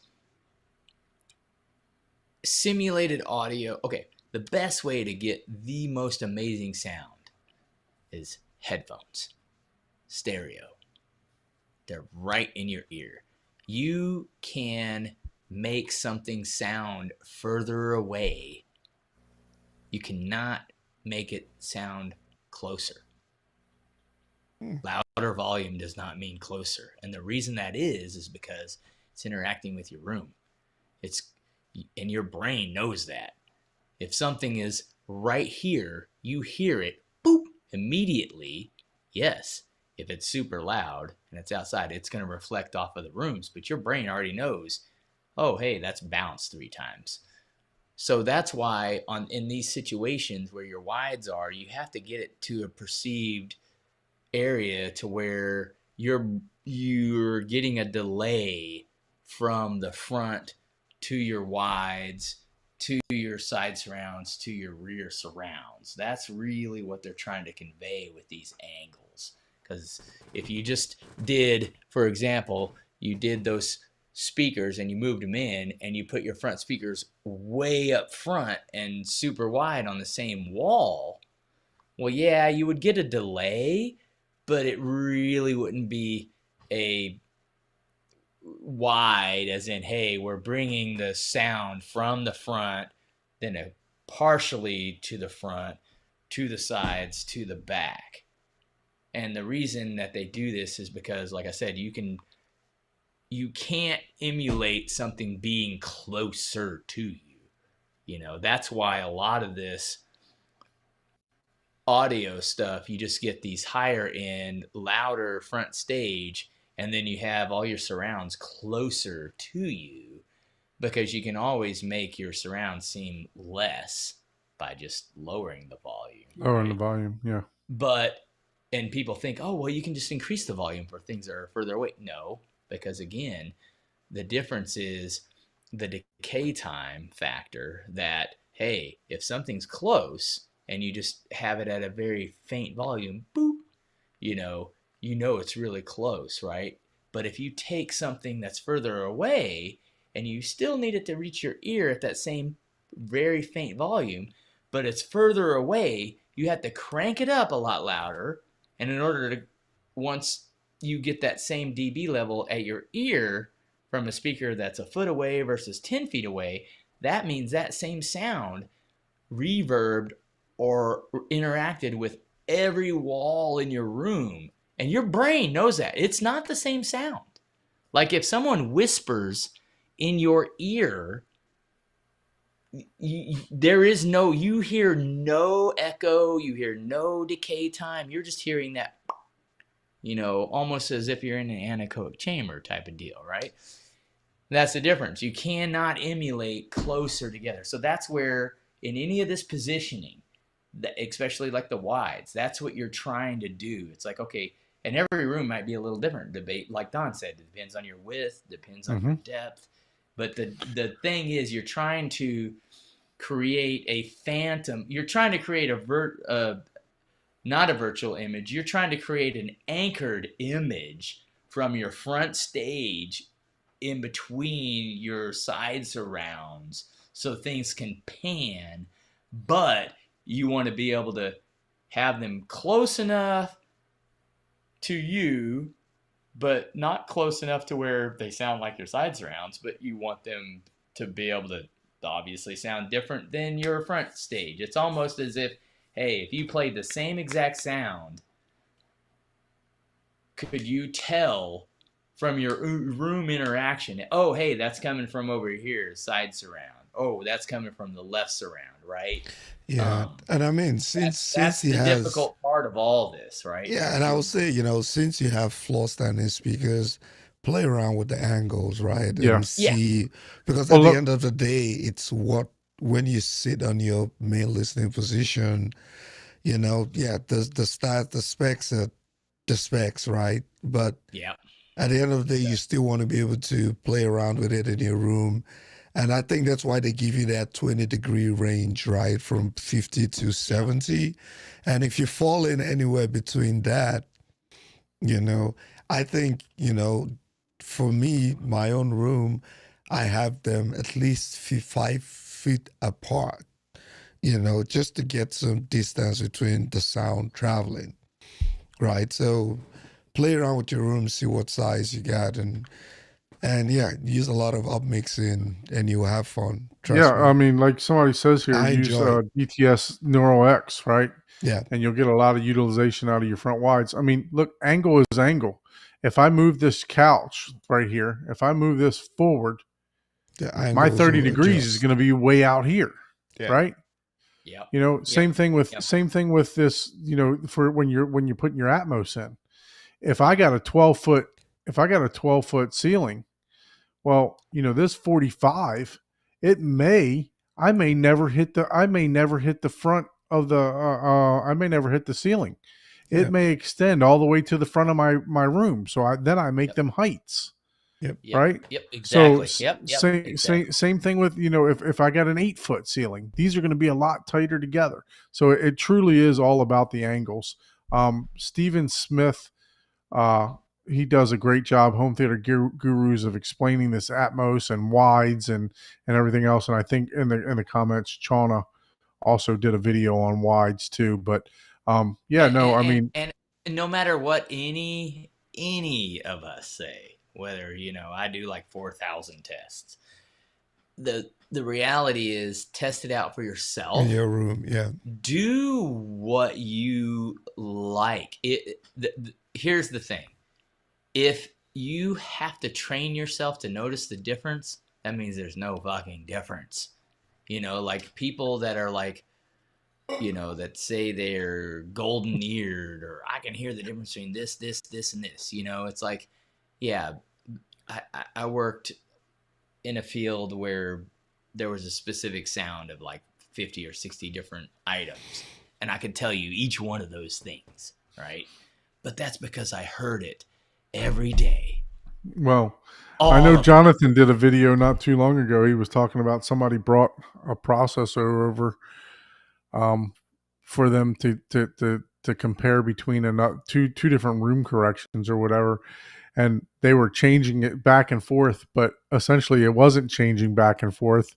simulated audio, okay, the best way to get the most amazing sound is headphones, stereo. They're right in your ear. You can make something sound further away. You cannot make it sound closer. Louder volume does not mean closer. And the reason that is because it's interacting with your room. And your brain knows that. If something is right here, you hear it, boop, immediately. Yes, if it's super loud and it's outside, it's going to reflect off of the rooms. But your brain already knows, oh, hey, that's bounced 3 times. So that's why in these situations where your wides are, you have to get it to a perceived area to where you're getting a delay from the front to your wides, to your side surrounds, to your rear surrounds. That's really what they're trying to convey with these angles. Because if you just did, for example, you did those speakers and you moved them in and you put your front speakers way up front and super wide on the same wall, well, yeah, you would get a delay, but it really wouldn't be a wide, as in, hey, we're bringing the sound from the front, then partially to the front, to the sides, to the back. And the reason that they do this is because, like I said, you can't emulate something being closer to you. That's why a lot of this audio stuff, you just get these higher end, louder front stage, and then you have all your surrounds closer to you, because you can always make your surround seem less by just lowering the volume. Lowering the volume, yeah. And people think, oh, well, you can just increase the volume for things that are further away. No, because again, the difference is the decay time factor that, hey, if something's close and you just have it at a very faint volume, boop, you know it's really close, right? But if you take something that's further away and you still need it to reach your ear at that same very faint volume, but it's further away, you have to crank it up a lot louder. And in order to, once you get that same dB level at your ear from a speaker that's a foot away versus 10 feet away, that means that same sound reverbed or interacted with every wall in your room. And your brain knows that. It's not the same sound. Like if someone whispers in your ear, you hear no echo, you hear no decay time. You're just hearing that, almost as if you're in an anechoic chamber type of deal, right? That's the difference. You cannot emulate closer together. So that's where in any of this positioning, especially like the wides. That's what you're trying to do. It's like, okay, and every room might be a little different. Debate, like Don said, it depends on your width, depends on your depth. But the thing is, you're trying to create a phantom. You're trying to create not a virtual image. You're trying to create an anchored image from your front stage in between your side surrounds, so things can pan, but you want to be able to have them close enough to you, but not close enough to where they sound like your side surrounds, but you want them to be able to obviously sound different than your front stage. It's almost as if, hey, if you played the same exact sound, could you tell from your room interaction, oh, hey, that's coming from over here, side surround. Oh, that's coming from the left surround, right? Yeah, and I mean, since That's he the has, difficult part of all this, right? yeah, and I would say, since you have floor standing speakers, play around with the angles, right, Yeah. and see, because Well, at the look- end of the day, it's when you sit on your main listening position, the specs are the specs, right? But Yeah. at the end of the day, you still want to be able to play around with it in your room. And I think that's why they give you that 20-degree range, right? From 50 to 70. And if you fall in anywhere between that, I think, for me, my own room, I have them at least 5 feet apart, just to get some distance between the sound traveling, right? So play around with your room, see what size you got, and yeah, use a lot of upmixing, and you'll have fun. Trust Yeah, me. I mean, like somebody says here, I use enjoy it. DTS Neural X, right? Yeah, And you'll get a lot of utilization out of your front wides. I mean, look, angle is angle. If I move this couch right here, if I move this forward, the my angles 30 will degrees is adjust. going to be way out here, Yeah. right? Yep. Same thing with Yep. this, for when you're putting your Atmos in. If I got a 12-foot ceiling, well, this 45, I may never hit the front of the I may never hit the ceiling. It Yeah. may extend all the way to the front of my room. So I make them heights. Yep. Right? Yep. Exactly. So Yep. Exactly. same thing with, if I got an 8-foot ceiling, these are going to be a lot tighter together. So it truly is all about the angles. Stephen Smith, he does a great job, Home Theater Gurus, of explaining this Atmos and wides and everything else. And I think in the comments, Chana also did a video on wides too. But And no matter what any of us say, whether I do like 4,000 tests, the reality is test it out for yourself. In your room, yeah. Do what you like. Here's the thing. If you have to train yourself to notice the difference, that means there's no fucking difference. Like people that are like, that say they're golden eared, or I can hear the difference between this, and this. It's like, yeah, I worked in a field where there was a specific sound of like 50 or 60 different items, and I could tell you each one of those things, right? But that's because I heard it every day. Well, All I know of it. Jonathan did a video not too long ago. He was talking about somebody brought a processor over for them to compare between two different room corrections or whatever, and they were changing it back and forth, but essentially it wasn't changing back and forth.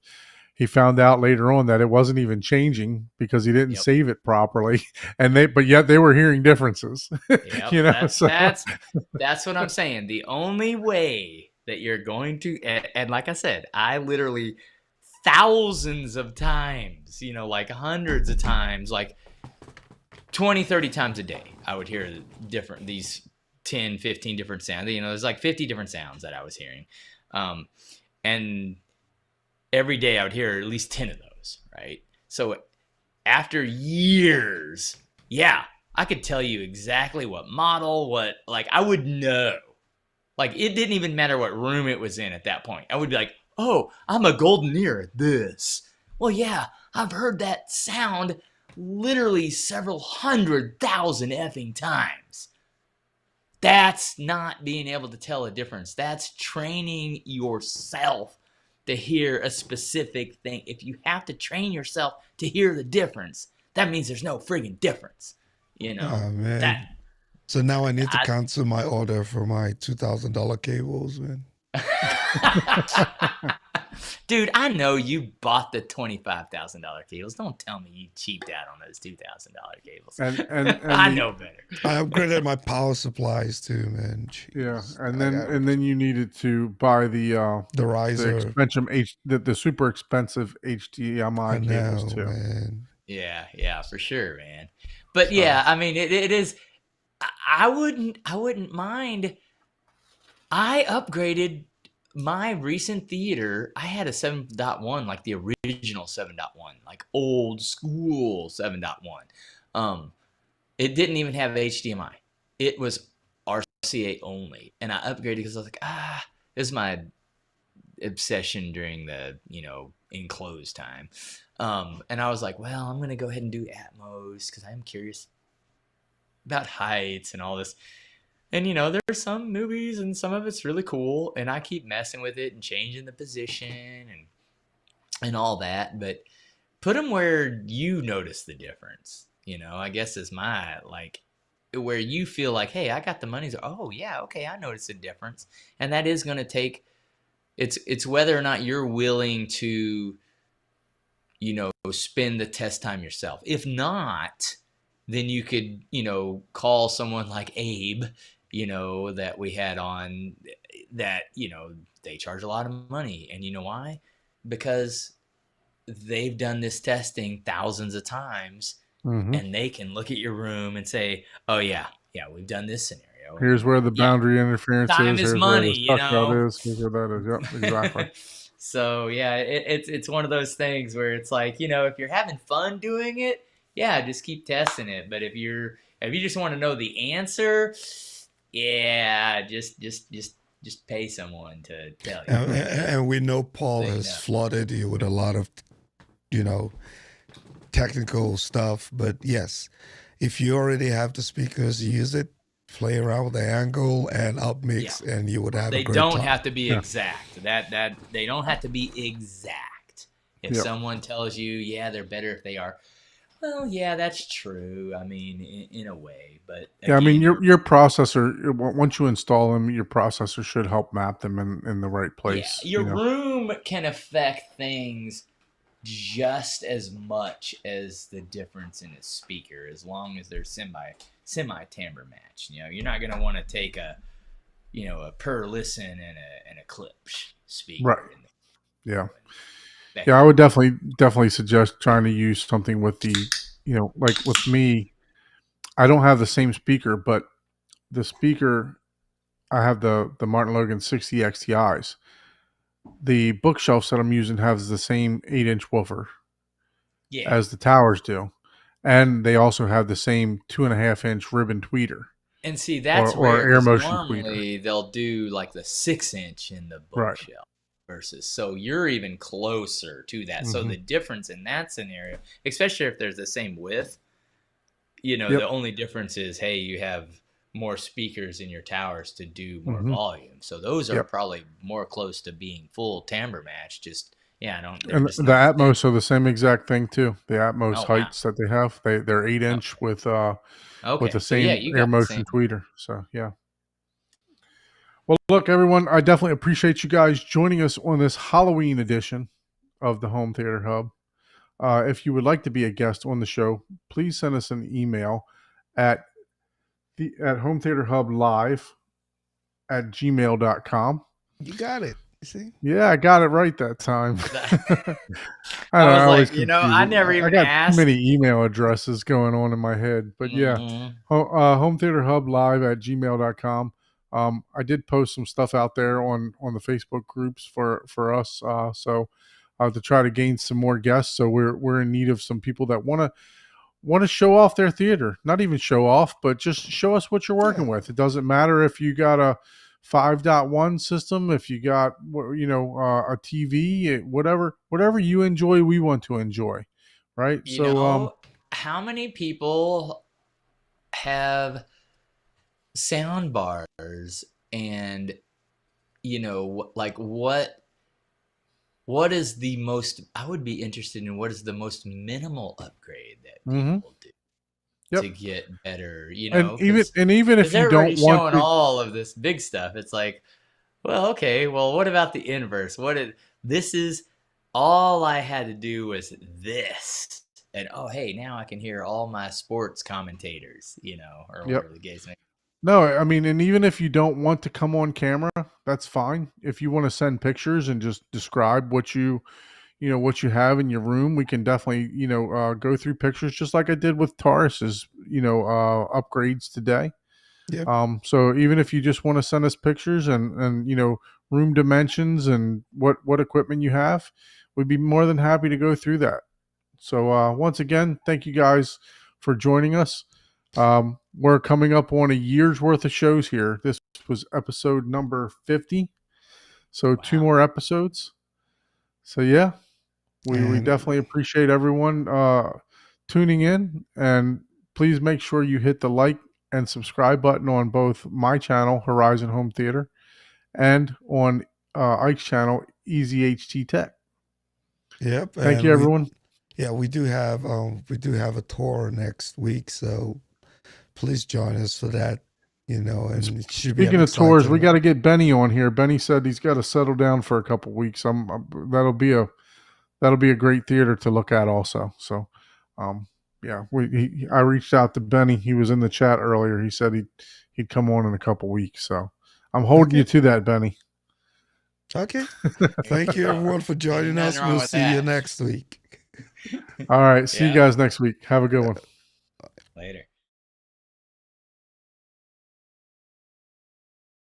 He found out later on that it wasn't even changing because he didn't save it properly, but yet they were hearing differences. Yep, that's what I'm saying. The only way that you're going to, and like I said, I literally thousands of times, like hundreds of times, like 20, 30 times a day, I would hear these 10, 15 different sounds. There's like 50 different sounds that I was hearing. And every day I would hear at least 10 of those, right? So after years, yeah, I could tell you exactly what model, I would know. Like, it didn't even matter what room it was in at that point. I would be like, oh, I'm a golden ear at this. Well, yeah, I've heard that sound literally several 100,000 effing times. That's not being able to tell a difference. That's training yourself to hear a specific thing. If you have to train yourself to hear the difference, that means there's no friggin' difference. You know, Oh man. that So now I need to I- cancel my order for my $2,000 cables, man. Dude, I know you bought the $25,000 cables. Don't tell me you cheaped out on those $2,000 cables. And I know better. I upgraded my power supplies too, man. Yeah, Jeez. and then you needed to buy the riser. the super expensive HDMI I cables know, too. man. Yeah, for sure, man. But yeah, I mean, it is. I wouldn't mind. I upgraded my recent theater. I had a 7.1, like the original 7.1, like old school 7.1. It didn't even have HDMI. It was RCA only, and I upgraded because I was like, this is my obsession during the enclosed time. And I was like, well, I'm gonna go ahead and do Atmos because I'm curious about heights and all this. And there's some movies and some of it's really cool, and I keep messing with it and changing the position and all that. But put them where you notice the difference. I guess is my where you feel like, hey, I got the money. So, oh yeah, okay, I noticed a difference, and that is going to take. It's whether or not you're willing to, spend the test time yourself. If not, then you could, call someone like Abe, that we had on that, they charge a lot of money. And you know why? Because they've done this testing thousands of times, and they can look at your room and say, oh yeah, we've done this scenario. Here's where the boundary interference Time is. is Here's money, where the suck out is. Here's where that is. Yep, exactly. So yeah, it's one of those things where it's like, if you're having fun doing it, yeah, just keep testing it. But if you just want to know the answer, yeah, just pay someone to tell you. And we know Paul has flooded you with a lot of, technical stuff. But yes, if you already have the speakers, use it. Play around with the angle and upmix, and you would have a great time. They don't have to be exact. That they don't have to be exact. If someone tells you, yeah, they're better if they are, well, yeah, that's true. I mean, in a way, but again, I mean, your processor, once you install them, your processor should help map them in the right place. Yeah, your room can affect things just as much as the difference in a speaker, as long as they're semi timbre match. You're not going to want to take a per listen and a clip speaker. Right. Yeah, I would definitely suggest trying to use something with the, like with me, I don't have the same speaker, but the speaker, I have the Martin Logan 60 XTIs. The bookshelves that I'm using has the same 8-inch woofer as the towers do. And they also have the same 2.5-inch ribbon tweeter. And see, that's or rare, air motion normally they'll do like the 6-inch in the bookshelf versus. So you're even closer to that. So the difference in that scenario, especially if there's the same width, the only difference is, hey, you have more speakers in your towers to do more volume. So those are probably more close to being full timbre match. Just and the Atmos are the same exact thing too. The Atmos heights that they have, they're 8-inch with the same air motion tweeter. So yeah. Well, look, everyone, I definitely appreciate you guys joining us on this Halloween edition of the Home Theater Hub. If you would like to be a guest on the show, please send us an email at hometheaterhublive@gmail.com. You got it. You see? Yeah, I got it right that time. I was like, I never even asked. I got too many email addresses going on in my head. But yeah, hometheaterhublive@gmail.com. I did post some stuff out there on the Facebook groups for us. So to try to gain some more guests. So we're in need of some people that want to show off their theater. Not even show off, but just show us what you're working with. It doesn't matter if you got a 5.1 system, if you got a TV, whatever you enjoy, we want to enjoy, right? how many people have sound bars, and like what is the most, I would be interested in what is the most minimal upgrade that Mm-hmm. people do Yep. to get better, And even if you they're already don't want showing to, all of this big stuff. It's like, well, okay, well, what about the inverse? This is all I had to do was this. And oh, hey, now I can hear all my sports commentators, or yep. whatever the case may be. No, I mean, and even if you don't want to come on camera, that's fine. If you want to send pictures and just describe what you have in your room, we can definitely, go through pictures just like I did with Taurus's, upgrades today. Yep. So even if you just want to send us pictures and room dimensions and what equipment you have, we'd be more than happy to go through that. So once again, thank you guys for joining us. We're coming up on a year's worth of shows here. This was episode number 50. So 2 more episodes. So yeah, we definitely appreciate everyone tuning in, and please make sure you hit the like and subscribe button on both my channel, Horizon Home Theater, and on Ike's channel, EasyHT Tech. Yep. Thank you, everyone. We do have a tour next week, so please join us for that. And it should be Speaking of tours, we got to get Benny on here. Benny said he's got to settle down for a couple weeks. That'll be a great theater to look at also. So, I reached out to Benny. He was in the chat earlier. He said he'd come on in a couple weeks. So I'm holding you to that, Benny. Okay. Thank you, everyone, for joining us. We'll see you next week. All right. See you guys next week. Have a good one. Later.